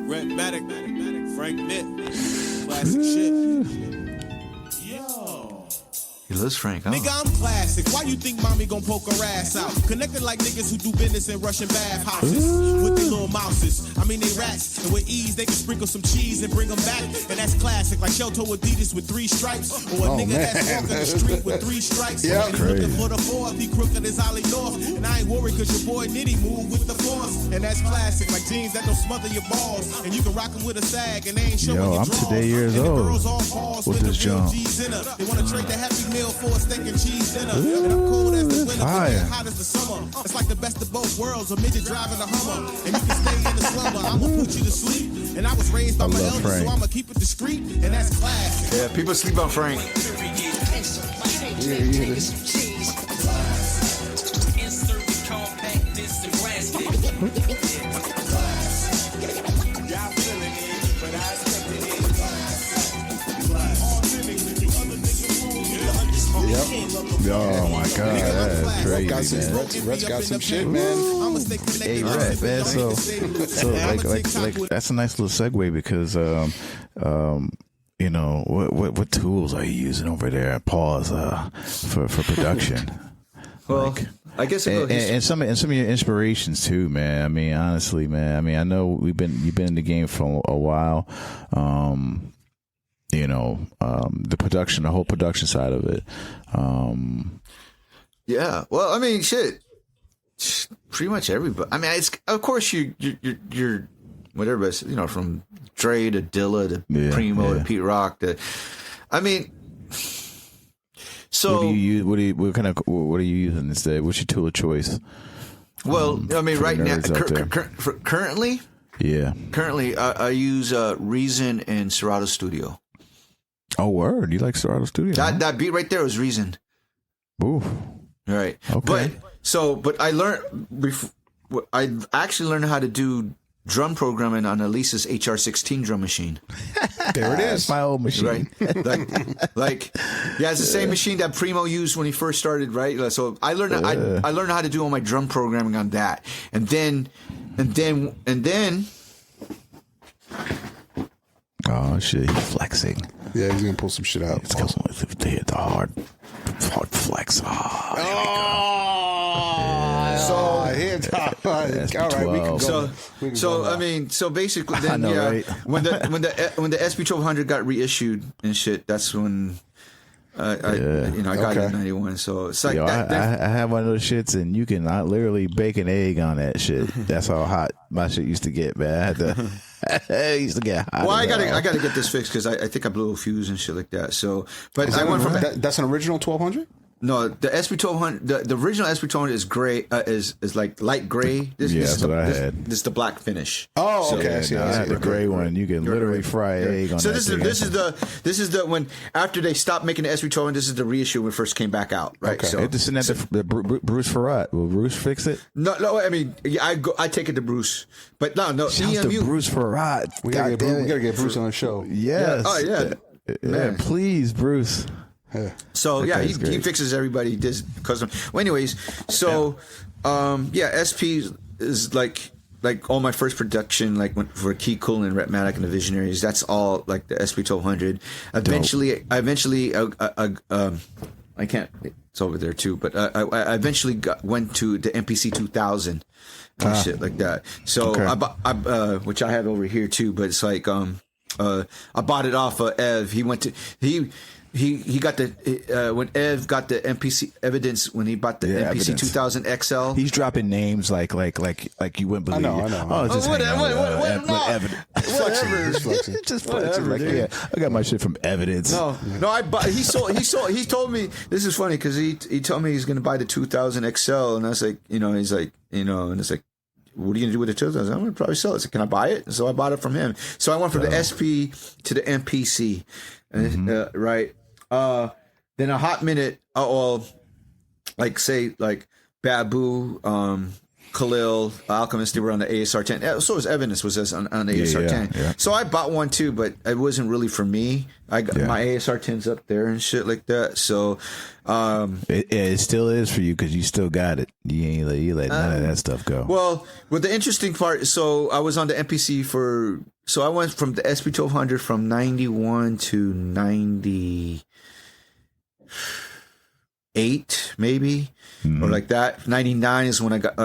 Rhettmatic, Frank Nitt, classic shit. He loves Frank, huh? Nigga, I'm classic. Why you think mommy gon' poke her ass out? Connected like niggas who do business in Russian bathhouses with their little mouses. I mean, they rats, and with ease, they can sprinkle some cheese and bring them back. And that's classic, like Shelto Adidas with 3 stripes. Or a nigga that's walking the street with 3 stripes. Yeah, and he looking for the 4th, he crooked as Ollie North. And I ain't worried, cause your boy Nitty move with the force. And that's classic, like jeans that don't smother your balls. And you can rock them with a sag, and they ain't showing your I'm draws. today years and old. The girls all balls with this jump. They wanna trade the Happy Meal for a steak and cheese dinner. And I'm cold as the winter, but hot as the summer. It's like the best of both worlds, a midget driving a Hummer. And you can stay in the slumber, I'ma put you to sleep. And I was raised by my elders, Frank. so I'ma keep it discreet. And that's classic. Yeah, people sleep on Frank. Oh my god, that's crazy, man. Rhett's got some shit, man. Hey, Rhett, man. So like that's a nice little segue because what tools are you using over there at Paul's for production? Well, I guess and some of your inspirations too, man. I mean, honestly, man. I mean, I know you've been in the game for a while. The production, the whole production side of it. Yeah. Well, I mean, shit. pretty much everybody. I mean, it's of course you're whatever, from Dre to Dilla to Primo to Pete Rock to, I mean, so what do you use? What are you using instead? What's your tool of choice? Well, I mean, right now, currently, I use Reason and Serato Studio. Oh, word! You like Serato Studio? That beat right there was Reason. Ooh. Right. Okay. But I actually learned how to do drum programming on Elisa's HR16 drum machine. There it is. My old machine. Right. It's the same machine that Primo used when he first started, right? So I learned I learned how to do all my drum programming on that. And then oh shit, he's flexing. Yeah, he's gonna pull some shit out. It's the hard flex. So hands up. All right, we can go. So basically, then I know, right? when the SP1200 got reissued and shit, that's when I got it in '91. So it's like I have one of those shits, and you can literally bake an egg on that shit. That's how hot my shit used to get, man. I had to. It used to get hot. Well, I gotta get this fixed because I think I blew a fuse and shit like that. So, but I went from that's an original 1200. No, the SP1200, the original SP1200 is gray, is like light gray. That's what I had. This is the black finish. Oh, okay. I had the gray one. You can literally fry an egg on so that. So this is the when after they stopped making the SP1200, this is the reissue when it first came back out, right? Okay. So It's the Bruce Farrat. Will Bruce fix it? No. I mean, I take it to Bruce, but no. Shouts to Bruce Farrat. We gotta get Bruce on the show. Yes. Oh yeah. Man, please, Bruce. So he fixes everybody custom. Well, anyways, so SP is like all my first production, like for Key Cool and Rhettmatic and the Visionaries. That's all like the SP1200. Eventually, I can't. It's over there too, but I eventually went to the MPC 2000 and shit like that. So I which I have over here too, but it's like I bought it off of Ev. He got the when Ev got the MPC evidence when he bought the MPC 2000 XL. He's dropping names like you wouldn't believe. I know. Oh, just whatever. Just flexing. Like, I got my shit from evidence. No. I bought. He told me this is funny because he told me he's going to buy the 2000 XL, and I was like, he's like, and it's like, what are you going to do with the 2000? I'm going to probably sell it. So can I buy it? So I bought it from him. So I went from the SP to the MPC, right? Then a hot minute, like Babu, Khalil, Alchemist, they were on the ASR 10. So was Evidence was on the ASR 10. Yeah. So I bought one too, but it wasn't really for me. I got my ASR 10s up there and shit like that. So it still is for you because you still got it. You let none of that stuff go. Well, the interesting part, so I was on the MPC so I went from the SP1200 from 91 to 98, maybe, or like that. 99 is when I got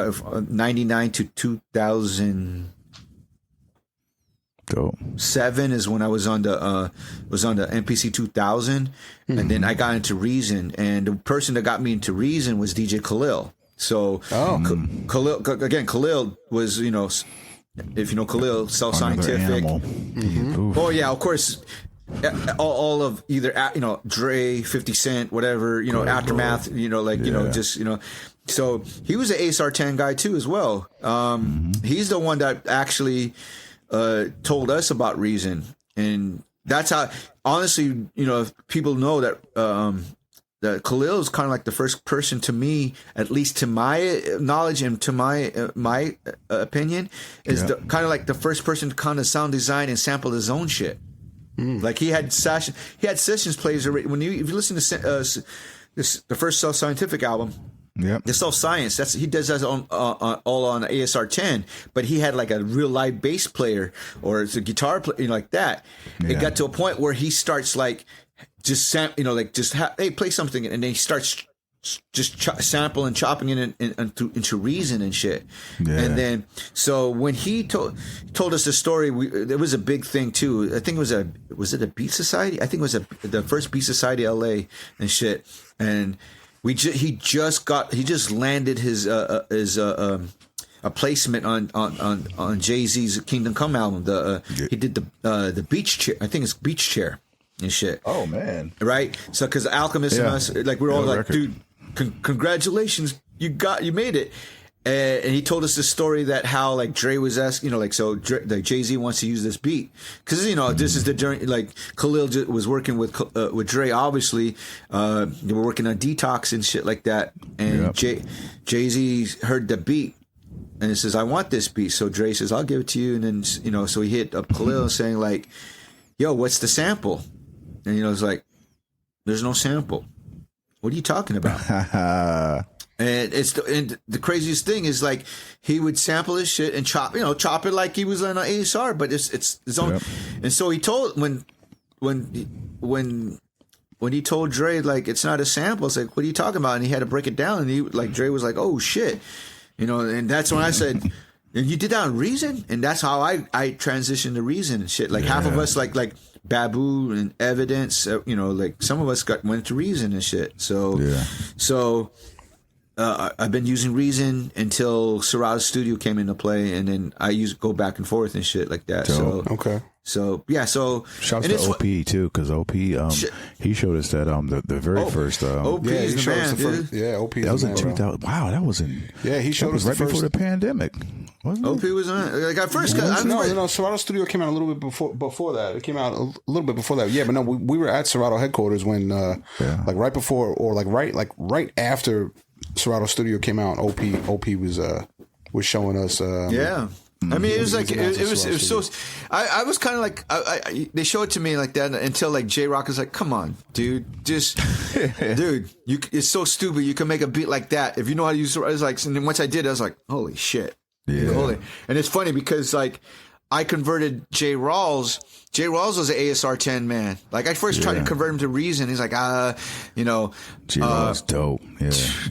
99 to 2007 is when I was on the MPC 2000, and then I got into Reason, and the person that got me into Reason was DJ Khalil. So Khalil was, if you know Khalil, Self Scientific. Oh yeah, of course. All of either Dre, 50 Cent, whatever, Aftermath, So he was an ASR 10 guy too as well. He's the one that actually told us about Reason, and that's how. Honestly, people know that that Khalil is kind of like the first person to me, at least to my knowledge and to my opinion, is kind of like the first person to kind of sound design and sample his own shit. Like he had sessions plays already. If you listen to the first Self Scientific album, the Self Science, he does that all on ASR 10. But he had like a real live bass player or it's a guitar player, like that. It got to a point where he starts like just hey, play something, and then he starts just sample and chopping it into Reason and shit. And then so when he told us the story, there was a big thing too. I think was it a Beat Society? I think it was the first Beat Society LA and shit. And he just landed his a placement on Jay-Z's Kingdom Come album. He did the beach chair. I think it's beach chair and shit. Oh man, right? So because Alchemist and us, like we're all like, dude, congratulations, you made it. And he told us the story that how like Dre was asking, so like Jay-Z wants to use this beat because this is the journey. Like Khalil was working with Dre, obviously. They were working on Detox and shit like that. And Jay-Z heard the beat and he says, "I want this beat." So Dre says, "I'll give it to you." And then so he hit up Khalil saying like, "Yo, what's the sample?" And it's like, "There's no sample. What are you talking about?" And the craziest thing is like he would sample his shit and chop it like he was on an ASR, but it's his own. Yep. And so he told when he told Dre like it's not a sample, it's like, what are you talking about? And he had to break it down, and Dre was like, oh shit, and that's when I said, and you did that on Reason, and that's how I transitioned to Reason and shit. Like half of us like Babu and Evidence, like some of us went to Reason and shit. So I've been using Reason until Serato Studio came into play, and then I go back and forth and shit like that. So okay. So yeah, so shouts to OP too, because OP he showed us that the very first OP is the man, dude. OP that was in 2000. Wow, that was in he showed us right before the pandemic. Wasn't OP it? was on like at first. No, Serato Studio came out a little bit before that. It came out a little bit before that. Yeah, but no, we were at Serato headquarters when like right before or right after Serato Studio came out. OP was showing us. I mean, it was like it was so. I was kind of like they showed it to me like that until like J Rock was like, "Come on, dude, just dude, it's so stupid. You can make a beat like that if you know how to use it." I was like, and then once I did, I was like, "Holy shit!" Yeah. And it's funny because like I converted J Rawls. J Rawls was an ASR 10 man. Like I first tried to convert him to Reason. He's like, J Rawls dope. Yeah.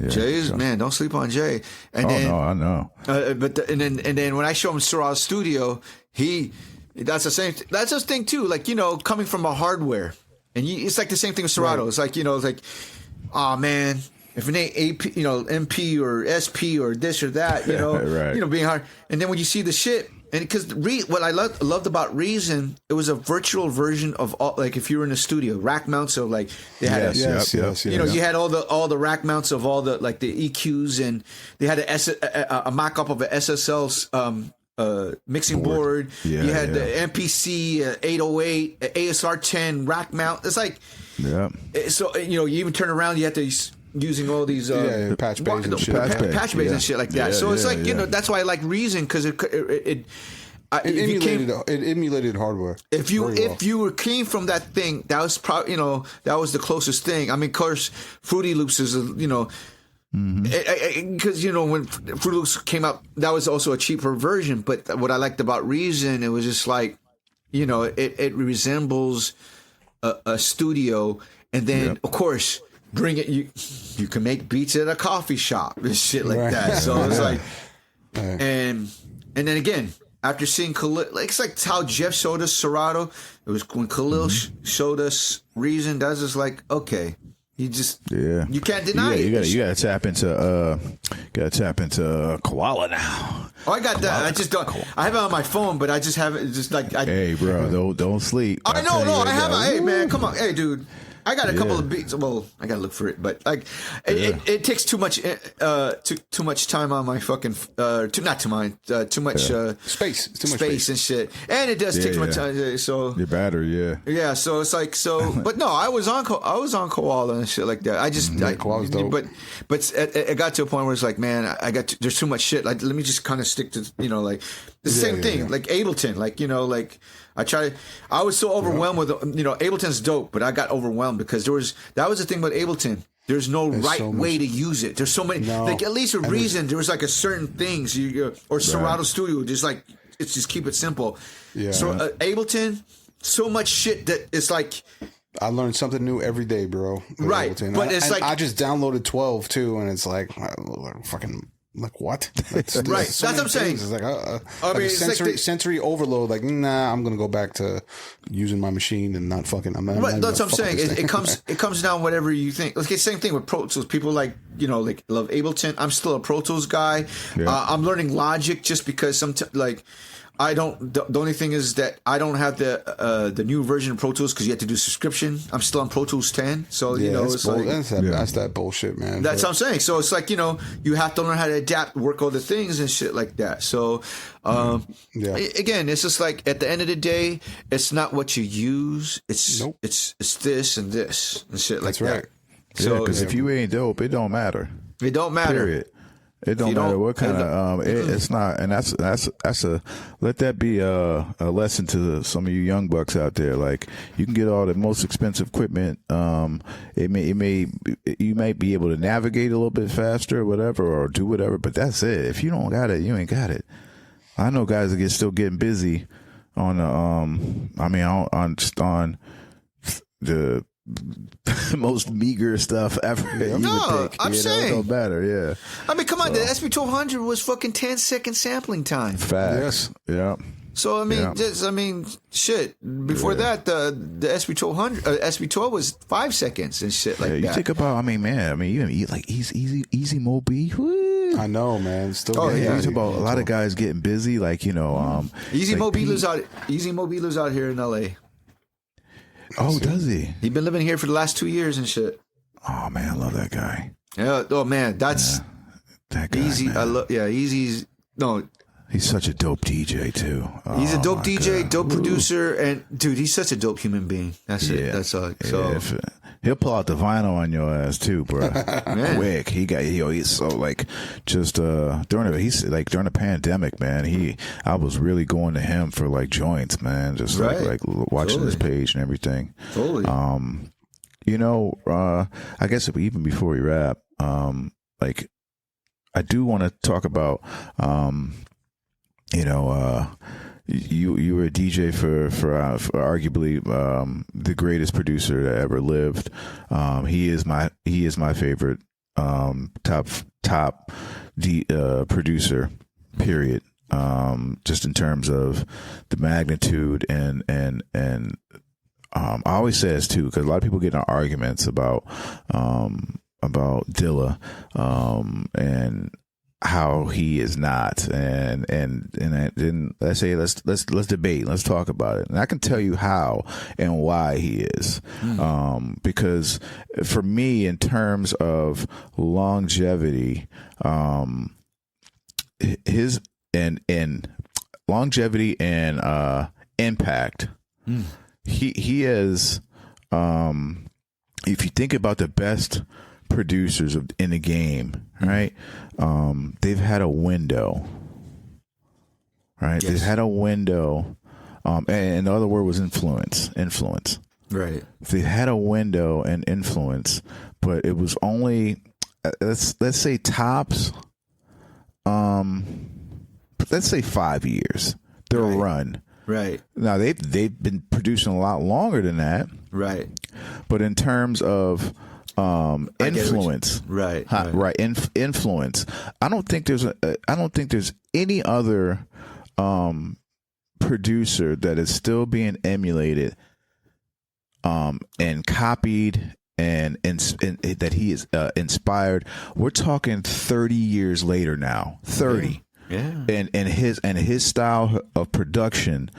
Jay's man, don't sleep on Jay. And no, I know. And then when I show him Serato Studio, that's the same. That's the thing too. Like coming from a hardware, and it's like the same thing with Serato. Right. It's like it's like, oh man, if it ain't AP, MP or SP or this or that, right. Being hard. And then when you see the shit. And because what I loved about Reason, it was a virtual version of all, like if you were in a studio, rack mounts of like they had you had all the rack mounts of all the like the EQs, and they had a mock up of an SSL mixing board. Yeah, you had the MPC 808 ASR 10 rack mount. It's like so you even turn around, you have to. Using all these patch bays and shit, patch bays and shit like that. So it's like that's why I like Reason because it emulated hardware. If you came from that thing, that was probably that was the closest thing. I mean, of course, Fruity Loops is because when Fruity Loops came out, that was also a cheaper version. But what I liked about Reason, it was just like it resembles a studio, and then of course. Bring it. You can make beats at a coffee shop and shit like that. So it's like, and then again, after seeing Khalil, like it's like how Jeff showed us Serato. It was when Khalil showed us Reason. That's just like okay, you can't deny it. You gotta tap into Koala now. Oh, I got that. I just don't. I have it on my phone, but I just have it. Just like hey, bro, don't sleep. I know. I have. Hey, man, come on, hey, dude. I got a couple of beats. Well, I gotta look for it, but like, it takes too much time on my fucking too much space, space and shit, and it does take too much time. So your battery, So it's like but no, I was on Koala and shit like that. I just Koala's dope. But it got to a point where it's like, man, there's too much shit. Like, let me just kind of stick to like the same thing. Like Ableton, like I was so overwhelmed with Ableton's dope, but I got overwhelmed because that was the thing about Ableton. There's no way to use it. There's so many like at least with Reason there was like a certain things or Serato Studio just like it's just keep it simple. Yeah. So Ableton, so much shit that it's like I learned something new every day, bro. Right, Ableton. But it's like I just downloaded 12 too, and it's like fucking I'm like, what? That's, Right. That's what I'm saying. It's like, I like mean, a it's like sensory overload. Like, nah, I'm gonna go back to using my machine and not fucking. Right, that's what I'm saying. It comes down whatever you think. Okay, same thing with Pro Tools. People like love Ableton. I'm still a Pro Tools guy. Yeah. I'm learning Logic just because I don't. The only thing is that I don't have the new version of Pro Tools because you have to do subscription. I'm still on Pro Tools 10, so it's like that's that bullshit, man. that's what I'm saying. So it's like you have to learn how to adapt, work all the things and shit like that. So again, it's just like at the end of the day, it's not what you use. It's it's this and this and shit like That's right. that. So because if you ain't dope, it don't matter. it don't matter. Period. It don't matter what kind of it's not, and that's a let that be a lesson to some of you young bucks out there. Like, you can get all the most expensive equipment. You might be able to navigate a little bit faster or whatever, or do whatever, but that's it. If you don't got it, you ain't got it. I know guys that still getting busy on the most meager stuff ever. I'm saying it don't matter. Yeah, I mean, come on, the SB1200 was fucking 10-second sampling time. facts. Yeah. So I mean, shit. Before that, the SB1200, SB12 was 5 seconds and shit like You that. think about, even like Easy Mo B. Woo. I know, man. Still, You getting talk about a lot of guys getting busy, like Easy like Mo B Pete. lives out. Easy Mo B lives out here in LA. Oh, does he? He's been living here for the last 2 years and shit. Oh man, I love that guy. Yeah. Oh man, that's That guy, Easy. man. I love. Yeah, Easy's. No, He's such a dope DJ too. he's a dope my DJ, God. dope producer, and dude, he's such a dope human being. That's it. That's all. So He'll pull out the vinyl on your ass too, bro. Man. Quick. He's so like just during the pandemic, man. I was really going to him for like joints, man. Just Right. like watching his page and everything. totally. I guess even before we wrap, like I do want to talk about, you were a DJ for arguably the greatest producer that ever lived. He is my favorite top producer. Period. Just in terms of the magnitude and I always say this too, because a lot of people get in arguments about Dilla and how he is not, and let's debate, let's talk about it, and I can tell you how and why he is, because for me, in terms of longevity, his and longevity and impact, he is, if you think about the best producers in the game, right? They've had a window, right? Yes. They've had a window, and the other word was influence. Right. They had a window and influence, but it was only let's say tops, let's say 5 years. Their run. Right. Now they've been producing a lot longer than that. Right. But in terms of influence, influence. I don't think there's any other producer that is still being emulated, and copied, and that he is inspired. We're talking 30 years later now. 30. Yeah. And his style of production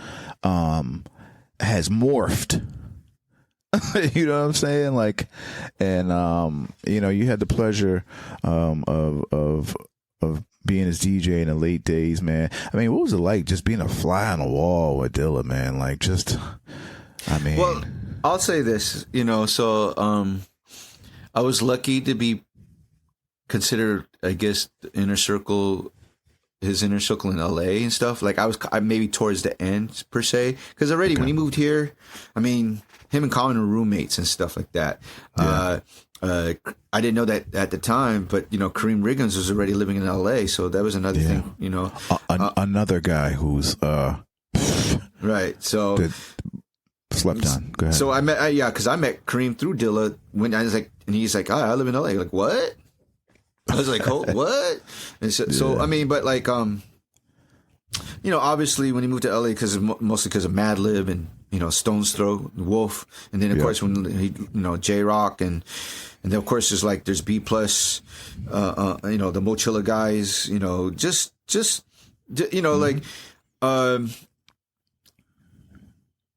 has morphed. You know what I'm saying? Like, and you had the pleasure of being his DJ in the late days, man. I mean, what was it like just being a fly on the wall with Dilla, man? Like, just, I mean, Well, I'll say this, so I was lucky to be considered, I guess, his inner circle in LA and stuff. Like I maybe towards the end per se, because already when he moved here, I mean, him and Common were roommates and stuff like that. Yeah. I didn't know that at the time, but Kareem Riggins was already living in LA, so that was another thing. Another guy who's right. So that slept on. Go ahead. So I met because I met Kareem through Dilla when I was like, and he's like, I live in LA. Like, what? I was like, oh, what? And so I mean, but like, obviously when he moved to LA mostly because of Madlib and Stone's Throw, Wolf, and then of course when he J Rock and then of course there's B plus, the Mochilla guys, like,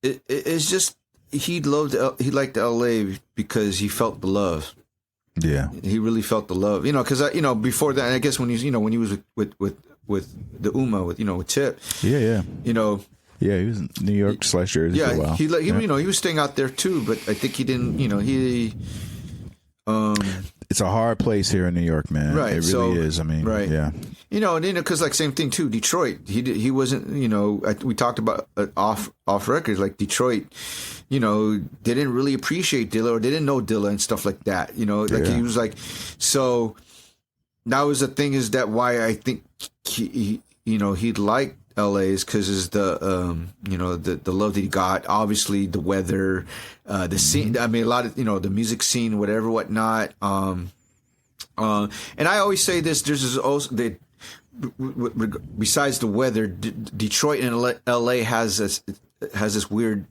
it's just he liked LA because he felt the love. Yeah, he really felt the love, because before that, I guess when he was with the Uma with Tip, yeah, he was in New York / Jersey for a while. He was staying out there too, but I think he didn't, it's a hard place here in New York, man. Right, it really is. I mean, right, yeah, and because like same thing too, Detroit. He wasn't, we talked about off records, like Detroit. They didn't really appreciate Dilla, or they didn't know Dilla and stuff like that. He was like, so that was the thing, is that why I think he liked LA is because is the love that he got. Obviously the weather, the scene. I mean, a lot of the music scene, whatever, whatnot. And I always say this: there's also that besides the weather, Detroit and LA has this weird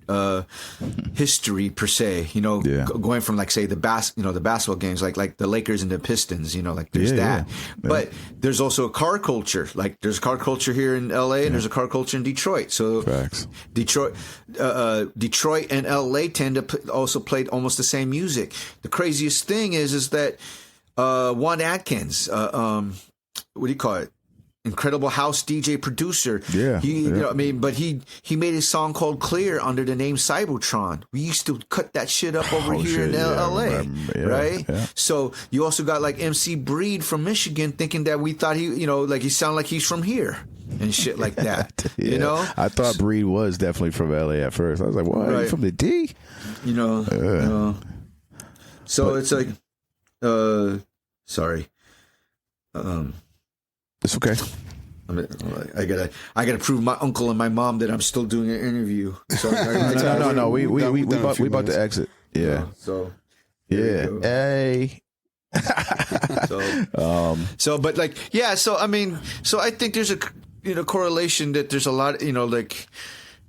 history per se, going from like say the basketball games, like the Lakers and the Pistons, like there's that. Yeah. But there's also a car culture. Like there's a car culture here in LA and there's a car culture in Detroit. So facts. Detroit and LA tend to also play almost the same music. The craziest thing is that Juan Atkins, what do you call it? Incredible house DJ producer. Yeah. But he made a song called Clear under the name Cybertron. We used to cut that shit up over here in LA. Right? Yeah. So you also got like MC Breed from Michigan thinking that we thought he sounded like he's from here and shit like that. I thought Breed was definitely from LA at first. I was like, what? Are you from the D? So it's like, sorry. It's okay. I gotta prove my uncle and my mom that I'm still doing an interview. So no. We about to exit. Yeah. So hey. But like So I mean, so I think there's a correlation that there's a lot. Like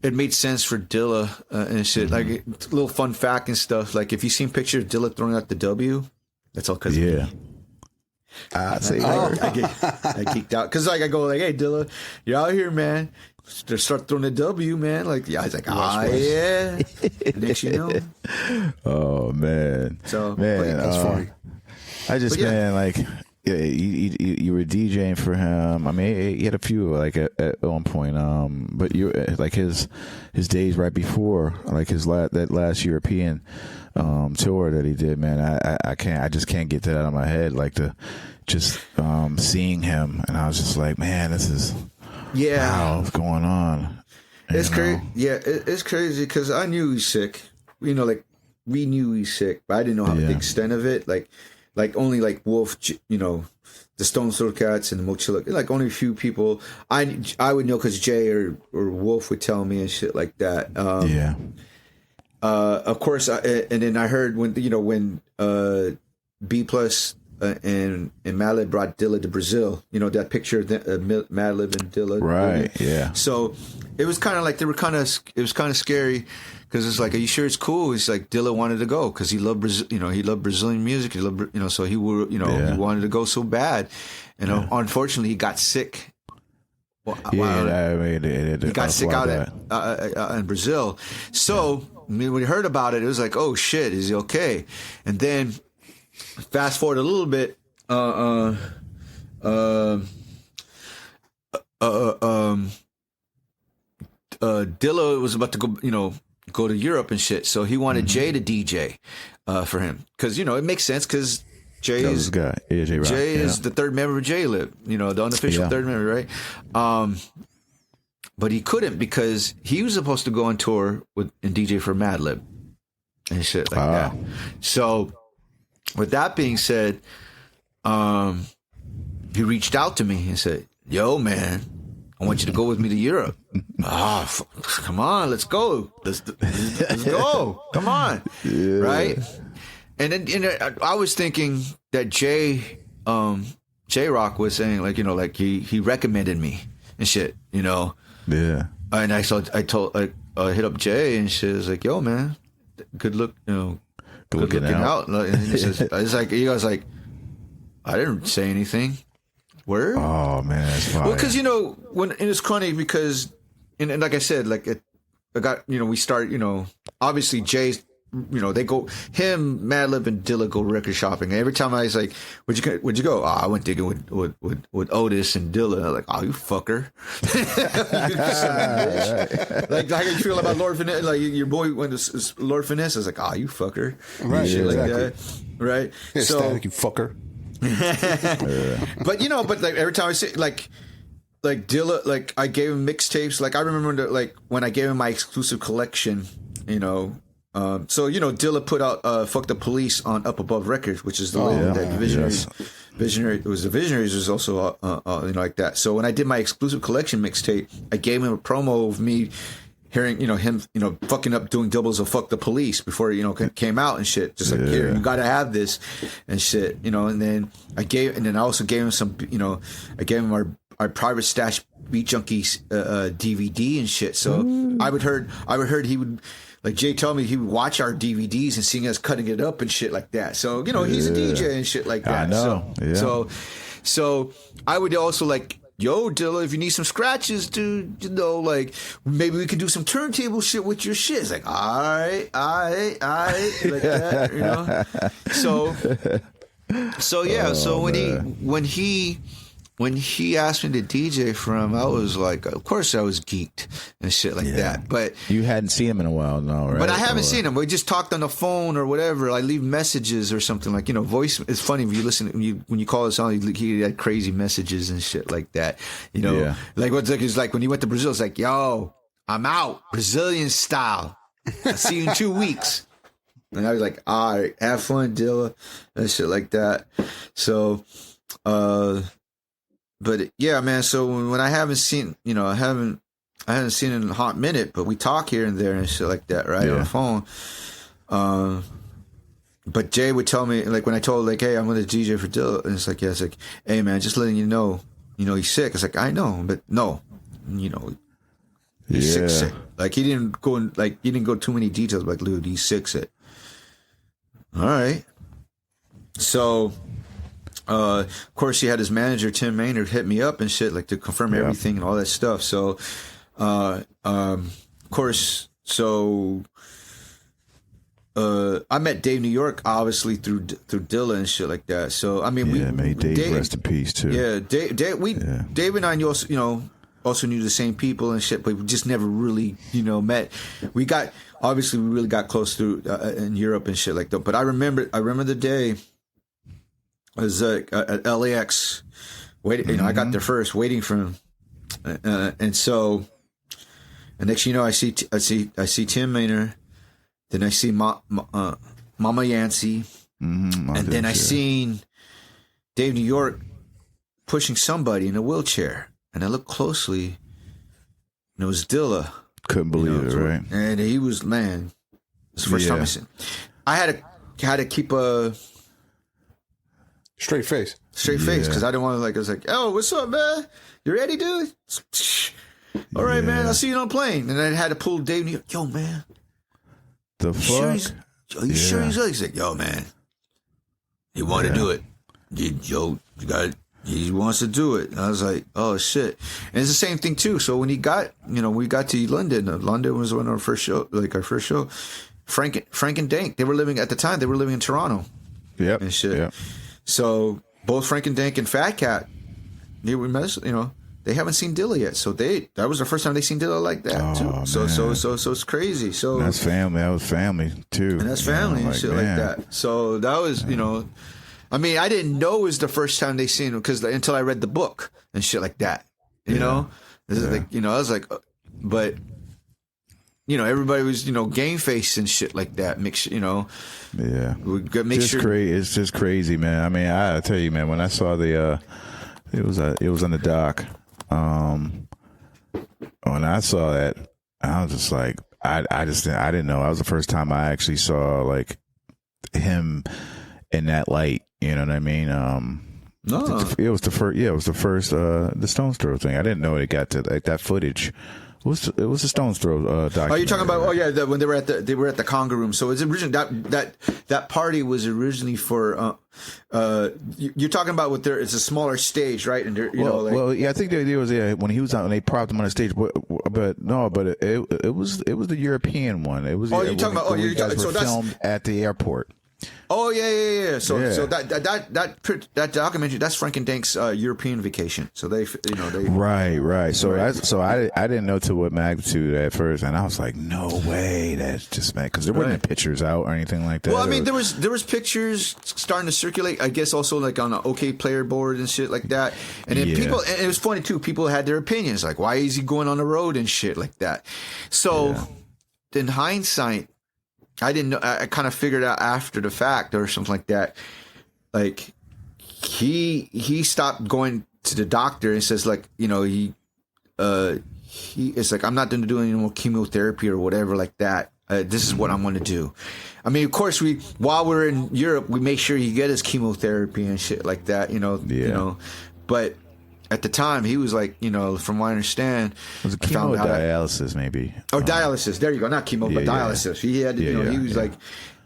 it made sense for Dilla and shit. Like a little fun fact and stuff. Like if you seen pictures of Dilla throwing out the W, that's all because of me. I geeked out because I go like, hey Dilla, you're out here, man. Just start throwing a W, man. Like I was like, yeah. Next you know. Oh man. So man, that's funny. I just like. Yeah, you were DJing for him. I mean, he had a few like at one point. But you like his days right before, like that last European tour that he did. Man, I just can't get that out of my head. Like just seeing him, and I was just like, man, this is wow, what's going on? It's crazy. Yeah, it's crazy because I knew he's sick. Like we knew he's sick, but I didn't know the extent of it. Like only like Wolf, the Stone Throw Cats and the Mochilla, like only a few people I would know because Jay or Wolf would tell me and shit like that. Of course, and then I heard when B plus and Madlib brought Dilla to Brazil. That picture of Madlib and Dilla, right? Yeah. So it was kind of like it was kind of scary. Because it's like, are you sure it's cool? It's like Dilla wanted to go because he loved Brazil. He loved Brazilian music. He loved, so he would, he wanted to go so bad. Unfortunately, he got sick. I mean, he got sick out in Brazil. So when we heard about it, it was like, oh shit, is he okay? And then fast forward a little bit. Dilla was about to go to Europe and shit. So he wanted Jay to DJ for him because it makes sense because Jay is the third member of J-Lib, the unofficial third member, right? But he couldn't because he was supposed to go on tour and DJ for Madlib and shit like that. So with that being said, he reached out to me and said, "Yo, man, I want you to go with me to Europe." Come on, let's go. Let's go. Come on. Yeah. Right? And then I was thinking that Jay J-Rock was saying like, you know, like he recommended me and shit, you know. Yeah. And I hit up Jay and shit. Was like, yo, man, good look, you know, good looking out. And he says, it's like, he was like, I didn't say anything. Word? Oh man, that's fine. Well, because you know, and it's funny because, and like I said, like I got, you know, we start, you know, obviously Jay's, you know, they go, him, Madlib, and Dilla go record shopping. And every time I was like, where'd you go? Oh, I went digging with Otis and Dilla. And I'm like, oh, you fucker. Like, how you feel about Lord Finesse? Like, your boy went to Lord Finesse. I was like, oh, you fucker. Right, shit exactly. like that. Right? Yeah, so, Static, you fucker. But, you know, but like every time I say, like Dilla, like I gave him mixtapes. Like I remember like when I gave him my exclusive collection, you know, so, you know, Dilla put out Fuck the Police on Up Above Records, which is the label that Visionary, it was the Visionaries was also, you know, like that. So when I did my exclusive collection mixtape, I gave him a promo of me hearing, you know, him, you know, fucking up doing doubles of Fuck the Police before, you know, came out and shit. Just like, here, you got to have this and shit, you know, and then I also gave him some, you know, I gave him our private stash Beat Junkies DVD and shit. So I would heard he would, like Jay told me, he would watch our DVDs and seeing us cutting it up and shit like that. So, you know, he's a DJ and shit like that. I know. So I would also like, yo, Dilla, if you need some scratches, dude, you know, like maybe we could do some turntable shit with your shit. It's like, all right, like that, you know. So yeah. So when he asked me to DJ for him, I was like, of course I was geeked and shit like that. But you hadn't seen him in a while, no, right? But I haven't seen him. We just talked on the phone or whatever. I leave messages or something like, you know, voice. It's funny if you listen, when you call us on, he had crazy messages and shit like that. You know, like what's like, it's like when he went to Brazil, it's like, yo, I'm out, Brazilian style. I'll see you in 2 weeks. And I was like, all right, have fun, Dilla, and shit like that. So, but yeah, man. So when I haven't seen, you know, I haven't seen it in a hot minute, but we talk here and there and shit like that, right, on the phone. But Jay would tell me, like when I told, like, hey, I'm going to DJ for Dilla, and it's like, yeah, it's like, hey, man, just letting you know, he's sick. It's like, I know, but no, you know, he's sick. Like he didn't go too many details, but like, dude, he's sick. All right, so. Of course, he had his manager Tim Maynard hit me up and shit, like to confirm everything and all that stuff. So, of course, I met Dave New York obviously through Dilla and shit like that. So I mean, Dave rest in peace too. Yeah, Dave and I also, you know, also knew the same people and shit, but we just never really, you know, met. We really got close through in Europe and shit like that. But I remember the day. I was at LAX, waiting. You know, I got there first, waiting for him, and so, and next, you know, I see Tim Maynard, then I see Mama Yancey, and then I seen Dave New York pushing somebody in a wheelchair, and I looked closely, and it was Dilla. Couldn't believe it, right? And he was, man, it's the first time I seen. I had to keep a straight face because I didn't want to, like, I was like, oh, what's up, man, you ready, dude? All right, man, I'll see you on the plane. And I had to pull Dave New York. Yo, man, the fuck, you sure he's like, he's like, yo, man, he wanted to do it. He wants to do it. And I was like, oh shit. And it's the same thing too. So when we got to London was one of our first show, Frank and Dank, they were living in Toronto. Yep. And shit. Yep. So both Frank and Dank and Fat Cat, they haven't seen Dilla yet. So that was the first time they seen Dilla like that too. Man. So it's crazy. So that's family. That was family too. And that's family and shit like that. So that was, I mean, I didn't know it was the first time they seen him until I read the book and shit like that. You know, this is like, I was like, but everybody was, game face and shit like that. Yeah. It's just crazy, man. I mean, I tell you, man, when I saw it was on the doc. When I saw that, I was just like, I didn't know. That was the first time I actually saw like him in that light. You know what I mean? No. It was the first. Yeah, it was the first. The Stones Throw thing. I didn't know it got to like that footage. It was the Stones Throw documentary. Oh, you're talking about? Oh, yeah, when they were at the Conga Room. So it's originally that party was originally for. You're talking about it's a smaller stage, right? And I think the idea was when he was out and they propped him on the stage, but it was the European one. It was. Oh, you're talking about? You guys were filmed at the airport. Oh yeah. So that documentary, that's Frank and Dank's European vacation. So they right. So I didn't know to what magnitude at first, and I was like, no way, that's just mad, because there wasn't pictures out or anything like that. Well, I mean, there was pictures starting to circulate. I guess also like on an OK Player board and shit like that. And then people, and it was funny too. People had their opinions, like why is he going on the road and shit like that. So in hindsight, I didn't know. I kind of figured out after the fact or something like that. Like he stopped going to the doctor and says like, he it's like, I'm not going to do any more chemotherapy or whatever like that. This is what I'm going to do. I mean, of course, while we're in Europe, we make sure he get his chemotherapy and shit like that. But at the time, he was like, from what I understand, it was chemo dialysis, maybe. Oh, dialysis. There you go. Not chemo, but dialysis. He had, he was like,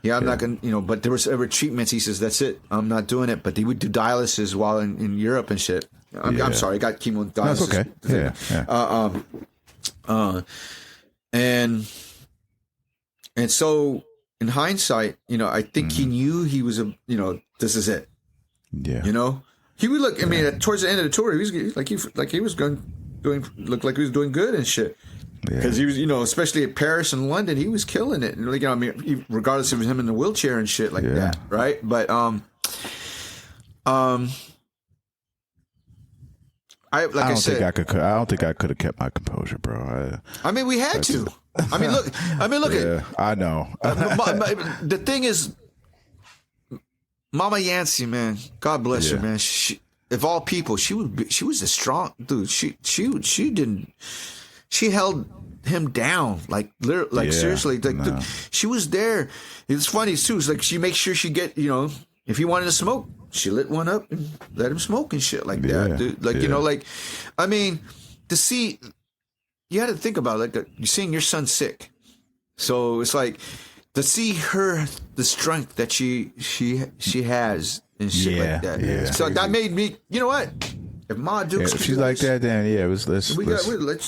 I'm not going to, but there was ever treatments. He says, that's it. I'm not doing it. But he would do dialysis while in Europe and shit. I'm sorry. I got chemo dialysis. No, it's okay. And so in hindsight, I think he knew he was this is it. Yeah. He would look. I mean, towards the end of the tour, he was looked like he was doing good and shit. Because he was, especially at Paris and London, he was killing it. And I mean, regardless of him in the wheelchair and shit like that, right? But I don't think I could have kept my composure, bro. I mean, we had to. I mean, look. I know. The thing is, Mama Yancy, man, God bless her, man. She, of all people, she was a strong dude. She held him down, like seriously, like dude, she was there. It's funny too. It's like she makes sure she get, if he wanted to smoke, she lit one up and let him smoke and shit like that, dude. Like, I mean, to see, you had to think about it, like you're seeing your son sick, so it's like, to see the strength that she has and shit like that. Yeah. So that made me, you know what? If Ma Dukes, if she's like that, then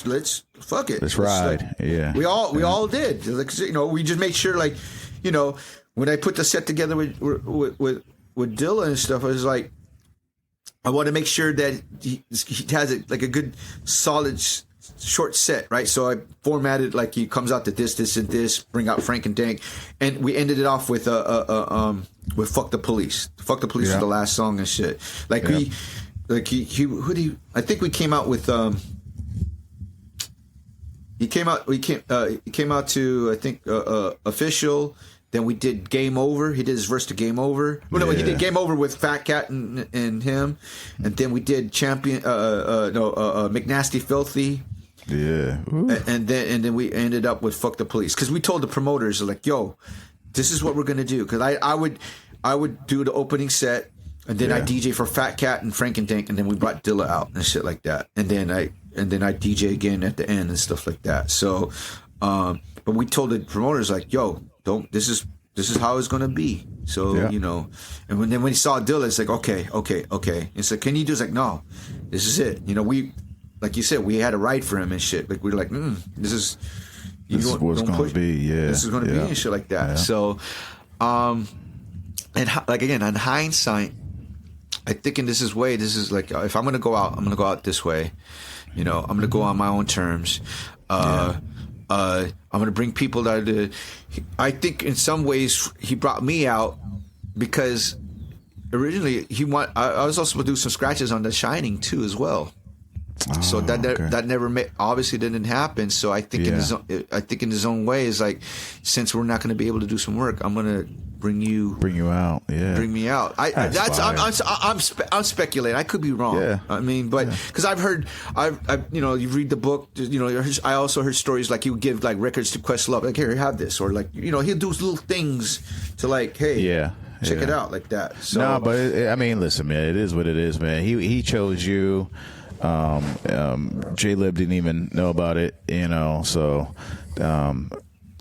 let's fuck it. Let's ride. Like, we all did. Like, we just made sure, like, when I put the set together with Dilla and stuff, I was like, I want to make sure that he has a good solid short set, right? So I formatted like he comes out to this, and this. Bring out Frank and Dank, and we ended it off with "Fuck the Police." "Fuck the Police" is the last song and shit. Like I think we came out with he came out to I think Official. Then we did Game Over. He did his verse to Game Over. Well, no, he did Game Over with Fat Cat and him, and then we did McNasty Filthy. Yeah, and then we ended up with "Fuck the Police" because we told the promoters like, "Yo, this is what we're gonna do." Because I would do the opening set, and then I DJ for Fat Cat and Frank and Dank, and then we brought Dilla out and shit like that, and then I DJ again at the end and stuff like that. So, but we told the promoters like, "Yo, don't. This is how it's gonna be." So and when he saw Dilla, it's like, okay. It's like, can you do? It's like, no, this is it. We. Like you said, we had a ride for him and shit. Like we were like, this is what's going to be. Yeah, this is going to be and shit like that. Yeah. So, and like again, on hindsight, I think in this is like, if I'm going to go out, I'm going to go out this way. I'm going to go on my own terms. I'm going to bring people that I think in some ways he brought me out because originally I was also supposed to do some scratches on The Shining too as well. So that never obviously didn't happen. So I think in his own way is like, since we're not going to be able to do some work, I'm going to bring you out. Yeah. Bring me out. I'm speculating. I could be wrong. Yeah. I mean, but because I've you read the book. I also heard stories like he would give like records to Questlove. Like, here, have this, or like he'll do little things to like, hey, check it out, like that. So, no, but I mean, listen, man, it is what it is, man. He chose you. J-Lib didn't even know about it, So,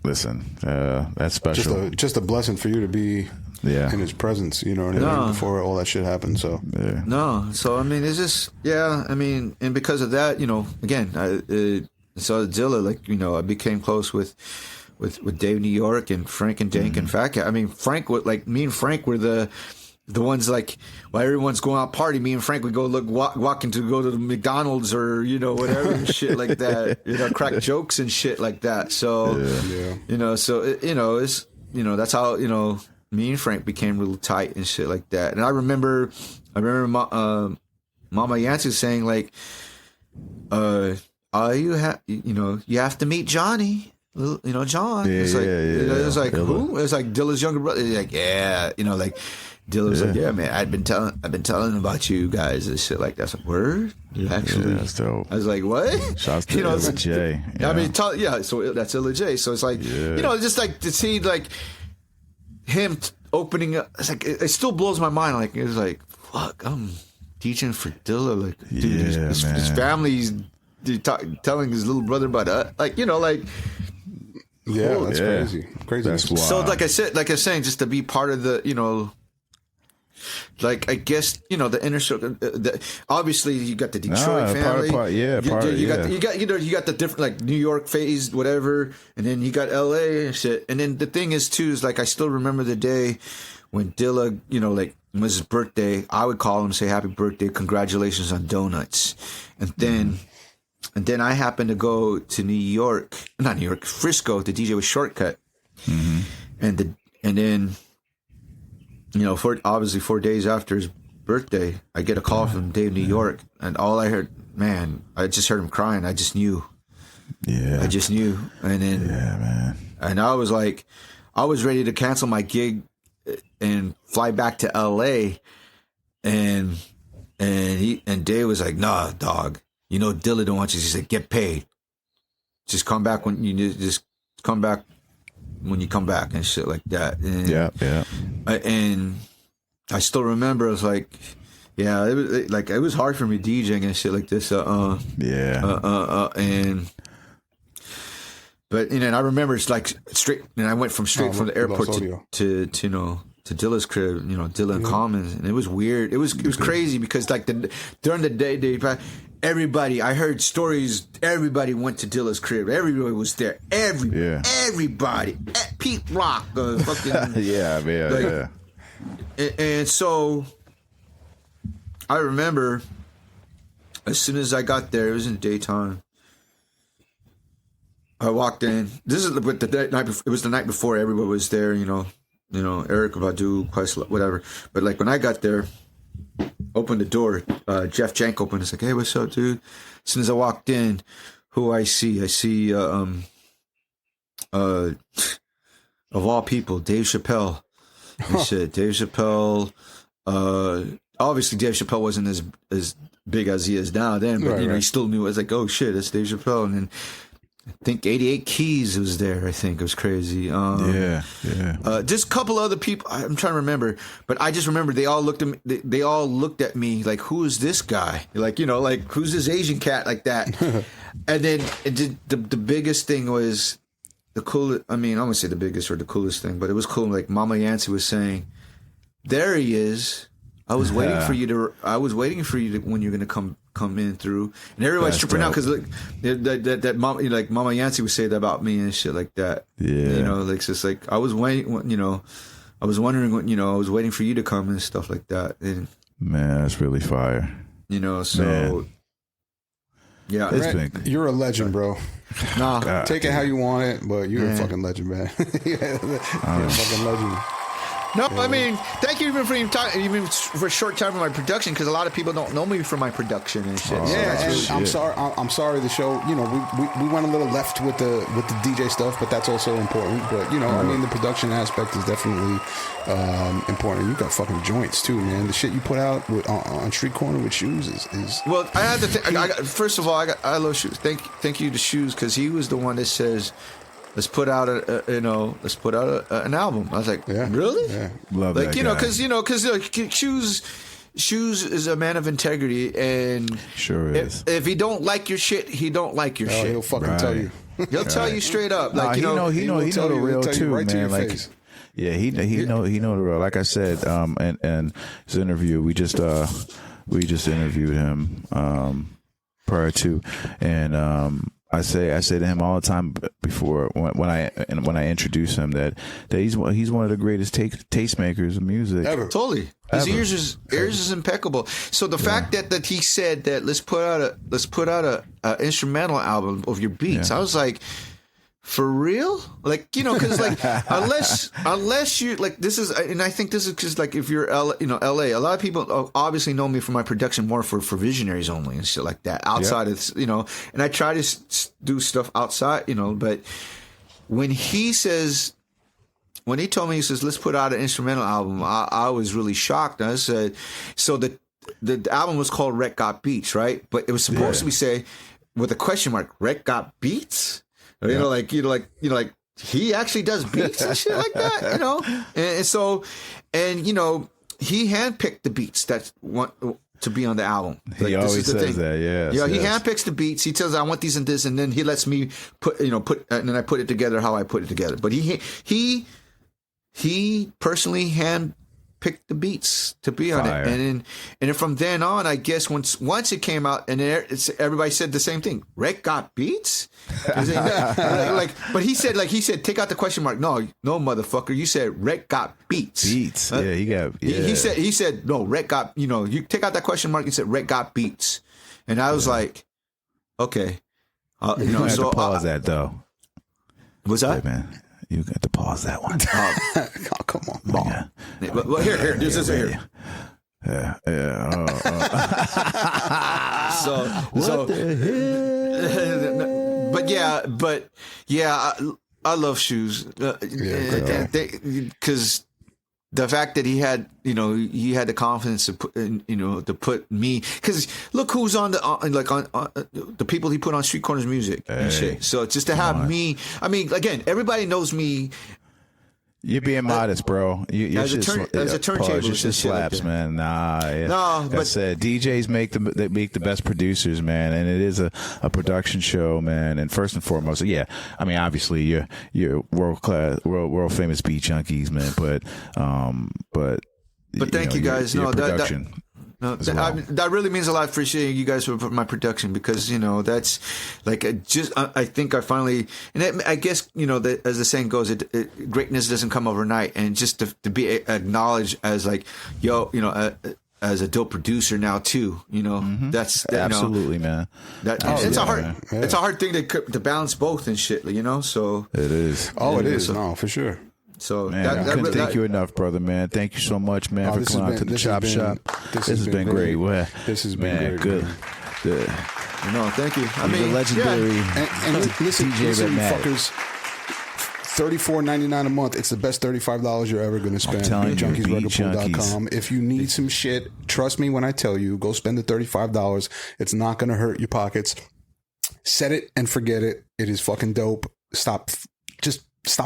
listen, that's special. Just a blessing for you to be in his presence, before all that shit happened. So so I mean, it's just I mean, and because of that, again, so Dilla, like I became close with Dave New York and Frank and Djing and Fat Cat. I mean, Frank would like me and Frank were the ones like while everyone's going out party, me and Frank would go walking to go to the McDonald's or whatever and shit like that, crack jokes and shit like that. So so it's that's how me and Frank became real tight and shit like that. And I remember Mama Yancey saying like, you have to meet Johnny. John. It's like it's like who? It's like Dilla's younger brother. He's like like. Dilla was like, yeah, man, I've been telling about you guys and shit like that. I was like, word? Actually, that's dope. I was like, what? Shouts to Illa J. I mean, so that's Illa J. So it's like, just like to see like him opening up. It's like it still blows my mind. Like it's like, fuck, I'm teaching for Dilla. Like, dude, his family's telling his little brother about that. Like, like. Yeah, that's crazy. That's wild. So like I said, like I was saying, just to be part of the, like I guess the inner circle. Obviously, you got the Detroit family. You got the different like New York phase, whatever, and then you got L.A. and shit. And then the thing is too is like I still remember the day when Dilla, like it was his birthday. I would call him, say happy birthday, congratulations on donuts, and then I happened to go to Frisco to DJ with Shortcut, and then. Obviously 4 days after his birthday, I get a call from Dave New York, and all I heard, man, I just heard him crying. I just knew. Yeah. I just knew. And then, man. And I was like, I was ready to cancel my gig and fly back to LA. And Dave was like, nah, dog, Dilla don't want you. He said, get paid. Just come back when you come back and shit like that. And, and I still remember it was like, it was hard for me DJing and shit like this. And I remember it's like straight, and I went straight from the airport to Dilla's crib, Dilla and Commons, and it was weird. It was crazy because like during the day, everybody, I heard stories. Everybody went to Dilla's crib. Everybody was there. Everybody. Pete Rock, fucking And so I remember as soon as I got there, it was in the daytime. I walked in. This is the night. It was the night before everybody was there. Eric Badu, Questlove, whatever. But like when I got there, opened the door. Jeff Jank opened. It's like, hey, what's up, dude? As soon as I walked in, who I see of all people, Dave Chappelle. And shit, Dave Chappelle. Obviously, Dave Chappelle wasn't as big as he is now then, but he still knew. I was like, oh shit, it's Dave Chappelle. And then I think 88 Keys was there. I think it was crazy. Just a couple other people. I'm trying to remember, but I just remember they all looked at me. They all looked at me like, "Who is this guy?" Like, like who's this Asian cat like that? And then the biggest thing was the coolest. I mean, I won't say the biggest or the coolest thing, but it was cool. Like Mama Yancey was saying, "There he is. I was waiting for you to when you're gonna come in through." And everybody's tripping out because like that mom, like Mama Yancey would say that about me and shit like that. Yeah, like it's just like I was waiting. I was wondering when I was waiting for you to come and stuff like that. And man, that's really fire. So man. Yeah, Rhett, you're a legend, bro. Nah, take it how you want it, but you're a fucking legend, man. You're a fucking legend. No, I mean, thank you even for even for a short time of my production, because a lot of people don't know me for my production and shit. I'm sorry. I'm sorry. The show, you know, we went a little left with the DJ stuff, but that's also important. But you know, I mean, the production aspect is definitely important. You got fucking joints too, man. The shit you put out on Street Corner with Shoes is well. I had to. First of all, I love Shoes. Thank you to Shoes, because he was the one that says, let's put out an album. I was like, really? Yeah. Love like, that you know, guy. because Shoes is a man of integrity, and sure is. If he don't like your shit, he don't like your shit. He'll fucking tell you. He'll tell you straight up. Like, he know the real too, right man. Like, face. yeah, he know the real. Like I said, and his interview, we just interviewed him prior to, and I say to him all the time before when I introduce him that he's one of the greatest tastemakers of music ever. Totally, his ears is impeccable. So the fact that he said that let's put out a instrumental album of your beats, I was like, for real? Like, you know, because like unless you like, this is, and I think this is because like if you're LA, a lot of people obviously know me for my production more for Visionaries Only and shit like that outside of, you know, and I try to do stuff outside, you know, but when he told me, he says, let's put out an instrumental album, I was really shocked. I said, so the album was called Rhett Got Beats, right? But it was supposed to be say with a question mark, Rhett Got Beats? You know, like he actually does beats and shit like that, you know? And so, and, you know, he handpicked the beats that want to be on the album. Like, he always says that, yeah. Yeah, he handpicks the beats. He tells, I want these and this, and then he lets me put, and then I put it together how I put it together. But he personally handpicked the beats to be on Fire. it, and then from then on, I guess once it came out, and everybody said the same thing. Rhett got beats, but he said, take out the question mark. No, motherfucker, you said Rhett got beats. Beats, yeah, he got. Yeah. He said no, Rhett got. You know, you take out that question mark. He said Rhett got beats, and I was like, okay, you know, have to pause that though. What's that, man? You got to pause that one. Oh, come on. Yeah. Well, here. This is here. Yeah. So but yeah, I love Shoes. Because the fact that he had the confidence to put, to put me, because look who's on the people he put on Street Corners Music and shit. So just to have me, I mean, again, everybody knows me. You're being modest, bro. As a turntable, your shit slaps, like man. But I said DJs make the best producers, man, and it is a production show, man. And first and foremost, yeah, I mean, obviously you're world class, world famous beat junkies, man. But thank you guys. Your production. That really means a lot. Appreciating you guys for my production, because that's like I think I finally, and I guess that, as the saying goes, greatness doesn't come overnight, and just to be acknowledged as like as a dope producer now too, that's absolutely, man. It's a hard thing to balance both and shit, So it is. It is. No, for sure. So man, I couldn't thank you enough, brother, man. Thank you so much, man, for coming out to the Chop Shop. This has been great. Well, this has been great. Good. Thank you. I mean, the legendary and listen, fuckers. $34.99 a month. It's the best $35 you're ever going to spend. JunkiesRecordPool.com. If you need some shit, trust me when I tell you, go spend the $35. It's not going to hurt your pockets. Set it and forget it. It is fucking dope. Stop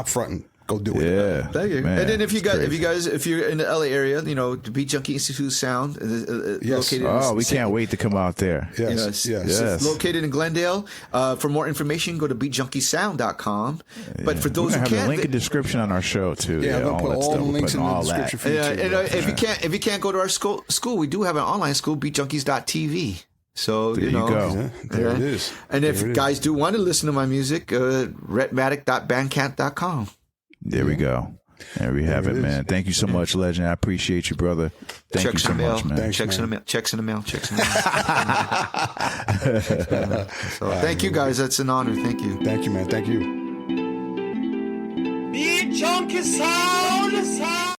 fronting. Go do it. Yeah, thank you. Man, and then if you're in the LA area, the Beat Junkie Institute Sound, located. We can't wait to come out there. Yes. It's located in Glendale. For more information, go to beatjunkiesound.com. But for those who can't, have a link in the description on our show too. Yeah, we'll put all the links in the description for you too. And if you can't go to our school, we do have an online school, beatjunkies.tv. So there you go. There it is. And if guys do want to listen to my music, Rhettmatic.bandcamp.com. There we go. There we have it, man. Thank you so much, Legend. I appreciate you, brother. Thank you so much, man. Checks in the mail. So thank you, guys. That's an honor. Thank you. Thank you, man. Thank you. Beat Junkie Sound.